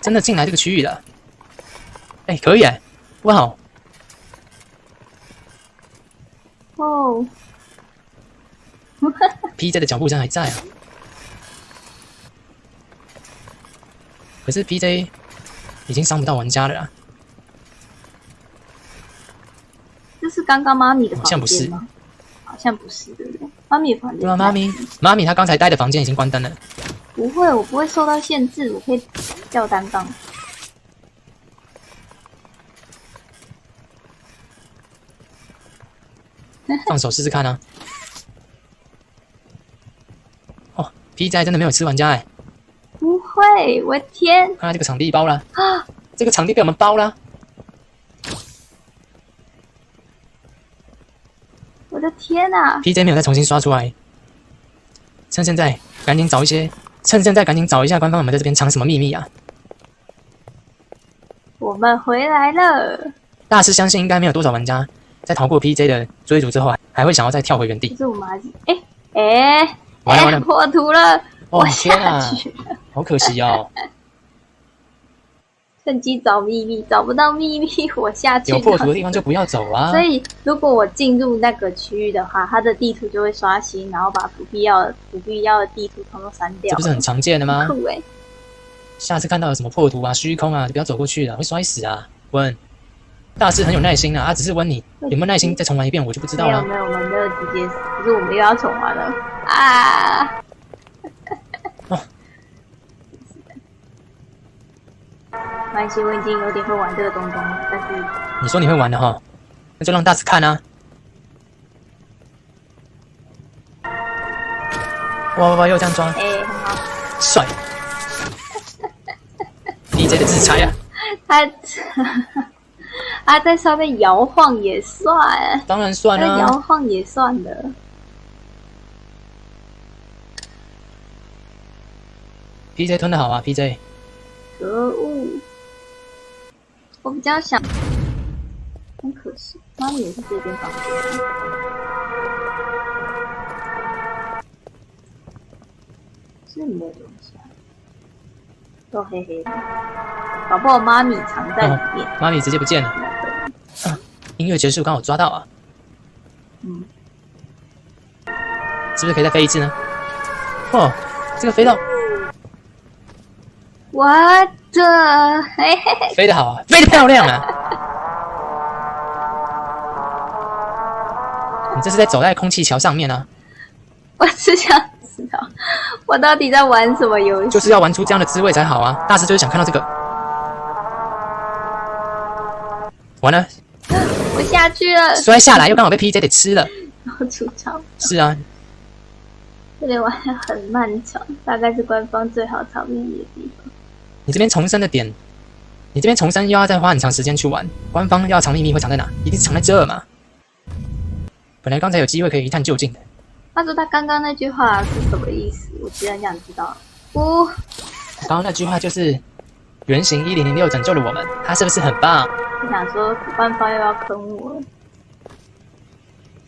真的进来这个区域了。哎，可以哎，哇哦，PJ 的脚步声还在啊。可是 PJ 已经伤不到玩家了啦。这是刚刚妈咪的房好像不是间吗？好像不是，对不对？妈咪的房间。对啊，妈咪她刚才待的房间已经关灯了。不会，我不会受到限制，我可以吊单杠。放手试试看啊。哦 ，PJ 真的没有吃玩家哎。不会，我的天！看来这个场地包了啊！这个场地被我们包了。我的天啊 PJ 没有再重新刷出来，趁现在赶紧找一下官方有没有在这边藏什么秘密啊！我们回来了。大师相信应该没有多少玩家在逃过 PJ 的追逐之后，还会想要再跳回原地可。是我们还是完了破图了！哦我天啊下去了，好可惜哦！趁机找秘密，找不到秘密，我下去了。有破图的地方就不要走啊！所以，如果我进入那个区域的话，它的地图就会刷新，然后把不必要的地图统统删掉。这不是很常见的吗？酷下次看到有什么破图啊、虚空啊，就不要走过去了，会摔死啊！问，大师很有耐心啊，他只是问你有没有耐心再重玩一遍，我就不知道了。没有，我们没有直接死，可是我们又要重玩了啊！哦，没关系，我已经有点会玩这个东东了，但是你说你会玩的哈，那就让大师看啊！哇，又这样抓，很好。帅！PJ 的制裁啊！他在上面摇晃也算，当然算啦、摇晃也算的。PJ 吞的好啊 ，PJ。可恶！我比较想，很可惜，妈咪也是这边房间。是没有东西啊，都黑黑的，搞不好妈咪藏在里面。妈咪直接不见了。音乐结束，刚好抓到啊！是不是可以再飞一次呢？哦，这个飞到，我的，嘿嘿嘿，飞得好啊，飞得漂亮啊！你这是在走在空气桥上面啊！我只想知道我到底在玩什么游戏。就是要玩出这样的滋味才好啊！大师就是想看到这个。完了，我下去了，摔下来又刚好被 PJ 给吃了。然后出场。是啊，这里玩得很漫长，大概是官方最好藏秘密的地方。你这边重生的点，你这边重生又要再花很长时间去玩，官方要藏秘密会藏在哪？一定是藏在这嘛。本来刚才有机会可以一探究竟的。他说他刚刚那句话是什么意思？我其实很想知道。哦，刚刚那句话就是原型1006拯救了我们，他是不是很棒？我想说官方又要坑我了。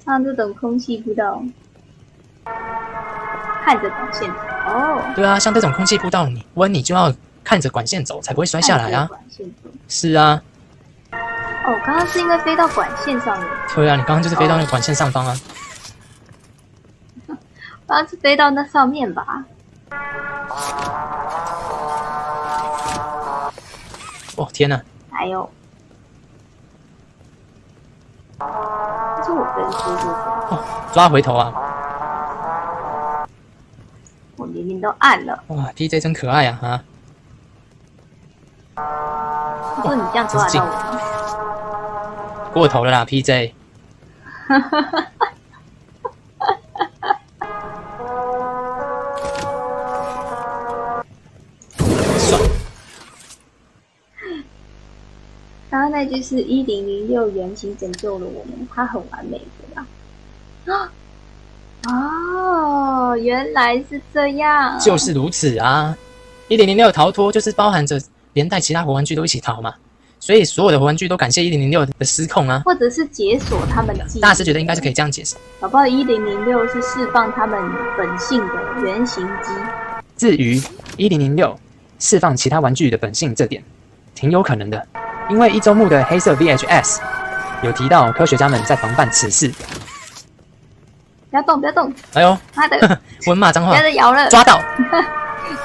上这种空气步道，看着管线走哦。对啊，像这种空气步道，你就要看着管线走，才不会摔下来啊。管线走。是啊。哦，刚刚是因为飞到管线上面。对啊，你刚刚就是飞到那个管线上方啊。刚刚是飞到那上面吧？哦天哪！还有，这是我跟叔叔的。哦，抓回头啊！我明明都按了。哇 ，PJ 真可爱啊！哈。他说你这样抓得到我吗？过头了啦 ，PJ。爽。刚刚那句是1006原型拯救了我们，它很完美的啦。哦，原来是这样。就是如此啊！1006逃脱就是包含着连带其他活玩具都一起逃嘛，所以所有的活玩具都感谢1006的失控啊。或者是解锁他们记忆。大师觉得应该是可以这样解释。搞不好1006是释放他们本性的原型机。至于1006释放其他玩具的本性这点，挺有可能的，因为1周目的黑色 VHS 有提到科学家们在防范此事。不要动，不要动！哎呦，妈的！我骂脏话，不要再摇了！抓到！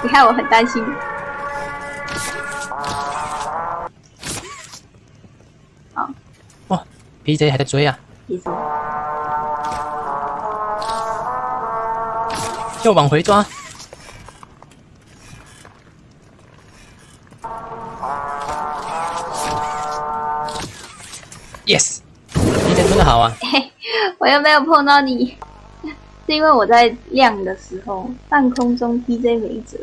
你看我很担心。好，哇 ，PJ 还在追啊！其实又往回抓。Yes，PJ 真的好啊！我又没有碰到你，是因为我在亮的时候，半空中 PJ 没辙，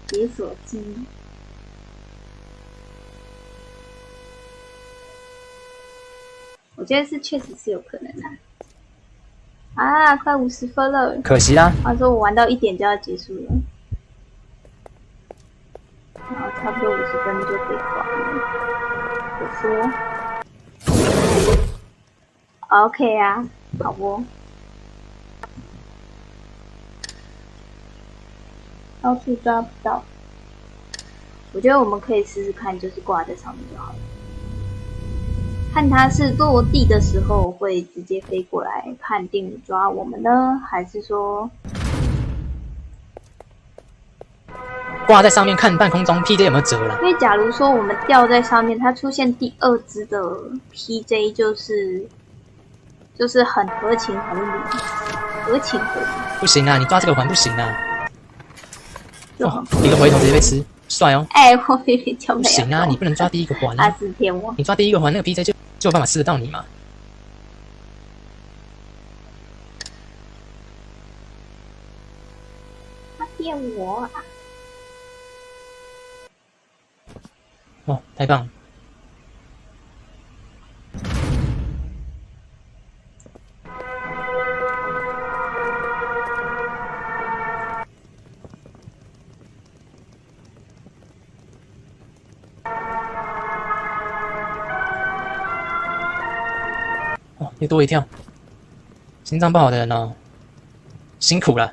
解锁机。我觉得是确实是有可能的。啊，快50分了，可惜啦。他说我玩到1点就要结束了，然后差不多50分就可以挂了。我说。OK 啊，好不？到处抓不到，我觉得我们可以试试看，就是挂在上面就好了。看它是落地的时候会直接飞过来判定抓我们呢，还是说挂在上面看半空中 PJ 有没有折啦？因为假如说我们吊在上面，它出现第2只的 PJ 就是很合情合理，合情合理。不行啊，你抓这个环不行啊！哇，一个回头直接被吃，帅哦！哎，我明明就没有。不行啊，你不能抓第一个环他啊！是骗我。你抓第一个环，那个 PJ 就有办法吃得到你嘛？他骗我啊！哦，太棒了！哦，又多一跳，心脏不好的人哦，辛苦了。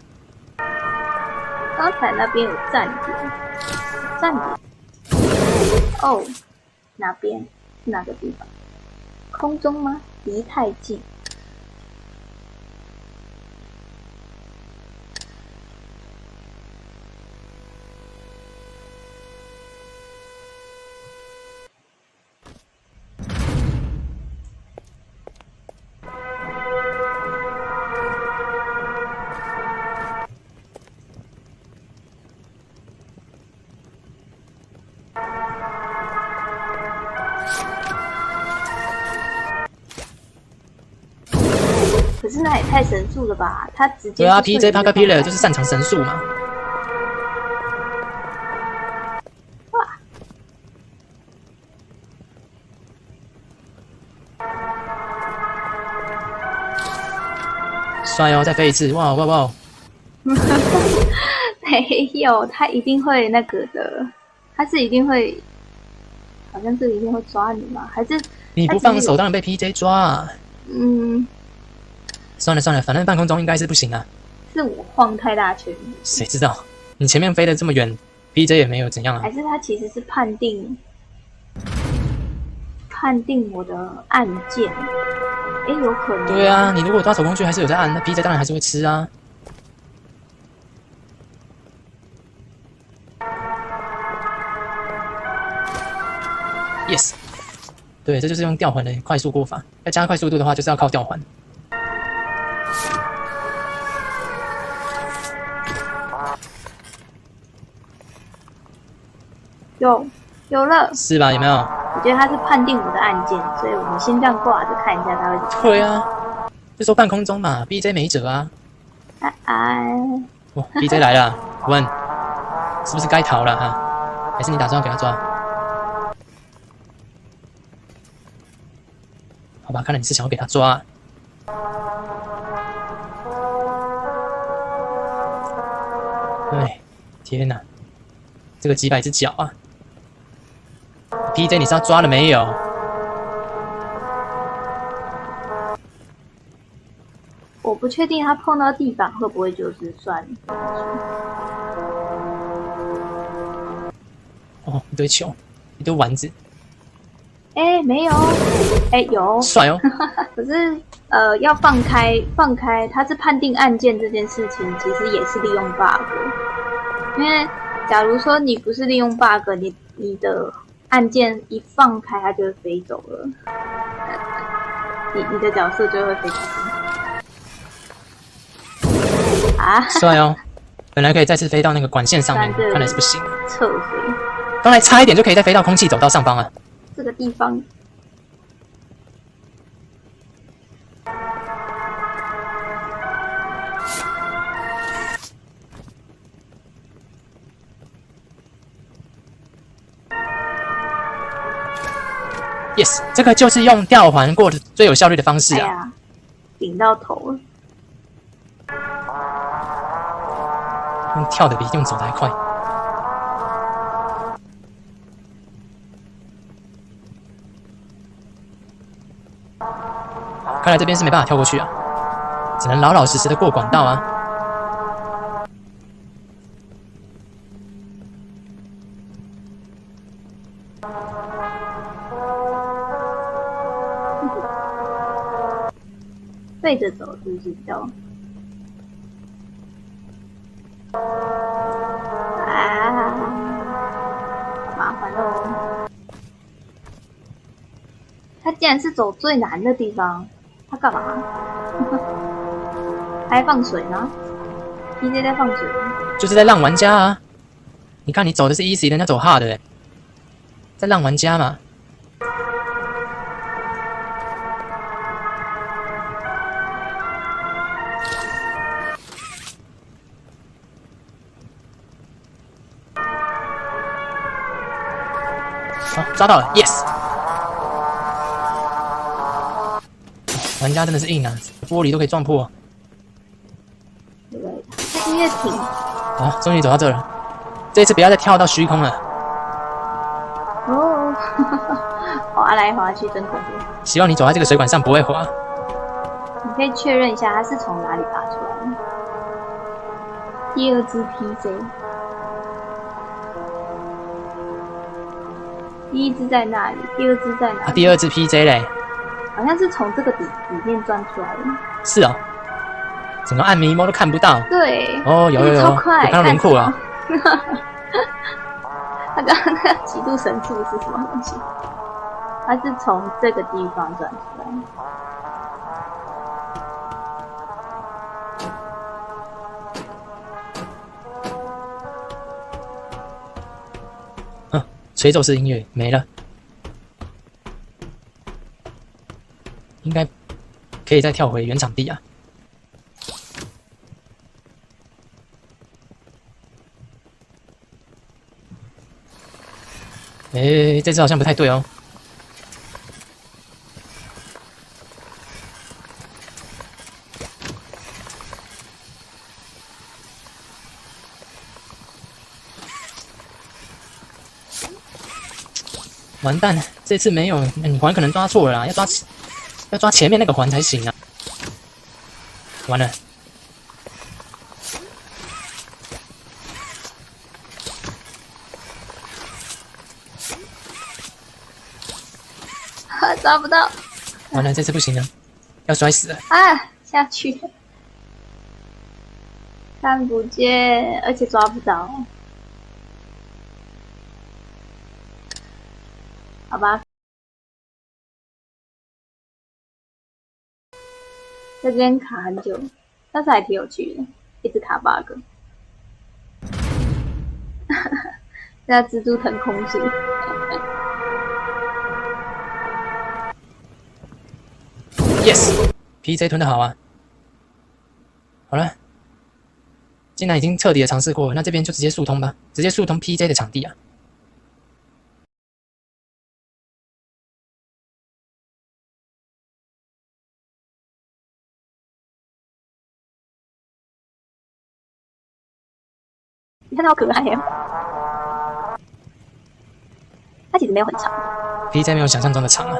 刚才那边有站点，站点。哦，哪边？是哪个地方？空中吗？离太近。是那也太神速了吧？他直接对啊就瞬移，PJ Parker 就放 Pillar 开就是擅长神速嘛。帅哦，再飞一次！哇哇哇！没有，他一定会那个的，他是一定会，好像是一定会抓你吗？还是你不放手，当然被 PJ 抓啊！嗯，算了算了，反正半空中应该是不行啊。是我晃太大圈，谁知道？你前面飞得这么远 ，PJ 也没有怎样啊还。是他其实是判定我的按键？诶，有可能。对啊，你如果抓手工具还是有在按，那 PJ 当然还是会吃啊。Yes， 对，这就是用吊环的快速过法。要加快速度的话，就是要靠吊环。有了，是吧？有没有？我觉得他是判定我的按键，所以我们先这样挂着看一下他会怎么对啊，就说半空中嘛，BJ 没辙啊。哦，BJ 来了，问，是不是该逃了哈？还是你打算要给他抓？好吧，看来你是想要给他抓。哎，天哪，这个几百只脚啊！PJ 你是要抓了没有？我不确定他碰到地板会不会就是算。哦，一堆球，一堆丸子，哎，没有，哎有，帅哦！可是要放开，它是判定按键这件事情，其实也是利用 bug。因为假如说你不是利用 bug， 你的按键一放开，它就会飞走了，你的角色就会飞走。啊！帅哦！本来可以再次飞到那个管线上面，看来是不行。侧飞，刚才差一点就可以再飞到空气走道上方了。这个地方。Yes， 这个就是用吊环过的最有效率的方式啊！哎呀，顶到头了。用跳的比用走的还快。看来这边是没办法跳过去啊，只能老老实实的过管道啊。背着走是不是比较？啊，麻烦喽！他竟然是走最难的地方，他干嘛？他还放水呢 ？PJ 在放水，就是在让玩家啊！你看你走的是 easy 的，人家走 hard 的，在让玩家嘛。好，抓到了 ，yes！ 玩家真的是硬啊，玻璃都可以撞破。对不对？他音乐停，好，终于走到这了。这次不要再跳到虚空了。哦，滑来滑去真恐怖。希望你走在这个水管上不会滑。你可以确认一下他是从哪里爬出来的。第二只 PJ。第一只在那里，第二只在哪里？第二只 PJ 嘞？好像是从这个里面钻出来的。是哦，整个暗迷蒙都看不到。对。哦，有，超快，我看到轮廓了。他刚刚那个极度神速是什么东西？他是从这个地方钻出来。吹奏式音乐没了，应该可以再跳回原场地啊。这次好像不太对哦。完蛋了，这次没有，你环可能抓错了啦，要抓前面那个环才行啊。完了。抓不到，完了，这次不行了，要摔死了。啊，下去，看不见，而且抓不着。好吧，在这边卡很久，但是还挺有趣的，一直卡 bug。现在蜘蛛腾空术。Yes，PJ 吞的好啊。好了，既然已经彻底的尝试过了，那这边就直接速通吧，直接速通 PJ 的场地啊。你看它好可爱哦，它其实没有很长。PJ 没有想象中的长啊。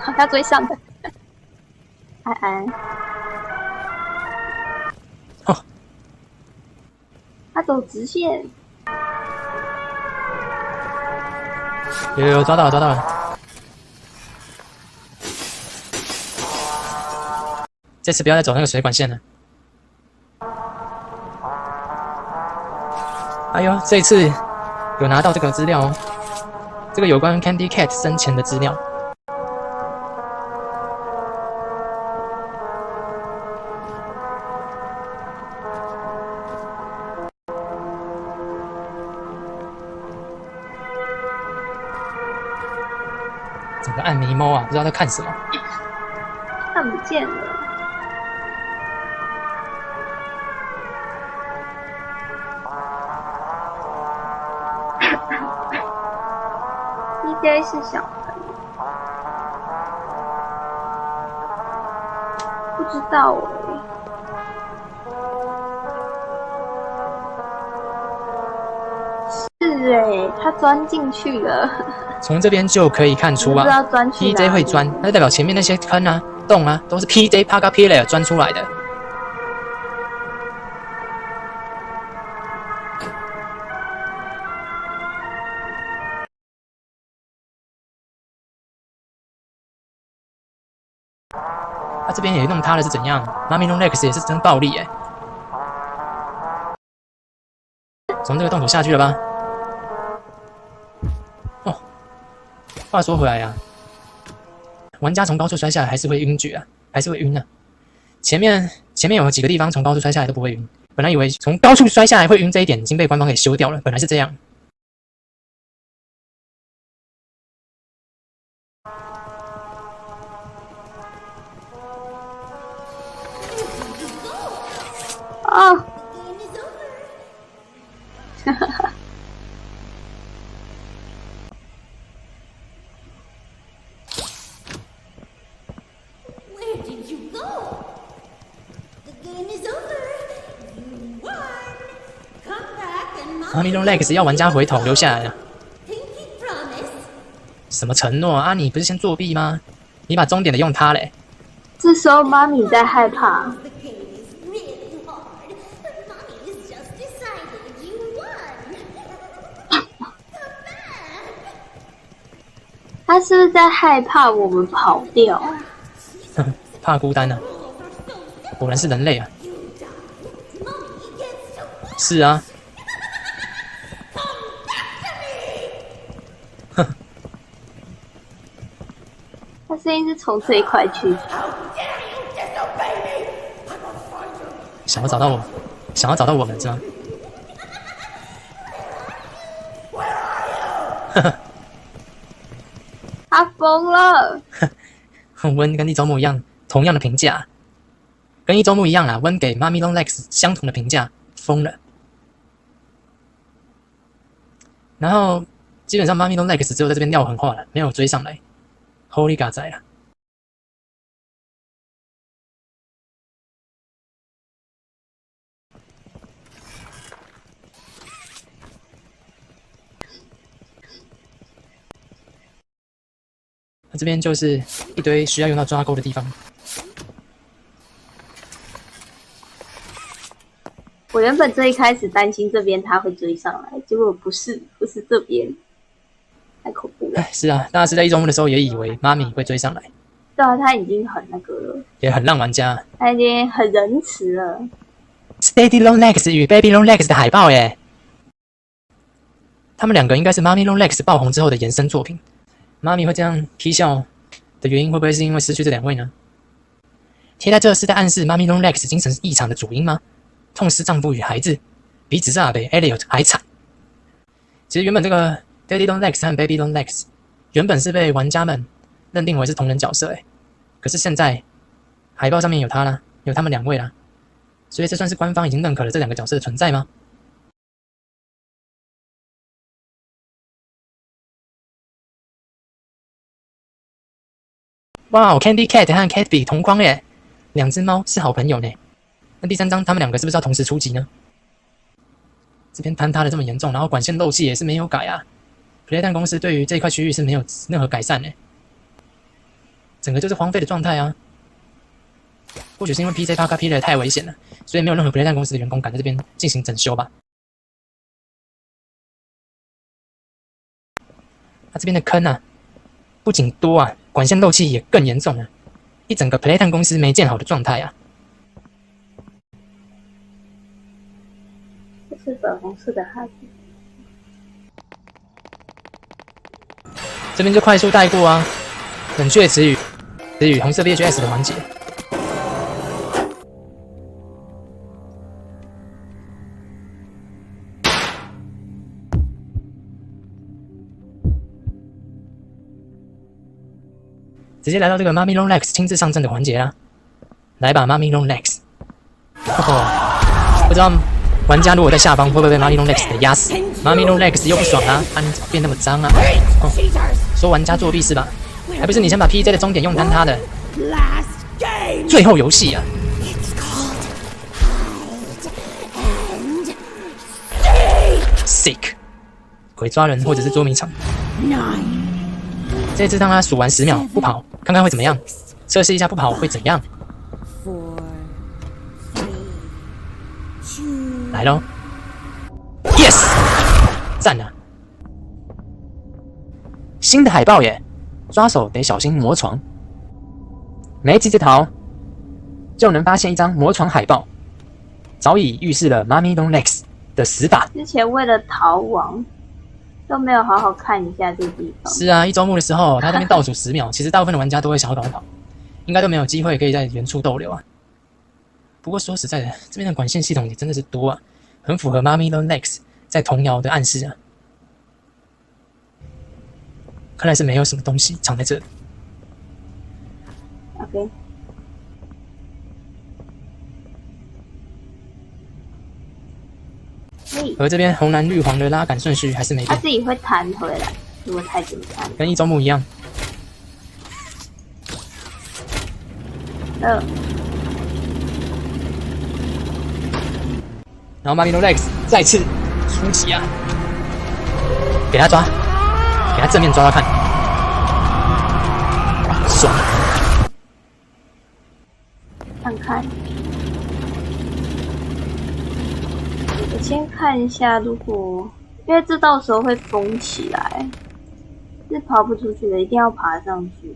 好，他追上的，安安。哦，他走直线。有抓到了。这次不要再走那个水管线了。哎呦，这一次有拿到这个资料哦，这个有关 Candy Cat 生前的资料。整个暗迷猫啊，不知道在看什么。看不见了。DJ 是小朋友，不知道是他钻进去了。从这边就可以看出啊 ，PJ 会钻，那就代表前面那些坑啊、洞啊，都是 PJ Paga Player 钻出来的。他这边也弄他了是怎样？妈咪弄 Lex 也是真暴力哎！从这个洞口下去了吧？哦，话说回来呀，玩家从高处摔下来还是会晕厥啊，还是会晕啊。前面有几个地方从高处摔下来都不会晕，本来以为从高处摔下来会晕这一点已经被官方给修掉了，本来是这样。啊！哈哈哈。妈咪弄 Lex 要玩家回头留下来啊！什么承诺啊？你不是先作弊吗？你把终点的用它嘞。这时候妈咪在害怕。他是不是在害怕我们跑掉？怕孤单啊！果然是人类啊！是啊。哼。他声音是从这一块去。想要找到我们是吗？他疯了。温跟一周目一样，同样的评价，跟一周目一样啦。温给妈咪 Long Legs 相同的评价，疯了。然后基本上妈咪 Long Legs 只有在这边尿狠话了，没有追上来。Holy God 仔啦！那这边就是一堆需要用到抓钩的地方。我原本最一开始担心这边他会追上来，结果不是这边，太恐怖了。哎，是啊，大师在一周目的时候也以为妈咪会追上来，对啊，他已经很那个了，也很让玩家。他已经很仁慈了。Steady Long Legs 与 Baby Long Legs 的海报耶，他们两个应该是妈咪 Long Legs 爆红之后的延伸作品。妈咪会这样踢笑的原因，会不会是因为失去这两位呢？贴在这是在暗示妈咪 Long Legs 精神异常的主因吗？痛失丈夫与孩子，比紫煞北 Elliot 还惨。其实原本这个 Daddy Long Legs 和 Baby Long Legs 原本是被玩家们认定为是同人角色，可是现在海报上面有他啦，有他们两位啦，所以这算是官方已经认可了这两个角色的存在吗？哇 ，Candy Cat 和 Catby 同框耶，两只猫是好朋友呢。那第三章他们两个是不是要同时出击呢？这边坍塌的这么严重，然后管线漏气也是没有改啊。Playtime 公司对于这一块区域是没有任何改善呢，整个就是荒废的状态啊。或许是因为 PJ 8K 的太危险了，所以没有任何 Playtime 公司的员工敢在这边进行整修吧。这边的坑啊，不仅多啊，管线漏气也更严重啊，一整个 Playtime 公司没建好的状态啊。这是粉红色的哈子。这边就快速带过啊，冷却词语红色 VHS 的环节。直接来到这个妈咪 Long Legs 亲自上阵的环节啦，来吧，妈咪 Long Legs。不知道玩家如果在下方会不会被妈咪 Long Legs 给压死？妈咪 Long Legs 又不爽啊，你怎么变那么脏啊？说玩家作弊是吧？还不是你先把 PJ 的终点用坍塌的。最后游戏啊！ Sick， 鬼抓人或者是捉迷藏。这次让他数完10秒不跑，看看会怎么样？测试一下不跑会怎样？来咯 ！Yes， 赞啊！新的海报耶，抓手得小心魔床。没急着逃，就能发现一张魔床海报，早已预示了妈咪 Long Legs 的死法。之前为了逃亡，都没有好好看一下这个地方。是啊，一周目的时候，他在那边倒数10秒，其实大部分的玩家都会想要赶快跑，应该都没有机会可以在原处逗留啊。不过说实在的，这边的管线系统也真的是多啊，很符合妈咪 Long Legs 在童谣的暗示啊。看来是没有什么东西藏在这里。OK。而这边红蓝绿黄的拉杆顺序还是没变，它自己会弹回来，如果太简单。跟一周目一样。然后妈咪 Long Legs 再次出击啊，给他抓，给他正面抓抓看，爽！看看，我先看一下，如果因为这到时候会封起来，是跑不出去的，一定要爬上去。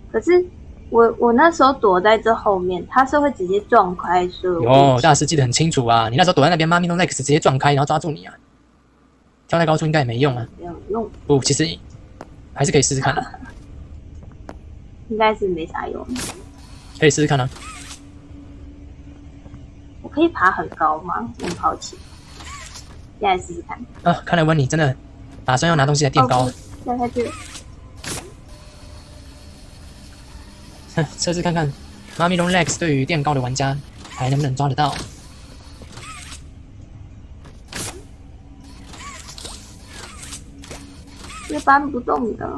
可是我那时候躲在这后面，他是会直接撞开所有。有大师记得很清楚啊！你那时候躲在那边，妈咪 Long Legs 直接撞开，然后抓住你啊！跳在高处应该也没用啊。没有用。不，其实还是可以试试看的。应该是没啥用。可以试试看啊。我可以爬很高吗？用抛弃。现在试试看。啊，看来温妮真的打算要拿东西来垫高。掉下去了。测试看看，妈咪龙 Lex 对于垫高的玩家还能不能抓得到？这搬不动的。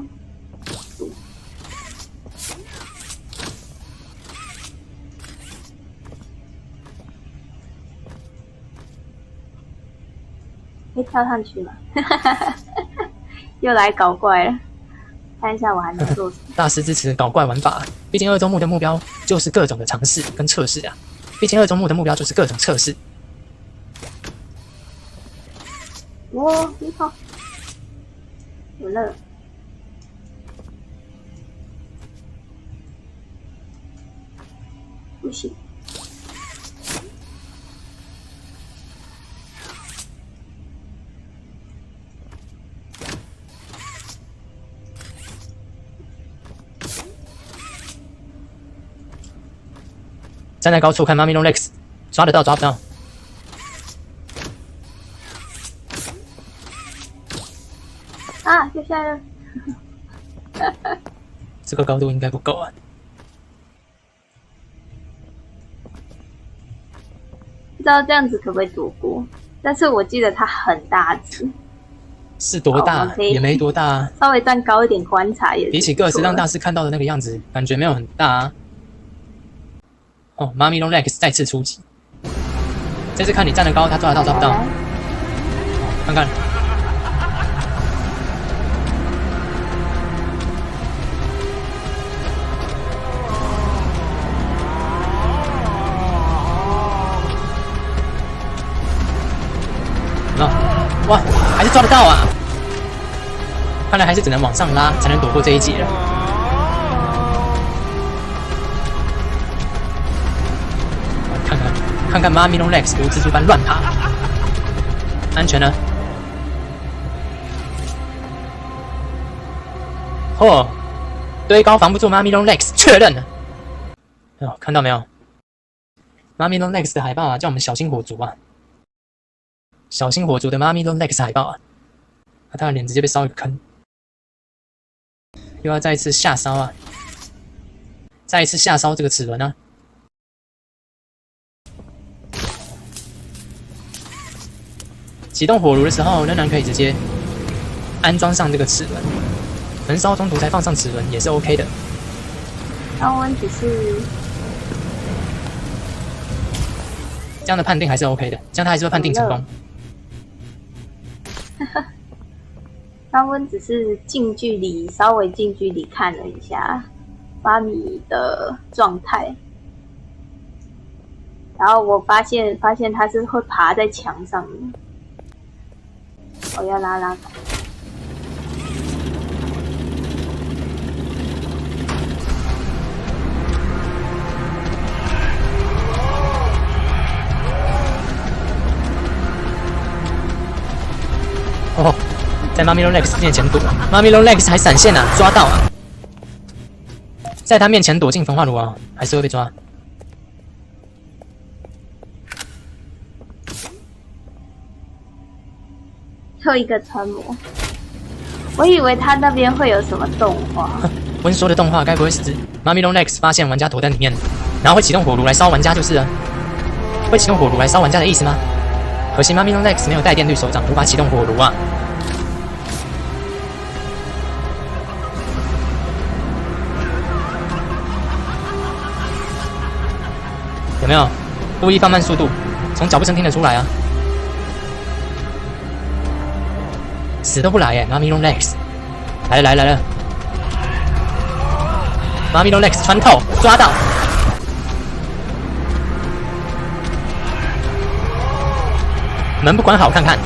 可以跳上去吗？又来搞怪了，看一下我还能做什么。大师支持搞怪玩法，毕竟二周目的目标就是各种的尝试跟测试啊。毕竟二周目的目标就是各种测试。哇，你好，有了。不行。站在高处看妈咪龙 Lex， 抓得到抓不到。啊，掉下来了。这个高度应该不够啊。不知道这样子可不可以躲过？但是我记得它很大只，是多大？可以也没多大啊。稍微站高一点观察也是。比起个子让大师看到的那个样子，感觉没有很大啊。哦，妈咪龙 Lex 再次出击，这次看你站得高，他抓得到抓不到？看看。哇，还是抓得到啊！看来还是只能往上拉，才能躲过这一劫了。看看妈咪龙 Lex 如蜘蛛般乱爬，安全了。哦，堆高防不住妈咪龙 Lex， 确认了。哦，看到没有？妈咪龙 Lex 的海报啊，叫我们小心火烛啊。小心火烛的妈咪龙 Lex 海报啊，他的脸直接被烧一个坑，又要再一次下烧啊，再一次下烧这个齿轮啊。启动火炉的时候，仍然可以直接安装上这个齿轮，焚烧中途才放上齿轮也是 OK 的。高温只是这样的判定还是 OK 的，这样他还是会判定成功。高温只是近距离稍微近距离看了一下妈咪的状态，然后我发现它是会爬在墙上的。我要拉开。哦，在妈咪龙 Lex 面前躲，妈咪龙 Lex 还闪现啊，抓到啊！在他面前躲进焚化炉啊，还是会被抓。又一个穿模，我以为他那边会有什么动画。温说的动画该不会是指妈咪龙 Lex 发现玩家躲在里面，然后会启动火炉来烧玩家就是了？会启动火炉来烧玩家的意思吗？可惜妈咪龙 Lex 没有带电锯手掌，无法启动火炉啊。有没有故意放慢速度？从脚步声听得出来啊。死都不来耶，妈咪龙 Lex 来了来了来了！妈咪龙 Lex 穿透，抓到！门不关好看看。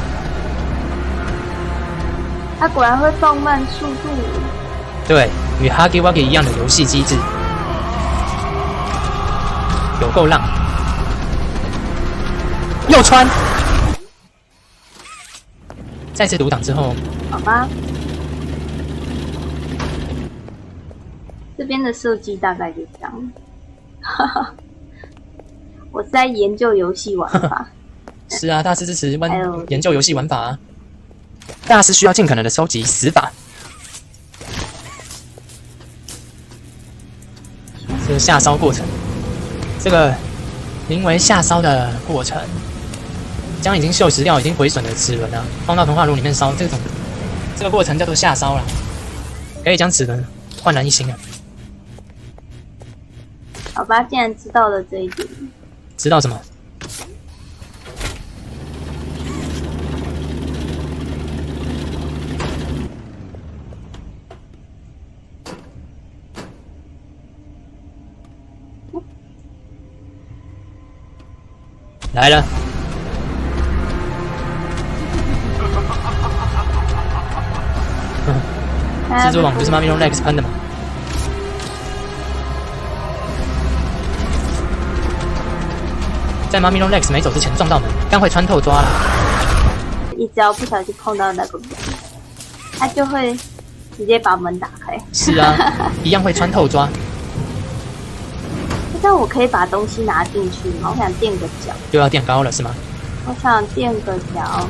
他果然会放慢速度。对，与 Huggy Wuggy 一样的游戏机制，有够浪！又穿。再次独挡之后，好吧，这边的设计大概就这样。哈哈，我是在研究游戏玩法。是啊，大师支持研究游戏玩法啊。大师需要尽可能的收集死法。这个下烧过程，这个名为下烧的过程，将已经锈蚀掉、已经毁损的齿轮啊，放到童话炉里面烧，这个过程叫做下烧了，可以将齿轮焕然一新啊。好吧，竟然知道了这一点。知道什么？来了，蜘蛛网不是妈咪用 Lex 喷的吗？在妈咪用 Lex 没走之前撞到门，刚会穿透抓了。你只要不小心碰到那个门，它就会直接把门打开。是啊，一样会穿透抓。这样我可以把东西拿进去吗？我想垫个脚。又要垫高了是吗？我想垫个脚。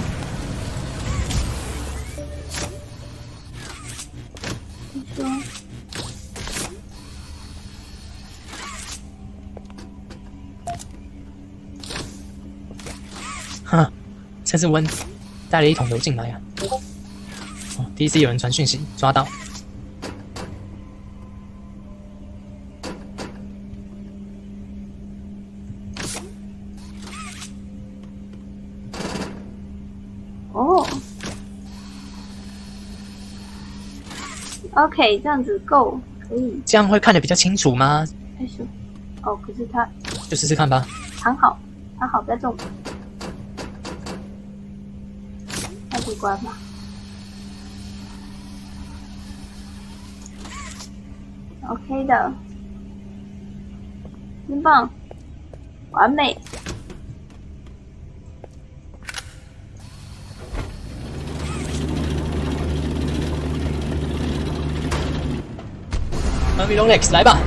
你说。哈，真是温，带了一桶油进来啊！哦，第一次有人传讯息，抓到。哦 ，OK， 这样子够，可以。这样会看得比较清楚吗？开始。哦，可是它就试试看吧。躺好，躺好，不要动。那就关吧。OK 的，真棒，完美。妈咪龙 Lex 来吧！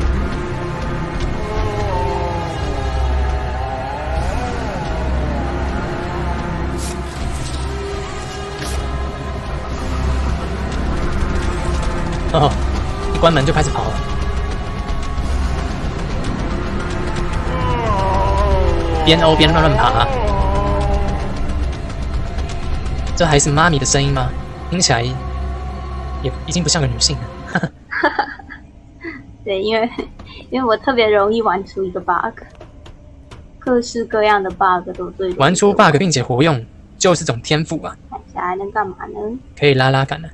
哦，一关门就开始跑了。边欧边乱爬，这还是妈咪的声音吗？听起来也已经不像个女性了。对，因为我特别容易玩出一个 bug， 各式各样的 bug 都最玩出 bug 并且活用，就是种天赋啊！看起来能干嘛呢？可以拉拉杆了。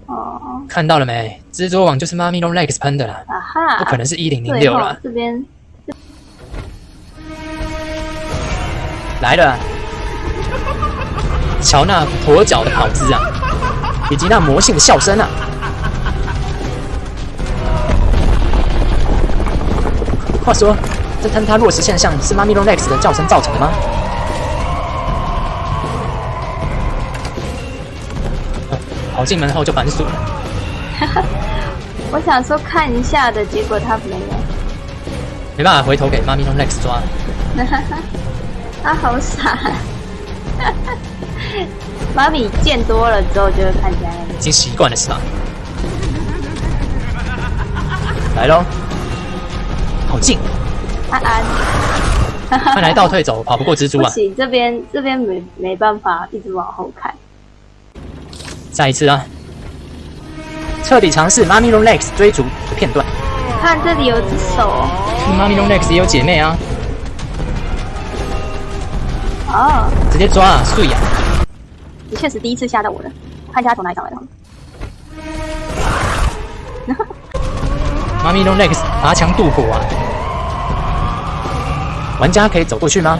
哦，看到了没？蜘蛛网就是妈咪用 Lex 喷的啦，啊哈，不可能是1006啦。这边来了，瞧那跛脚的跑姿啊，以及那魔性的笑声啊！话说，这坍塌落石现象是妈咪用 Lex 的叫声造成的吗？跑进门后就反锁了。我想说看一下的，结果他没有。没办法回头给妈咪用 Lex 抓。他好傻。妈咪见多了之后就会看起来已经习惯了是吧？来咯，好近！安安。看来倒退走跑不过蜘蛛啊！不行，这边没办法一直往后看。再一次啊！彻底尝试妈咪用 Lex 追逐的片段。看这里有只手。妈咪用 Lex 也有姐妹啊！哦，直接抓啊，碎啊！你确实第一次吓到我了，看一下他从哪里找来的。妈咪用 Lex 爬墙渡火啊！玩家可以走过去吗？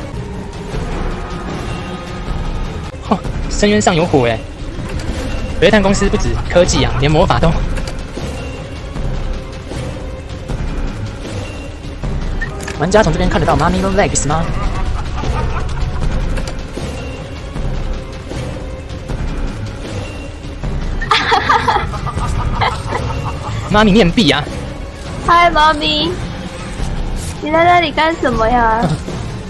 嚯，深渊上有火哎！煤炭公司不止科技啊，连魔法都……玩家从这边看得到妈咪用 Lex 吗？妈咪面壁啊！嗨，妈咪，你在那里干什么呀？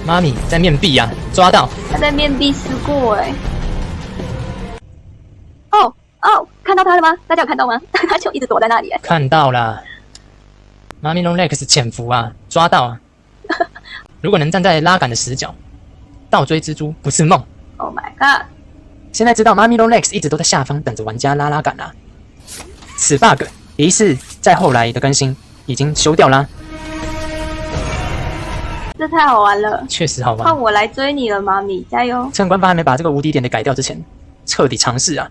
妈咪在面壁啊，抓到！他在面壁思过哎。哦，看到他了吗？大家有看到吗？他就一直躲在那里哎。看到啦，妈咪龙 Lex 潜伏啊，抓到啊！如果能站在拉杆的死角，倒追蜘蛛不是梦。Oh my god！ 现在知道妈咪龙 Lex 一直都在下方等着玩家拉拉杆啊。此 bug 疑似在后来的更新已经修掉啦。这太好玩了，确实好玩。换我来追你了，妈咪，加油！趁官方还没把这个无敌点的改掉之前，彻底尝试啊！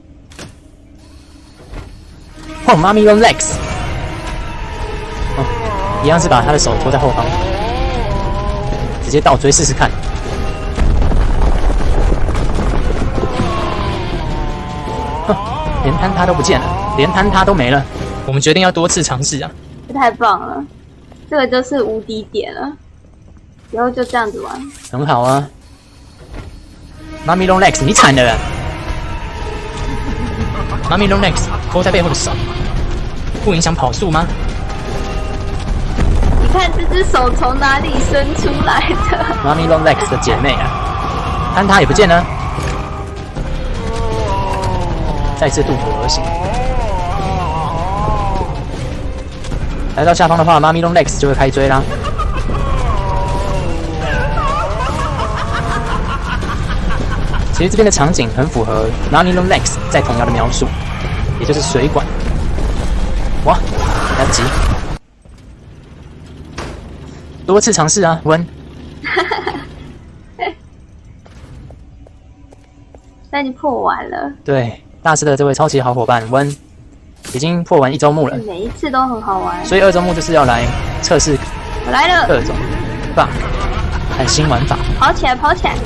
换妈咪龙 Lex， 一样是把他的手拖在后方，直接倒追试试看。连坍塌都不见了，连坍塌都没了。我们决定要多次尝试啊！这太棒了，这个就是无敌点了，以后就这样子玩。很好啊，妈咪龙 Lex， 你惨了！妈咪龙 Lex 拖在背后的手，不影响跑速吗？你看这只手从哪里伸出来的？妈咪龙 Lex 的姐妹啊，坍塌也不见了。再次渡河而行，来到下方的话，妈咪龙 Lex 就会开追啦。其实这边的场景很符合妈咪龙 Lex 在童谣的描述，也就是水管。哇，来不及，多次尝试啊，温。但你破完了。对。大师的这位超级好伙伴温已经破完1周目了，每一次都很好玩，所以2周目就是要来测试我来了各种 bug 和新玩法。跑起来，跑起来，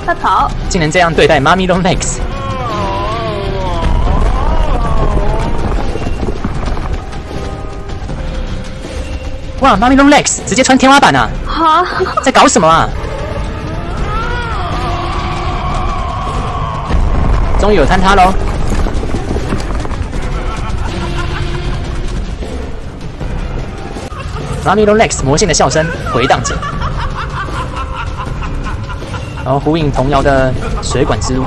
快跑！竟然这样对待妈咪龙 Lex， 哇，妈咪龙 Lex 直接穿天花板啊！好，在搞什么啊？终于有坍塌喽！妈咪龙 Lex 魔性的笑声回荡着，然后呼应童谣的水管之路。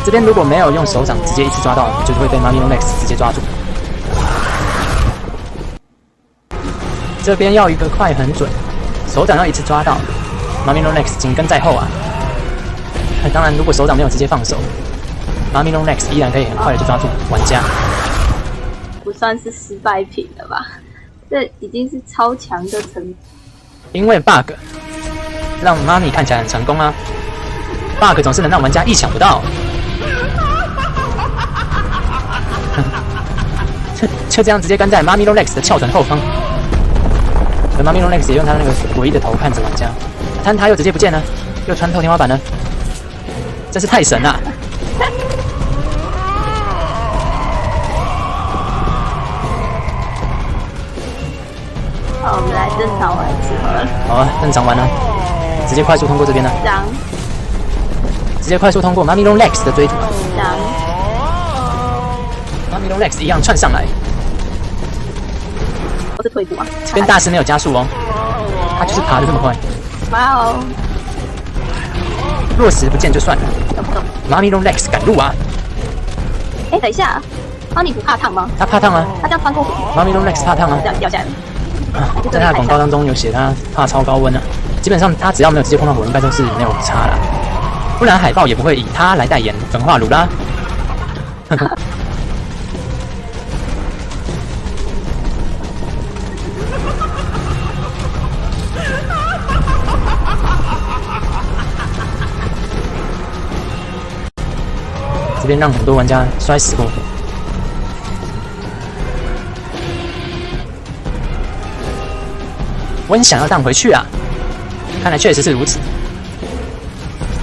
这边如果没有用手掌直接一次抓到，就会被妈咪龙 Lex 直接抓住。这边要一个快很准。手掌要一次抓到，妈咪龙 Lex 紧跟在后啊！当然，如果手掌没有直接放手，妈咪龙 Lex 依然可以很快的就抓住玩家。不算是失败品了吧？这已经是超强的程度。因为 bug 让妈咪看起来很成功啊 ，bug 总是能让玩家意想不到。就这样直接跟在妈咪龙 Lex 的翘臀后方。而妈咪龙 Lex 也用他那个诡异的头看着玩家，坍塌又直接不见了，又穿透天花板了，真是太神了！好，我们来正常玩集合了。好啊，正常玩啊，直接快速通过这边了，直接快速通过妈咪龙 Lex 的追逐。妈咪龙 Lex 一样窜上来。我是退步啊！这边大师没有加速哦，他就是爬得这么快。哇哦！落石不见就算了，妈咪龙 Lex 赶路啊！哎，等一下，你不怕烫吗？他怕烫啊！他这样穿过火，妈咪龙 Lex 怕烫啊！这样掉下来了。在他的广告当中有写他怕超高温啊，基本上他只要没有直接碰到火，应该都是没有差啦。不然海报也不会以他来代言焚化炉啦。这边让很多玩家摔死过。温想要荡回去啊，看来确实是如此。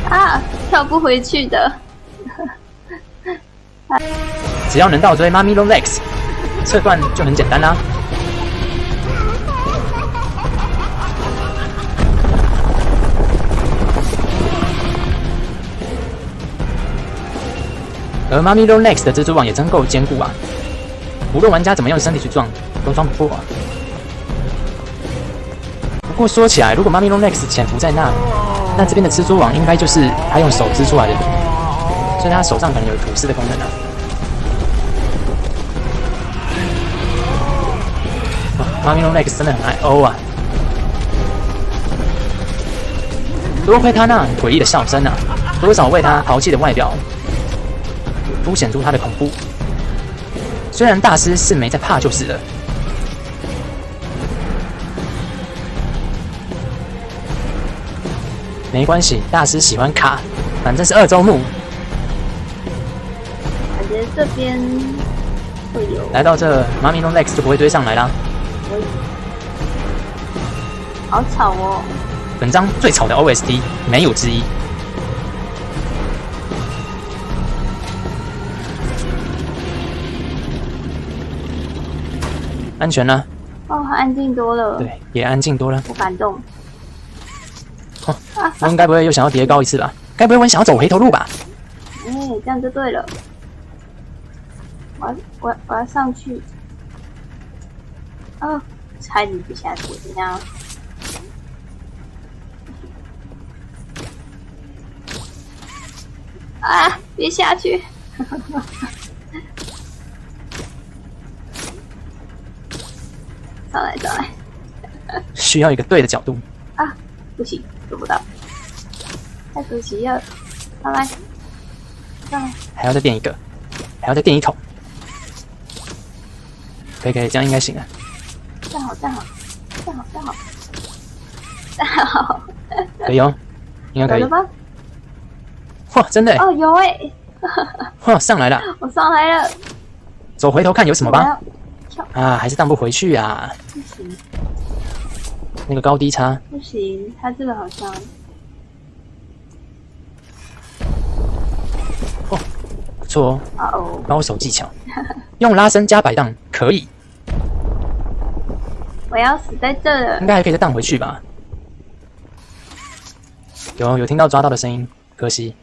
啊，跳不回去的。只要能倒追妈咪龙 Lex， 这段就很简单啦。而妈咪龙 Lex 的蜘蛛网也真够坚固啊！无论玩家怎么用身体去撞，都撞不破啊。不过说起来，如果 Mami Long Legs 潜伏在那这边的蜘蛛网应该就是他用手织出来的图，所以他手上可能有吐丝的功能啊。Mami Long Legs 真的很爱欧啊！多亏他那诡异的笑声啊，多少为他豪气的外表凸显出他的恐怖。虽然大师是没在怕就是了。没关系，大师喜欢卡，反正是二周目。感觉这边会有来到这 Mami Long Legs 就不会追上来啦。好吵哦！本章最吵的 OST 没有之一。安全了。哦，安静多了。对，也安静多了。不敢动。哦，温该不会又想要叠高一次吧？该不会温想要走回头路吧？哎，这样就对了。我要上去。哦，差点不下去，这样。啊！别下去！上来，上来！需要一个对的角度。啊，不行，做不到，太可惜了。上来，上来！还要再垫一个，还要再垫一桶。可以，这样应该行了。站好，站好，站好，站好，站好。可以哦，应该可以。有了吧？哇，真的！哦，有哎！哇，上来了！我上来了。走回头看有什么吧？跳啊，还是荡不回去啊！不行，那个高低差。不行，他这个好像哦，不错哦。哦，高手技巧，用拉伸加摆荡可以。我要死在这了。应该还可以再荡回去吧？有听到抓到的声音，可惜。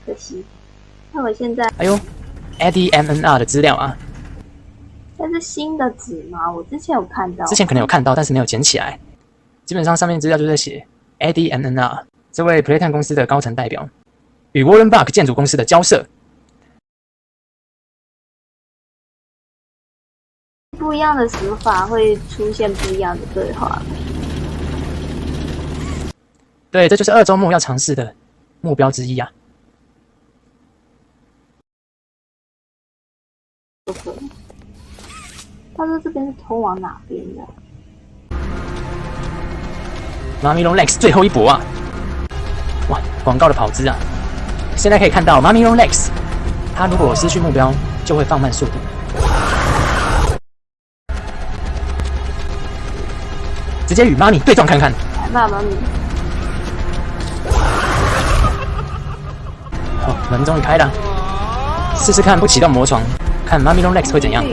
可惜。那我现在，哎呦 ，ADMNR 的资料啊，这是新的纸吗？我之前有看到，之前可能有看到，但是没有捡起来。基本上上面资料就在写 ADMNR 这位 Playtime 公司的高层代表与 Warren Buck 建筑公司的交涉。不一样的死法会出现不一样的对话。对，这就是二周目要尝试的目标之一啊。他说这边是通往哪边的Mami Long Legs 最后一搏啊！哇，广告的跑姿啊！现在可以看到 Mami Long Legs， 他如果失去目标，就会放慢速度。直接与 Mami 对撞看看。来吧，妈咪。哦，门终于开了，试试看不启动魔床，看 Mami Long Legs 会怎样？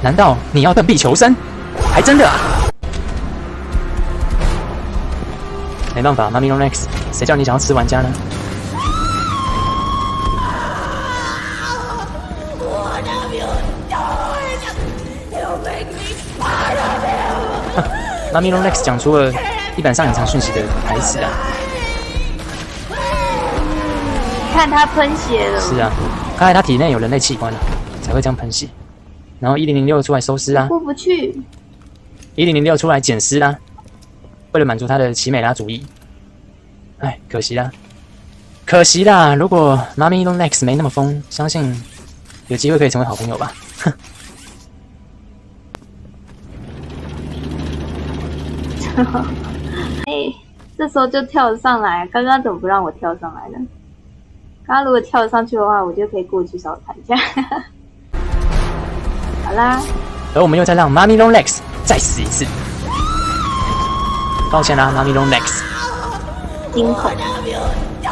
难道你要振臂求生？还真的啊！没办法 ，Mami Long Legs， 谁叫你想要吃玩家呢？Mami Long Legs 讲出了地板上隐藏讯息的台词啊！看他喷血了。是啊，看来他体内有人类器官了，才会这样喷血。然后1006出来收尸啊，过不去。1006出来捡尸啦，为了满足他的奇美拉主义。哎，可惜啦，可惜啦！如果 Mami Long Legs 没那么疯，相信有机会可以成为好朋友吧。哼。哎，这时候就跳了上来，刚刚怎么不让我跳上来呢？刚刚如果跳得上去的话，我就可以过去找他一下。好啦，而我们又再让 Mami Long Legs 再死一次。抱歉啦 ，Mami Long Legs， 惊恐。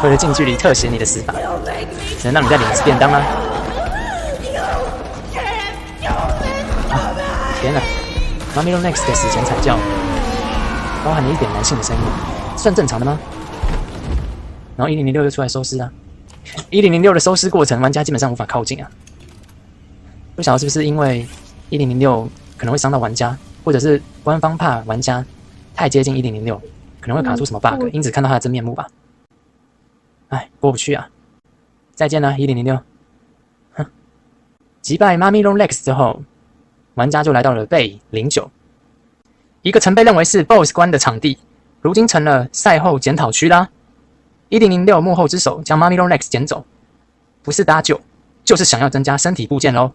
为了近距离特写你的死法，只能让你再领一次便当啦。天哪 ，Mami Long Legs 的死前惨叫，包含了一点男性的声音，算正常的吗？然后1006又出来收尸啊，1006的收尸过程，玩家基本上无法靠近啊，不晓得是不是因为1006可能会伤到玩家，或者是官方怕玩家太接近1006，可能会卡出什么 bug，因此看到他的真面目吧。哎，过不去啊！再见了，1006。哼，击败妈咪 Longlegs 之后，玩家就来到了贝09，一个曾被认为是 BOSS 关的场地，如今成了赛后检讨区啦。1006幕后之手将妈咪 Longlegs 捡走，不是搭救，就是想要增加身体部件咯。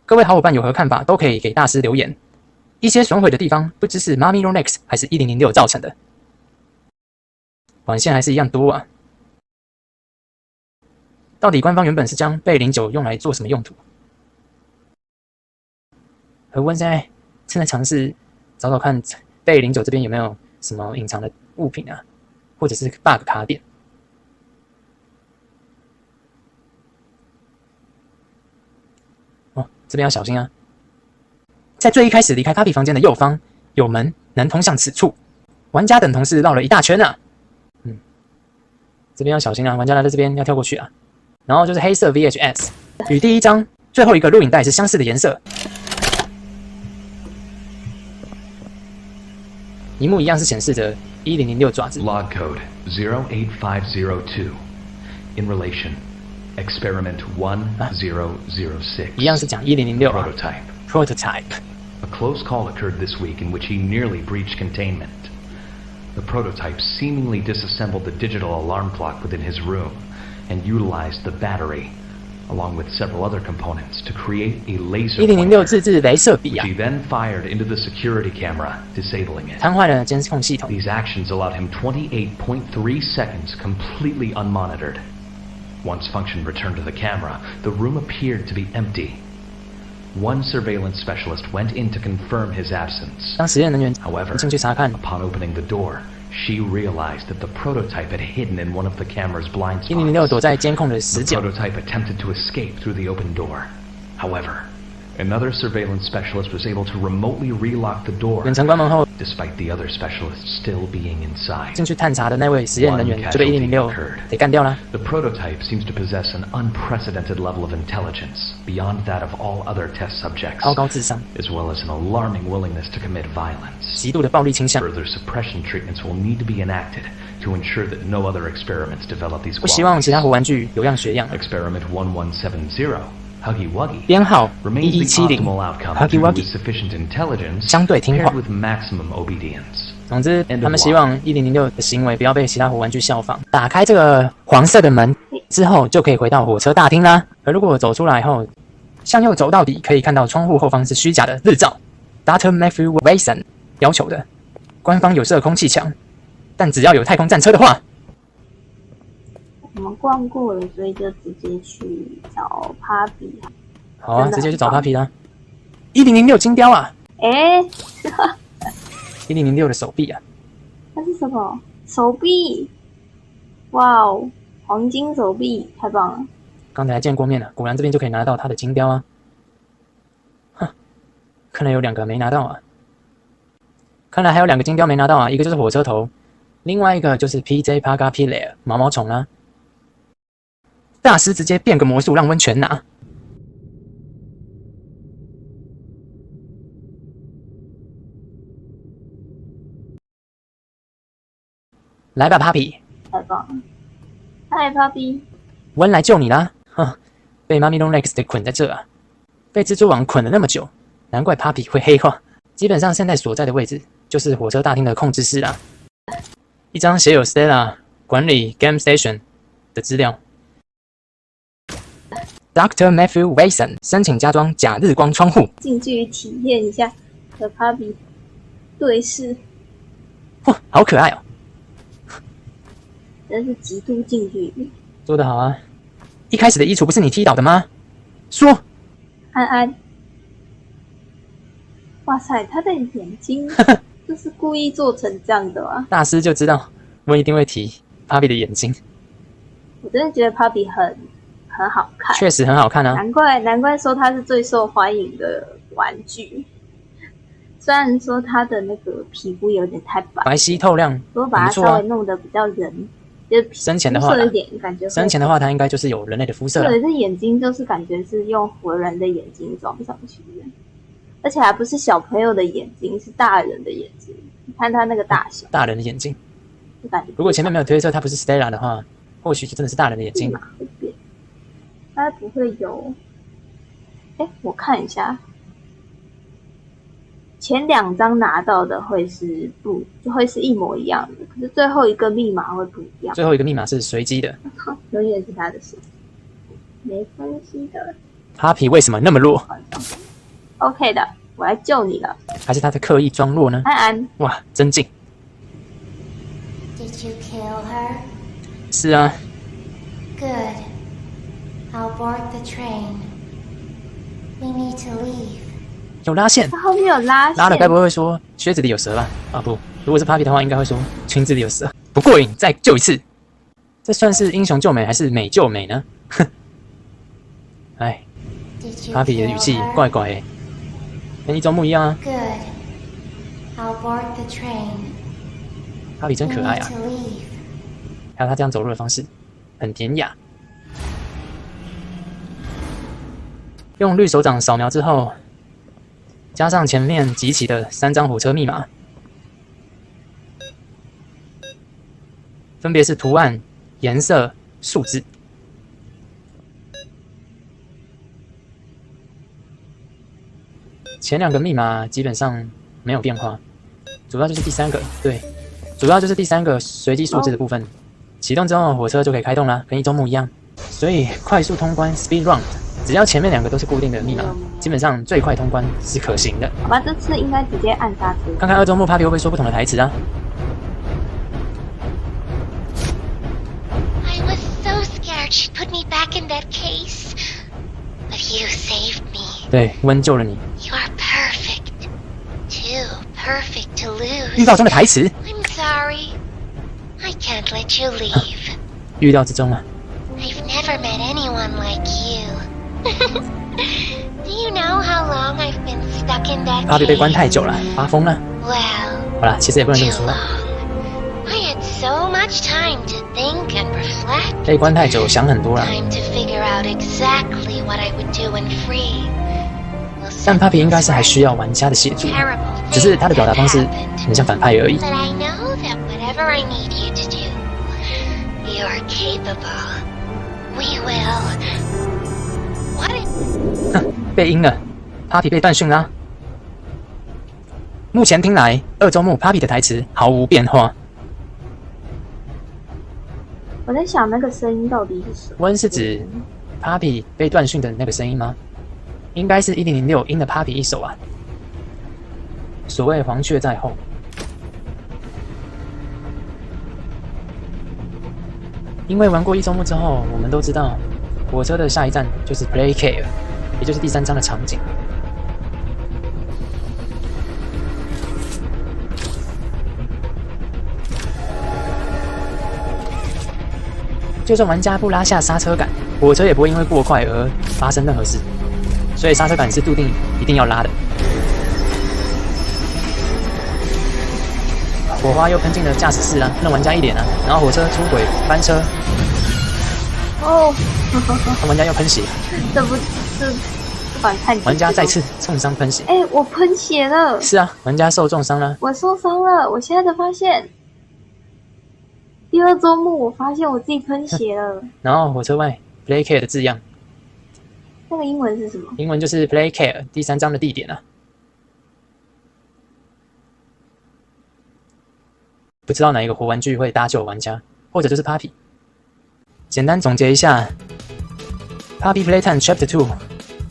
各位好伙伴有何看法，都可以给大师留言。一些损毁的地方，不知是妈咪 Longlegs 还是1006造成的。管线还是一样多啊。到底官方原本是将贝09用来做什么用途？和温现在正在尝试找找看贝09这边有没有什么隐藏的物品啊，或者是 bug 卡点。哦，这边要小心啊！在最一开始离开 Papi 房间的右方有门，能通向此处。玩家等同事绕了一大圈啊！这边要小心啊！玩家来到这边要跳过去啊！然后就是黑色 VHS， 与第一张最后一个录影带是相似的颜色，萤幕一样是显示着1006爪子。Log code 08502 in relation experiment 1006. 一样是讲1006啊 Prototype. A close call occurred this week in which he nearly breached containment. The prototype seemingly disassembled the digital alarm clock within his room and utilized the battery, along with several other components, to create a laser1006自制镭射笔啊 which he then fired into the security camera, disabling it. 瘫痪了监控系统。 These actions allowed him 28.3 seconds completely unmonitored. Once function returned to the camera, the room appeared to be empty. One surveillance specialist went in to confirm his absence. 当实验人员 However, 进去查看 upon opening the door, she realized that the prototype had hidden in one of the camera's blind 1006 spots. 躲在监控的死 The 角。 prototype attempted to escape through the open door. However, another surveillance specialist was able to remotely relock the door, 远程关门后， despite the other specialists still being inside. 进去探查的那位实验人员就被1006给干掉了。 The prototype seems to possess an unprecedented level of intelligence, beyond that of all other test subjects, 超高智商， as well as an alarming willingness to commit violence. 极度的暴力倾向。 Further suppression treatments will need to be enacted to ensure that no other experiments develop these 不希望 qualities. 其他活玩具有样学样。 Experiment 1170, Huggy Wuggy, 编号 remains the 1170 optimal outcome Huggy due to Wuggy its sufficient intelligence 相对听话 paired with maximum obedience. 总之，他们希望1006的行为不要被其他活玩具效仿。打开这个黄色的门之后，就可以回到火车大厅啦。而如果走出来后，向右走到底，可以看到窗户后方是虚假的日照。Dr. Matthew Wilson 要求的，官方有设空气墙，但只要有太空战车的话，我们逛过了，所以就直接去找 Papi。好啊，真的很直接去找 Papi 啦。1006金雕啊，1006的手臂啊，它是什么？手臂？哇哦，黄金手臂，太棒了！刚才见过面了，果然这边就可以拿到他的金雕啊。哼，看来有2个没拿到啊。看来还有2个金雕没拿到啊，一个就是火车头，另外一个就是 PJ Pagapillar 毛毛虫啊。大师直接变个魔术让温泉拿。来吧 ，Papi， 太棒了！嗨，Papi，温来救你啦！哼，被妈咪 Longlegs 给捆在这啊，被蜘蛛网捆了那么久，难怪 Papi 会黑化。基本上现在所在的位置就是火车大厅的控制室啦。一张写有 Stella 管理 Game Station 的资料。Dr. Matthew Wilson 申请加装假日光窗户。近距离体验一下和 Papi 对视，哇，好可爱哦！真是极度近距离。做得好啊！一开始的衣橱不是你踢倒的吗？说，安安，哇塞，他的眼睛就是故意做成这样的啊！大师就知道我一定会提 Papi 的眼睛，我真的觉得 Papi 很好看，确实很好看啊。难怪说它是最受欢迎的玩具。虽然说它的那个皮肤有点太白，白皙透亮，如果把它很不错啊稍微弄得比较人就是深浅的话啦肤色一点感觉会深浅的话，它应该就是有人类的肤色啦。对，这眼睛就是感觉是用活人的眼睛装上去的，而且还不是小朋友的眼睛，是大人的眼睛。你看他那个大小，大人的眼睛。就感觉如果前面没有推测它不是 Stella 的话，或许就真的是大人的眼睛立。马会变，它不会有。哎，我看一下，前2张拿到的会是一模一样的，可是最后一个密码会不一样。最后一个密码是随机的。永远是他的事，没关系的。 Papi 为什么那么弱？ OK 的，我来救你了，还是他在刻意装弱呢？安安。哇，真劲！ Did you kill her? 是啊， Good. I'll board the train. We need to leave. 有拉线，他后面有拉线，拉了该不会说靴子里有蛇吧？啊不，如果是 Papi 的话，应该会说裙子里有蛇。不过瘾，再救一次。这算是英雄救美还是美救美呢？哼，哎 Did you ，Papi 的语 kill 气 her? 怪怪诶，跟一周目一样啊。 Good. I'll board the train. Papi 真 We 可爱 need 啊， to leave. 还有他这样走路的方式，很典雅。用绿手掌扫描之后，加上前面集齐的3张火车密码，分别是图案、颜色、数字。前2个密码基本上没有变化，主要就是第3个，对，主要就是第3个随机数字的部分。启动之后，火车就可以开动啦，跟一周目一样。所以快速通关 （speed run）， 只要前面2个都是固定的密码，基本上最快通关是可行的。好吧，这次应该直接按刹车。看看2周目 Papi 会不会说不同的台词啊？ I was so scared she'd put me back in that case. But you saved me. 对，温救了你。 You are perfect. Too perfect to lose. 预告中的台词， I'm sorry. I can't let you leave. 预料之中啊。 I've never met anyone like you. Do you know how long I've been stuck in that Papi 被关 cage? 太久了，发疯了。 Well, 好啦，其实也不能这么 too 说， long. I had so much time to think and reflect. 被关太久，想很多啦。 Time to figure out exactly what I would do when free. Well, 但 Papi 应该是还需要玩家的协助， terrible 只是他的表达方式 things have happened. 很像反派而已。 But I know that whatever I need you to do, you're capable. We will. What if 哼，被阴了，Papi 被断讯啦。目前听来，2周目 Papi 的台词毫无变化。我在想那个声音到底是什么？温是指 Papi 被断讯的那个声音吗？应该是1006阴了 Papi 一手啊。所谓黄雀在后。因为玩过1周目之后，我们都知道火车的下一站就是 Play Care， 也就是第3章的场景。就算玩家不拉下刹车杆，火车也不会因为过快而发生任何事，所以刹车杆是注定一定要拉的。火花又喷进了驾驶室啊，弄玩家一脸啊，然后火车出轨翻车，哦，玩家又喷血，这不管看。玩家再次重伤喷血。哎，我喷血了。是啊，玩家受重伤了。我受伤了，我现在才发现。第2周目，我发现我自己喷血了。然后火车外 Play Care 的字样，那个英文是什么？英文就是 Play Care 第3章的地点啊。不知道哪一个活玩具会搭救玩家，或者就是 Papi。简单总结一下 ，Papi Playtime Chapter 2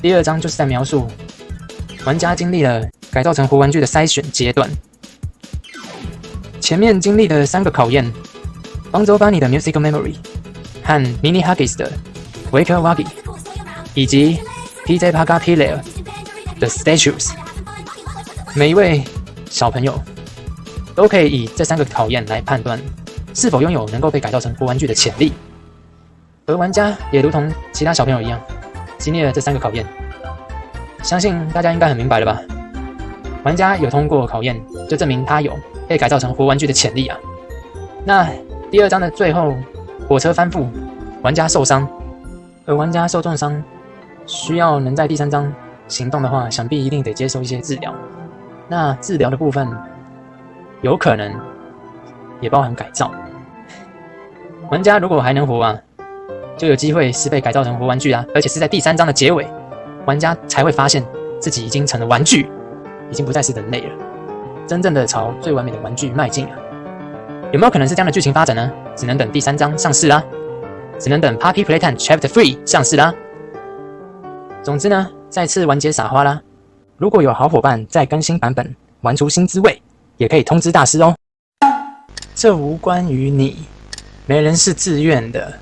第2章就是在描述玩家经历了改造成活玩具的筛选阶段。前面经历的3个考验 ，Bonzo Bunny 的 Musical Memory 和 Mini Huggies 的 Waka Wuggy， 以及 PJ Pagapile 的 Statues。每一位小朋友都可以以这3个考验来判断是否拥有能够被改造成活玩具的潜力，而玩家也如同其他小朋友一样，经历了这3个考验。相信大家应该很明白了吧？玩家有通过考验，就证明他有被改造成活玩具的潜力啊。那第2章的最后，火车翻覆，玩家受伤，而玩家受重伤，需要能在第3章行动的话，想必一定得接受一些治疗。那治疗的部分，有可能也包含改造。玩家如果还能活啊，就有机会是被改造成活玩具啊，而且是在第3章的结尾，玩家才会发现自己已经成了玩具，已经不再是人类了，真正的朝最完美的玩具迈进啊！有没有可能是这样的剧情发展呢？只能等第3章上市啦，只能等 Puppy Playtime Chapter 3上市啦。总之呢，再次完结撒花啦！如果有好伙伴在更新版本玩出新滋味，也可以通知大师哦。这无关于你，没人是自愿的，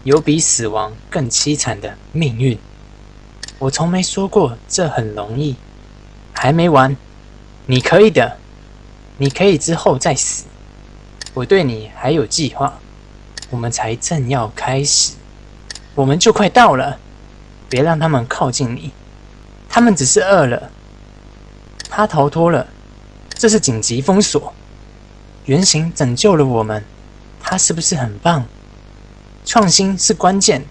有比死亡更凄惨的命运。我从没说过这很容易，还没完，你可以的，你可以之后再死。我对你还有计划，我们才正要开始，我们就快到了，别让他们靠近你，他们只是饿了。他逃脱了，这是紧急封锁。原型拯救了我们，他是不是很棒？创新是关键，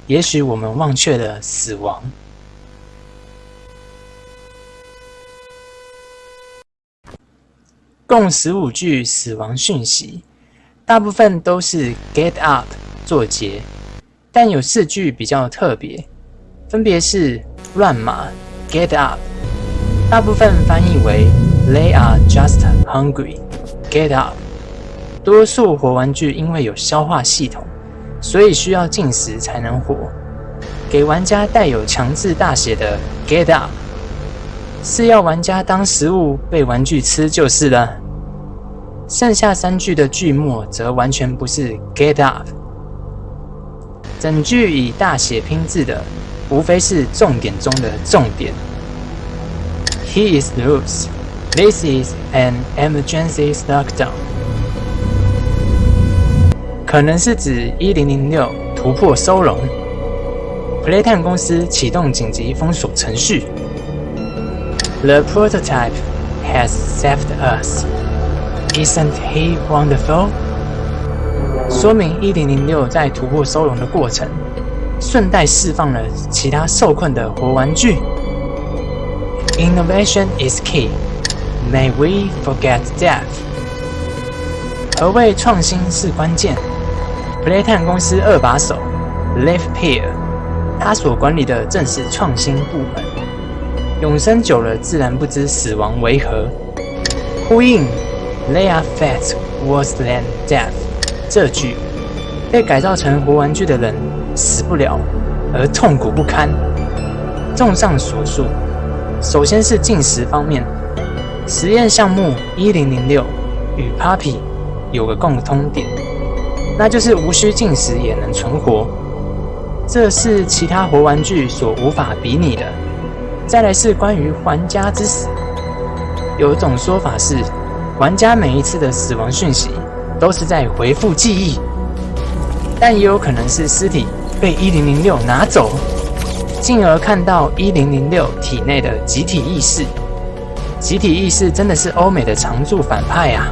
也许我们忘却了死亡。共15句死亡讯息，大部分都是 Get Up 作结，但有4句比较特别，分别是乱码 Get Up， 大部分翻译为 They are just hungry Get Up。 多数活玩具因为有消化系统，所以需要进食才能活，给玩家带有强制大写的 Get Up， 是要玩家当食物被玩具吃就是了。剩下3句的句末则完全不是 Get Up， 整句以大写拼字的，无非是重点中的重点。He is loose. This is an emergency lockdown. 可能是指1006突破收容 ，Playtime 公司启动紧急封锁程序。The prototype has saved us. Isn't he wonderful? 说明1006在突破收容的过程，顺带释放了其他受困的活玩具。Innovation is key. May we forget that? 何谓创新是关键 ？Playtime 公司2把手 Live Peer， 他所管理的正是创新部门。永生久了，自然不知死亡为何。呼应 They are fat worse than death 这句，被改造成活玩具的人死不了，而痛苦不堪。综上所述，首先是进食方面，实验项目1006与 Puppy 有个共通点，那就是无需进食也能存活，这是其他活玩具所无法比拟的。再来是关于玩家之死，有种说法是，玩家每一次的死亡讯息都是在回复记忆，但也有可能是尸体被1006拿走，进而看到1006体内的集体意识。集体意识真的是欧美的常驻反派啊！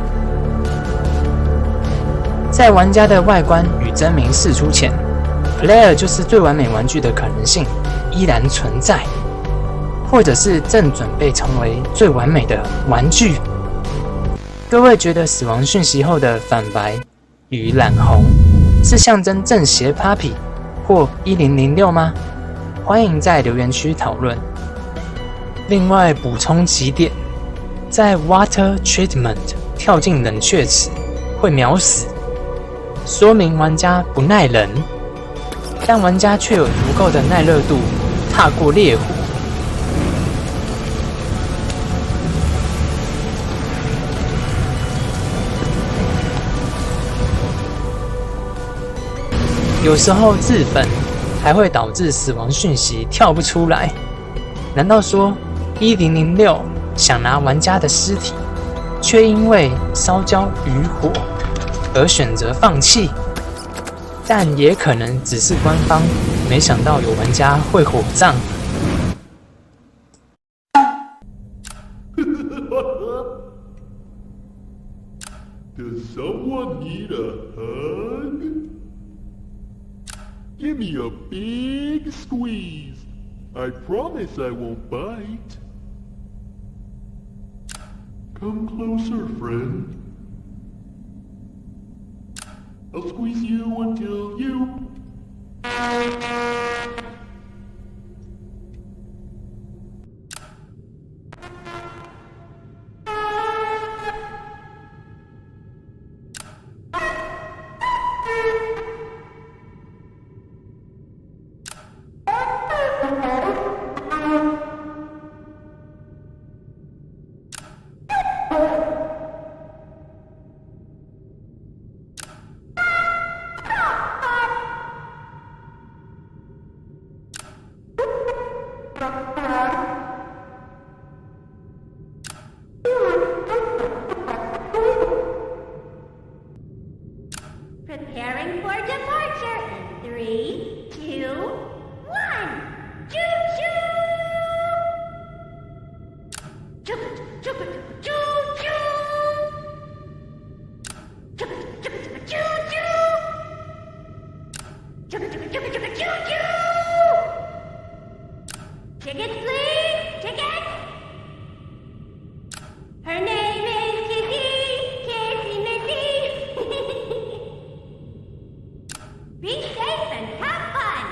在玩家的外观与真名释出前 ，Player 就是最完美玩具的可能性依然存在，或者是正准备成为最完美的玩具。各位觉得死亡讯息后的反白与染红是象征正邪 Puppy 或1006吗？欢迎在留言区讨论。另外补充几点，在 Water Treatment 跳进冷却池会秒死，说明玩家不耐冷，但玩家却有足够的耐热度踏过烈火。有时候自焚还会导致死亡讯息跳不出来，难道说1006想拿玩家的尸体，却因为烧焦余火而选择放弃？但也可能只是官方没想到有玩家会火葬。Does someone need a hug? Give me a big squeeze. I promise I won't bite. Come closer, friend. I'll squeeze you until you... Preparing for departure in 3, 2, 1. Choo-choo! Choo-choo-choo-choo-choo! Choo-choo-choo-choo-choo! Choo-choo-choo-choo-choo-choo! Tickets, please! Tickets! Her name is Kissy Missy! Be safe and have fun!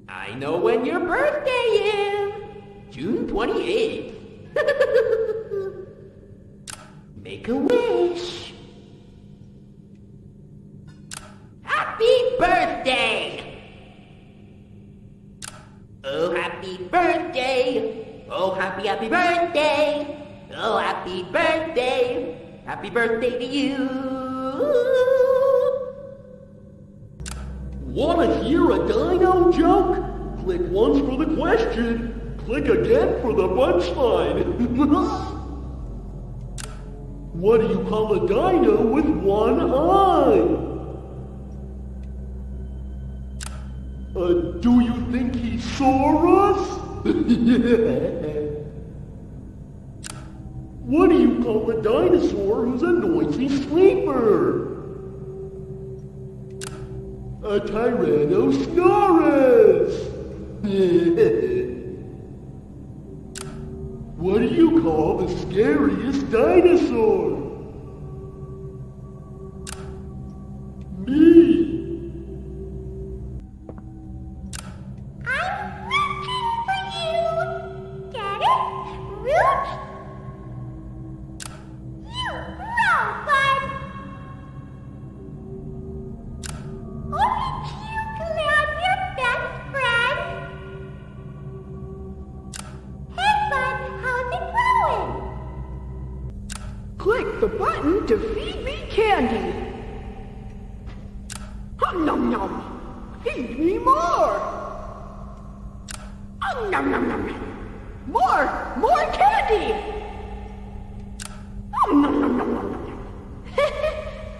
I know when your birthday is! June 28th. Make a wish. Happy birthday! Oh, happy birthday! Oh, happy birthday! Oh, happy birthday! Happy birthday to you! Wanna hear a dino joke? Click once for the question. Click again for the punchline. What do you call a dino with one eye? Do you think he saw us? What do you call a dinosaur who's a noisy sleeper? A Tyrannosaurus! What do you call the scariest dinosaur? Me! I'm rooting for you! Get it? Root? You grow, bud! Aren't you glad you're best friends? Hey, bud, how's it going? Click the button to feed me candy. Nom nom. Feed me more. Nom nom nom. More candy. Nom nom nom nom nom.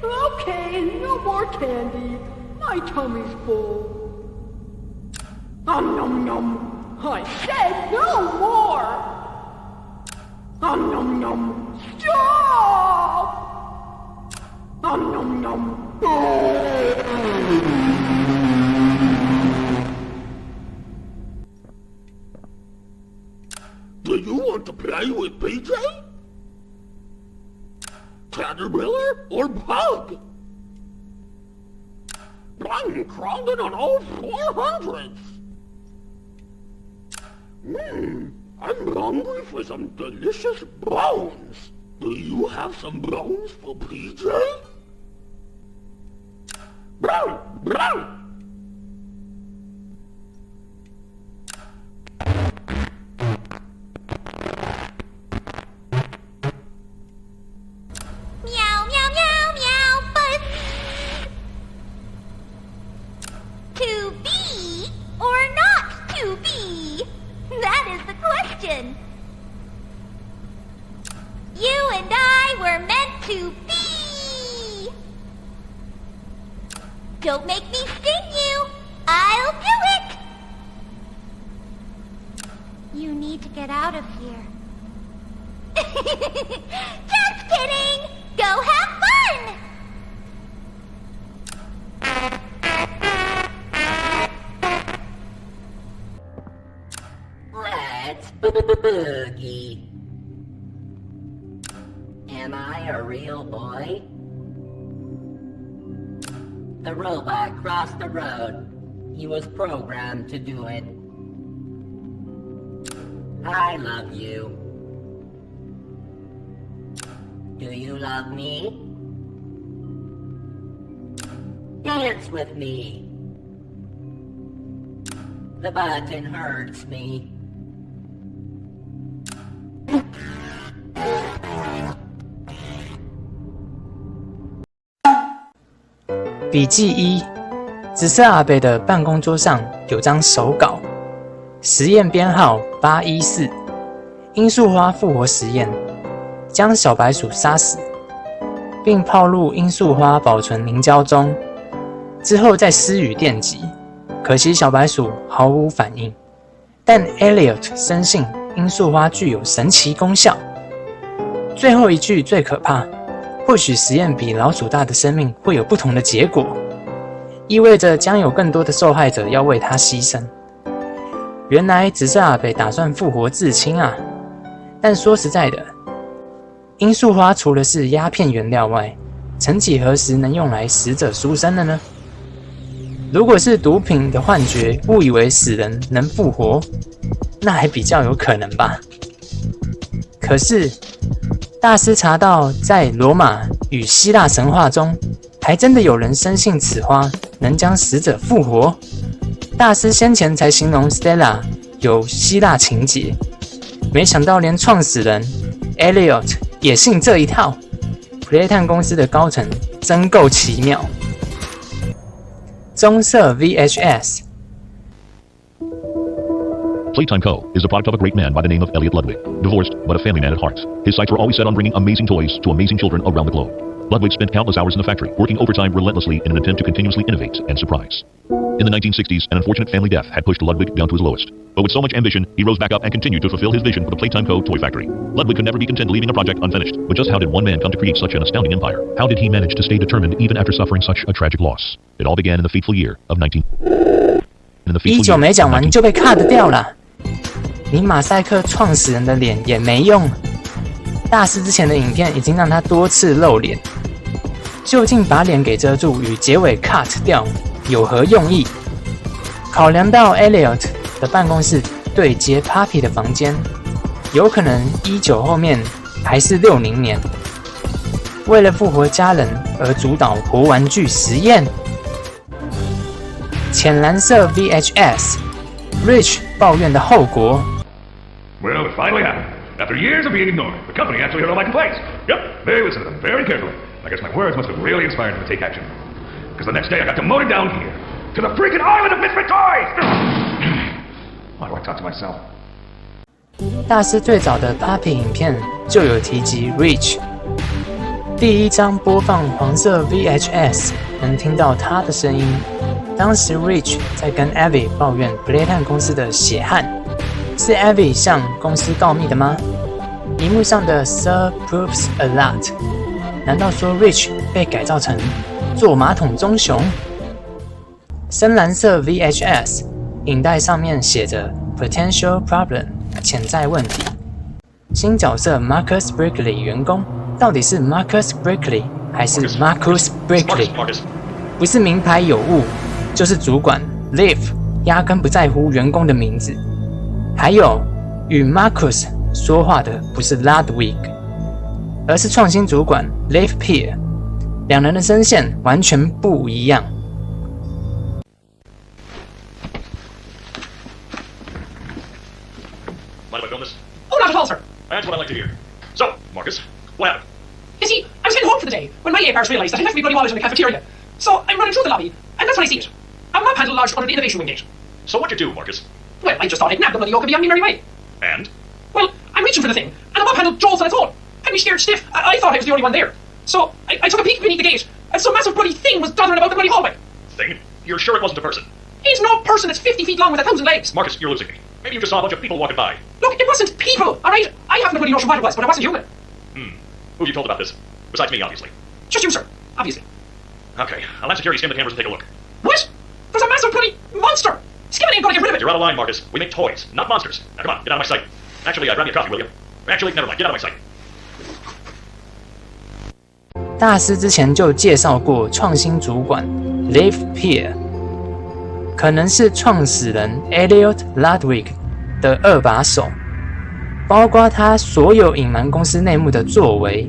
Okay, no more candy. My tummy's full. Nom nom nom. I said no more. Nom nom nom. Stop! Nom nom nom. Do you want to play with PJ? Caterpillar or Bug? I'm crawling on all 400s. I'm hungry for some delicious bones. Do you have some bones for PJ? Brown! Brown! Meow, meow, meow, meow, buzz. To be or not to be? That is the question. You and I were meant to be. Don't make me sting you. I'll do it. You need to get out of here. Just kidding. Go have fun. Let's boogie. Am I a real boy? The robot crossed the road. He was programmed to do it. I love you. Do you love me? Dance with me. The button hurts me.笔记1：紫色阿北的办公桌上有张手稿，实验编号814，罂粟花复活实验，将小白鼠杀死，并泡入罂粟花保存凝胶中，之后再施予电击。可惜小白鼠毫无反应，但 Elliot 深信罂粟花具有神奇功效。最后一句最可怕，或许实验比老鼠大的生命会有不同的结果，意味着将有更多的受害者要为它牺牲。原来紫色阿北打算复活至亲啊！但说实在的，罂粟花除了是鸦片原料外，曾几何时能用来死者赎身了呢？如果是毒品的幻觉，误以为死人能复活，那还比较有可能吧。可是大师查到，在罗马与希腊神话中，还真的有人深信此花能将死者复活。大师先前才形容 Stella 有希腊情节，没想到连创始人 Elliot 也信这一套。Playtime 公司的高层真够奇妙。棕色 VHS。 Playtime Co. is a product of a great man by the name of Elliot Ludwig, divorced but a family man at heart. His sights were always set on bringing amazing toys to amazing children around the globe. Ludwig spent countless hours in the factory, working overtime relentlessly in an attempt to continuously innovate and surprise. In the 1960s, an unfortunate family death had pushed Ludwig down to his lowest. But with so much ambition, he rose back up and continued to fulfill his vision for the Playtime Co. toy factory. Ludwig could never be content leaving a project unfinished. But just how did one man come to create such an astounding empire? How did he manage to stay determined even after suffering such a tragic loss? It all began in the fateful year of 19没讲完就被 cut 掉了。你马赛克创始人的脸也没用。大师之前的影片已经让他多次露脸，究竟把脸给遮住与结尾 cut 掉有何用意？考量到 Elliot 的办公室对接 Puppy 的房间，有可能19后面还是60年，为了复活家人而主导活玩具实验。浅蓝色 VHS， Rich 抱怨的后果。Well, it finally happened. After years of being ignored, the company actually heard all my complaints. Yep, they listened to them very carefully. I guess my words must have really inspired them to take action. Because the next day I got demoted down here, to the freaking island of misfit toys! Why do I talk to myself? 大师最早的 Puppy 影片就有提及 Rich。第一章播放黄色 VHS， 能听到他的声音。当时 Rich 在跟 Abby 抱怨 Playtime 公司的血汗。是 Abby 向公司告密的吗？荧幕上的 Sir proves a lot， 难道说 Rich 被改造成坐马桶棕熊？深蓝色 VHS 影带上面写着 Potential Problem 潜在问题。新角色 Marcus Brickley 员工到底是 Marcus Brickley 还是 Marcus Brickley？ 不是名牌有误，就是主管 Liv 压根不在乎员工的名字。还有，与 Marcus 说话的不是 Ludwig， 而是创新主管 Liv Peer， 两人的声线完全不一样。Mind if I film this? Oh, not at all, sir. That's what I like to hear. So, Marcus, what happened? You see, I was heading home for the day when my A-Pars realized that I left my bloody wallet in the cafeteria. So I'm running through the lobby, and that's when I see it. A map handle lodged under the innovation wing gate. So what'd you do, Marcus? Well, I just thought I'd nab the bloody yoke and be on me merry way. And? Well, I'm reaching for the thing, and the map handle jolts on its own. Had me scared stiff. I thought I was the only one there. So I took a peek beneath the gate, and some massive bloody thing was dodging about the bloody hallway. thing. You're sure it wasn't a person? He's no person that's 50 feet long with 1,000 legs. Marcus, you're losing me. Maybe you just saw a bunch of people walking by. Look, it wasn't people, all right? I haven't a bloody notion what it was, but it wasn't human. Who have you told about this? Besides me, obviously. Just you, sir, obviously. Okay, I'll have security scan the cameras and take a look. What? There's a massive bloody monster! Skimming ain't gonna get rid of it! You're out of line, Marcus. We make toys, not monsters. Now come on, get out of my sight. Actually, grab me a coffee, will you? Actually, never mind, get out of my sight. 大师之前就介绍过创新主管 Leif Pierre， 可能是创始人 Elliot Ludwig 的二把手，包括他所有隐瞒公司内幕的作为。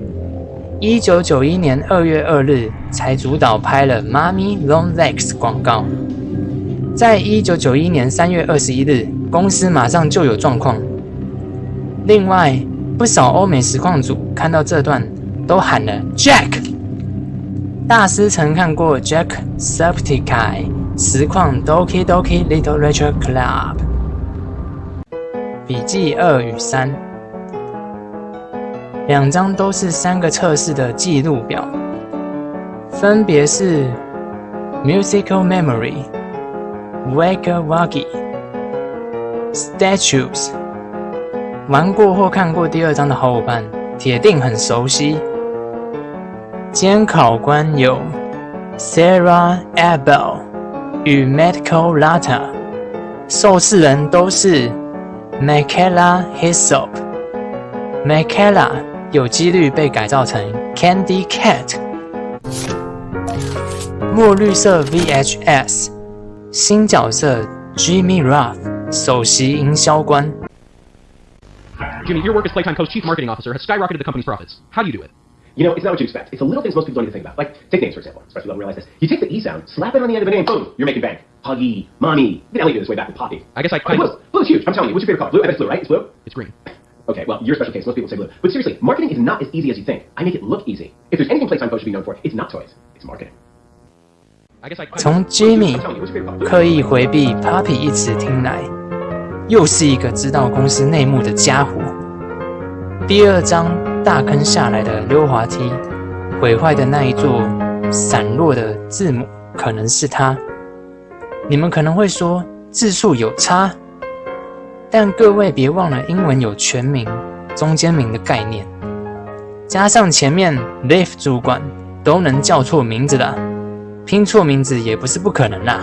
1991年2月2日才主导拍了 Mommy Long Legs 广告，在1991年3月21日，公司马上就有状况。另外，不少欧美实况组看到这段都喊了 Jack。大师曾看过 Jacksepticeye 实况 Doki Doki Literature Club。笔记2与3，两张都是3个测试的记录表，分别是 Musical Memory、Waka Wagi、Statues。玩过或看过第2章的好伙伴，铁定很熟悉。监考官有 Sarah Abel 与 Medical Lata， 受试人都是 Michaela Hyssop。Michaela 有几率被改造成 Candy Cat。墨绿色 VHS 新角色 Jimmy Roth 首席营销官。Jimmy, your work as Playtime Co.'s Chief Marketing Officer has skyrocketed the company's profits. How do you do it? You know, it's not what you expect. It's the little things most people don't even think about. Like, take names, for example. Especially don't realize this. You take the E sound, slap it on the end of a name, boom, you're making bank. Huggy, Mommy. Even Elliot did this way back with Poppy. I guess I kind of... Blue is huge. I'm telling you. What's your favorite color? Blue? I bet it's blue, right? It's blue? It's green. Okay, well, you're a special case. Most people say blue. But seriously, marketing is not as easy as you think. I make it look easy. If there's anything Playtime Co. should be known for, it's not toys. It's marketing. 从 Jimmy 刻意回避 Poppy 一词听来，又是一个知道公司内幕的家伙。第2章大坑下来的溜滑梯，毁坏的那一座散落的字母可能是他。你们可能会说字数有差，但各位别忘了英文有全名、中间名的概念，加上前面 Leif 主管都能叫错名字啦，拼错名字也不是不可能啦。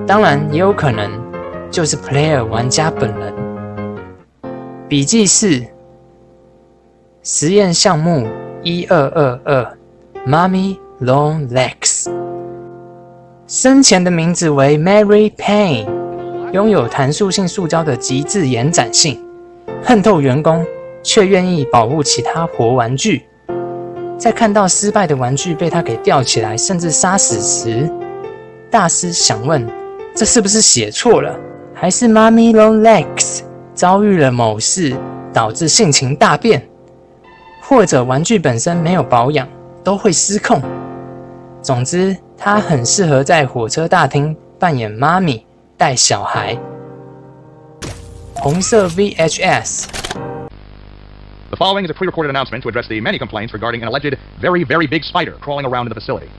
当然也有可能就是 Player 玩家本人。笔记4实验项目1222 Mommy Long Legs， 生前的名字为 Mary Payne， 拥有弹塑性塑胶的极致延展性，恨透员工却愿意保护其他活玩具。在看到失败的玩具被他给吊起来甚至杀死时，大师想问，这是不是写错了，还是 Mommy Long Legs 遭遇了某事导致性情大变，或者玩具本身没有保养都会失控。总之他很适合在火车大厅扮演妈咪带小孩。红色 VHS。 The following is a pre-recorded announcement to address the many complaints regarding an alleged very, very big spider crawling around in the facility.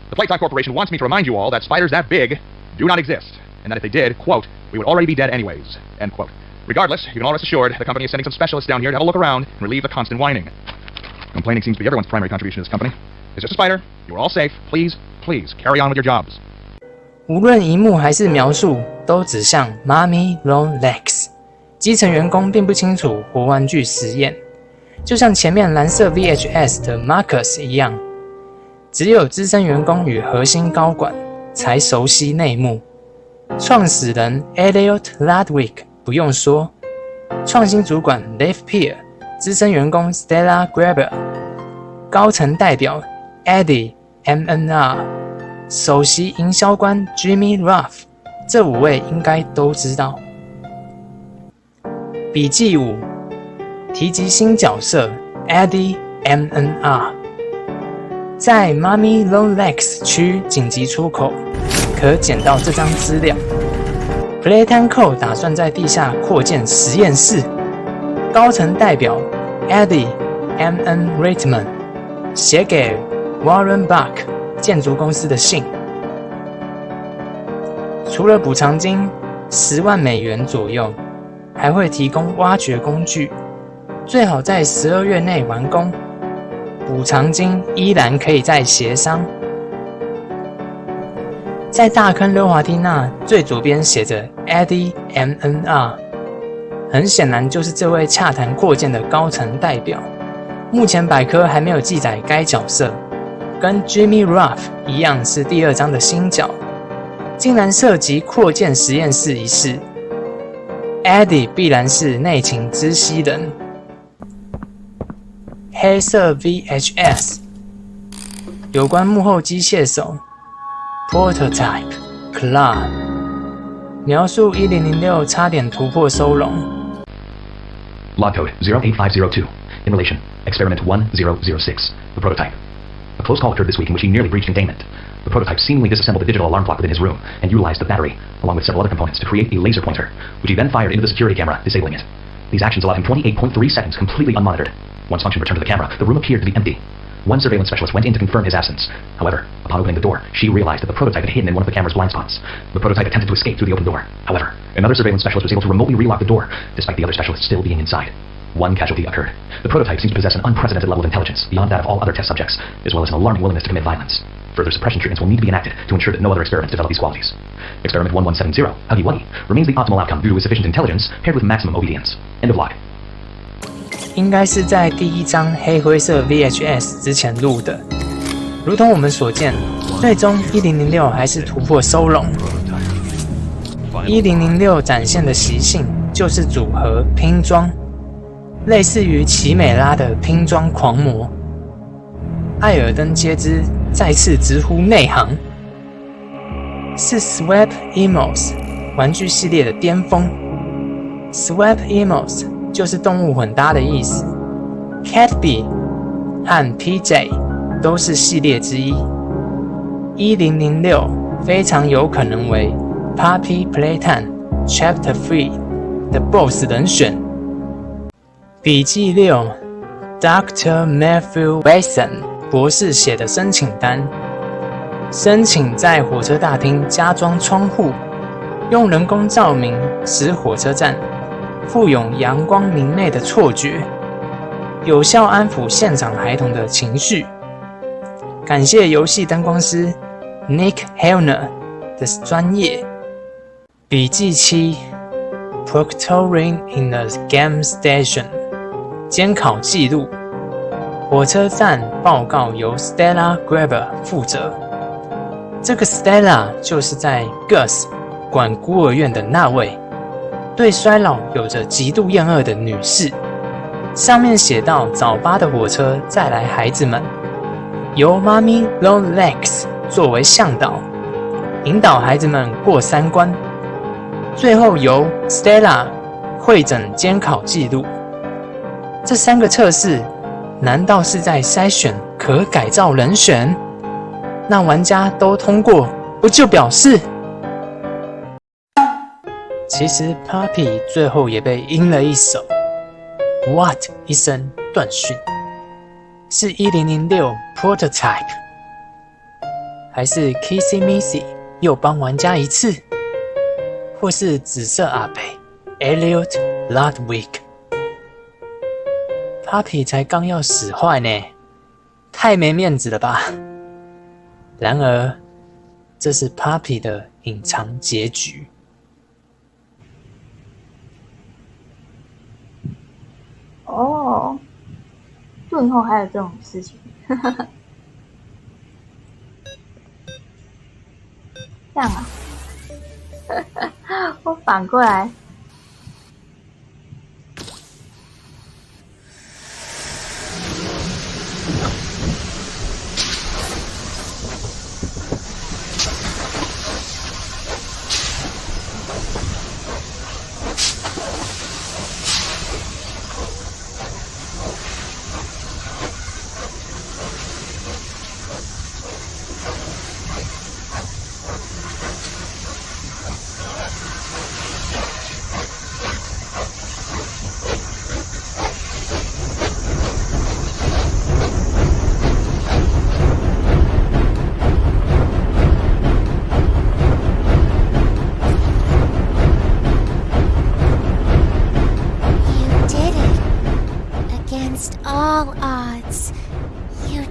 The Playtime Corporation wants me to remind you all that spiders that big do not exist, and that if they did, quote, we would already be dead anyways, end quote. Regardless, you can all rest assured the company is sending some specialists down here to have a look around and relieve the constant whining. Complaining seems to be everyone's primary contribution to this company. It's just a spider. You are all safe. Please, please, carry on with your jobs. 无论荧幕还是描述，都指向 Mommy Long Legs。基层员工并不清楚活玩具实验，就像前面蓝色 VHS 的 Marcus 一样，只有资深员工与核心高管才熟悉内幕。创始人 Elliot Ludwig 不用说，创新主管 Leif Pierre， 资深员工 Stella Graber， 高层代表 Eddie MNR， 首席营销官 Jimmy Roth， 这5位应该都知道。笔记5提及新角色 Eddie MNR， 在 Mommy Long Legs 区紧急出口可捡到这张资料。Playtime Co. 打算在地下扩建实验室，高层代表 Eddie M.N. Reitman 写给 Warren Buck 建筑公司的信。除了补偿金10万美元左右，还会提供挖掘工具，最好在12月内完工。补偿金依然可以再协商。在大坑溜滑梯那最左边写着 Eddie MNR， 很显然就是这位洽谈扩建的高层代表。目前百科还没有记载该角色，跟 Jimmy Ruff 一样是第2章的新角，竟然涉及扩建实验室一事。Eddie 必然是内情知悉人。黑色 VHS 有关幕后机械手 Prototype Claw 描述1006差点突破收容。 Log code 08502. In relation, experiment 1006. The prototype. A close call occurred this week in which he nearly breached containment. The prototype seemingly disassembled the digital alarm clock within his room and utilized the battery, along with several other components, to create a laser pointer, which he then fired into the security camera, disabling it. These actions allowed him 28.3 seconds completely unmonitored. Once function returned to the camera, the room appeared to be empty. One surveillance specialist went in to confirm his absence. However, upon opening the door, she realized that the prototype had hidden in one of the camera's blind spots. The prototype attempted to escape through the open door. However, another surveillance specialist was able to remotely relock the door, despite the other specialist still being inside. One casualty occurred. The prototype seems to possess an unprecedented level of intelligence, beyond that of all other test subjects, as well as an alarming willingness to commit violence. Further suppression treatments will need to be enacted to ensure that no other experiments develop these qualities. Experiment 1170, Huggy Wuggy, remains the optimal outcome due to his sufficient intelligence paired with maximum obedience. End of log. 应该是在第1章黑灰色 VHS 之前录的。如同我们所见，最终1006还是突破收容。1006展现的习性就是组合拼装，类似于奇美拉的拼装狂魔。艾尔登皆知再次直呼内行，是 Swap Emos 玩具系列的巅峰。Swap Emos 就是动物混搭的意思 ，Catbee 和 PJ 都是系列之一。1006非常有可能为 Puppy Playtime Chapter 3的 BOSS 人选。笔记6 Dr. Matthew Mason 博士写的申请单，申请在火车大厅加装窗户，用人工照明使火车站富有阳光明媚的错觉，有效安抚现场孩童的情绪。感谢游戏灯光师 Nick Helner 的专业。笔记7 Proctoring in the Game Station 监考记录，火车站报告由 Stella Grabber 负责。这个 Stella 就是在 Gus 管孤儿院的那位对衰老有着极度厌恶的女士。上面写到早8的火车载来孩子们，由 Mommy Longlegs 作为向导，引导孩子们过3关，最后由 Stella 汇整监考记录。这3个测试难道是在筛选可改造人选？那玩家都通过，不就表示……其实 Puppy 最后也被阴了一手 ，What 一声断讯，是1006 Prototype， 还是 Kissy Missy 又帮玩家一次，或是紫色阿北 Elliot Ludwig？Puppy 才刚要使坏呢，太没面子了吧！然而，这是 Puppy 的隐藏结局。哦，最后还有这种事情，这样啊？我反过来。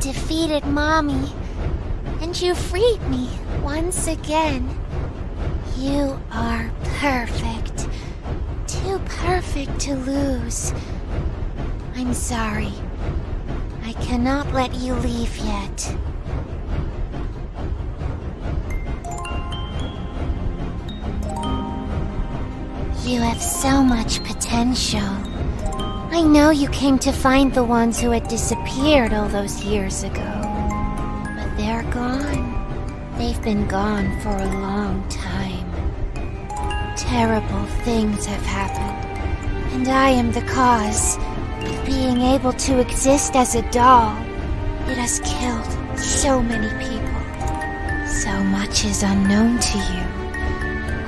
defeated Mommy, and you freed me once again. You are perfect. Too perfect to lose. I'm sorry. I cannot let you leave yet. You have so much potential. I know you came to find the ones who had disappeared all those years ago. But they're gone. They've been gone for a long time. Terrible things have happened. And I am the cause. Being able to exist as a doll, it has killed so many people. So much is unknown to you.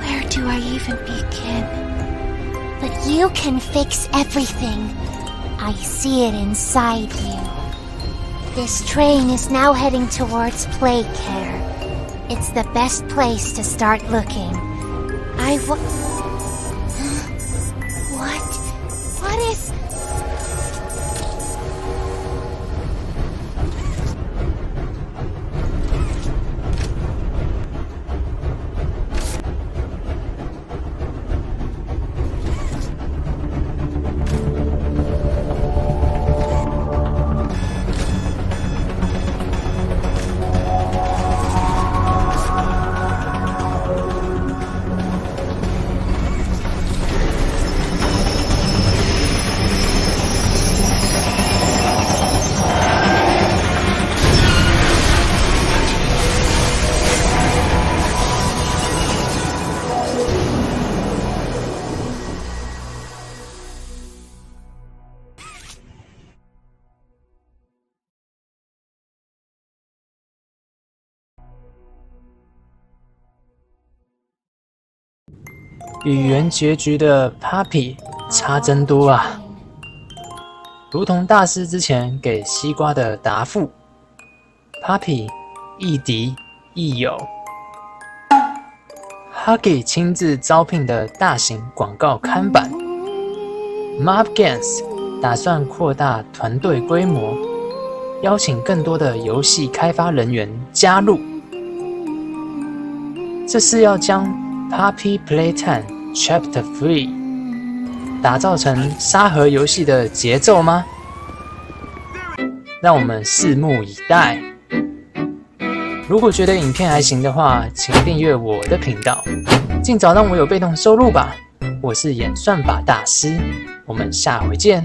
Where do I even begin? But you can fix everything. I see it inside you. This train is now heading towards Plague Care. It's the best place to start looking. What is...与原结局的 Papi 差真多啊！如同大师之前给西瓜的答复 ，Papi 亦敌亦友。Huggy 亲自招聘的大型广告看板 ，Mob Games 打算扩大团队规模，邀请更多的游戏开发人员加入。这是要将 Papi Playtime Chapter 3打造成沙盒游戏的节奏吗？让我们拭目以待。如果觉得影片还行的话，请订阅我的频道，尽早让我有被动收入吧。我是演算法大师，我们下回见。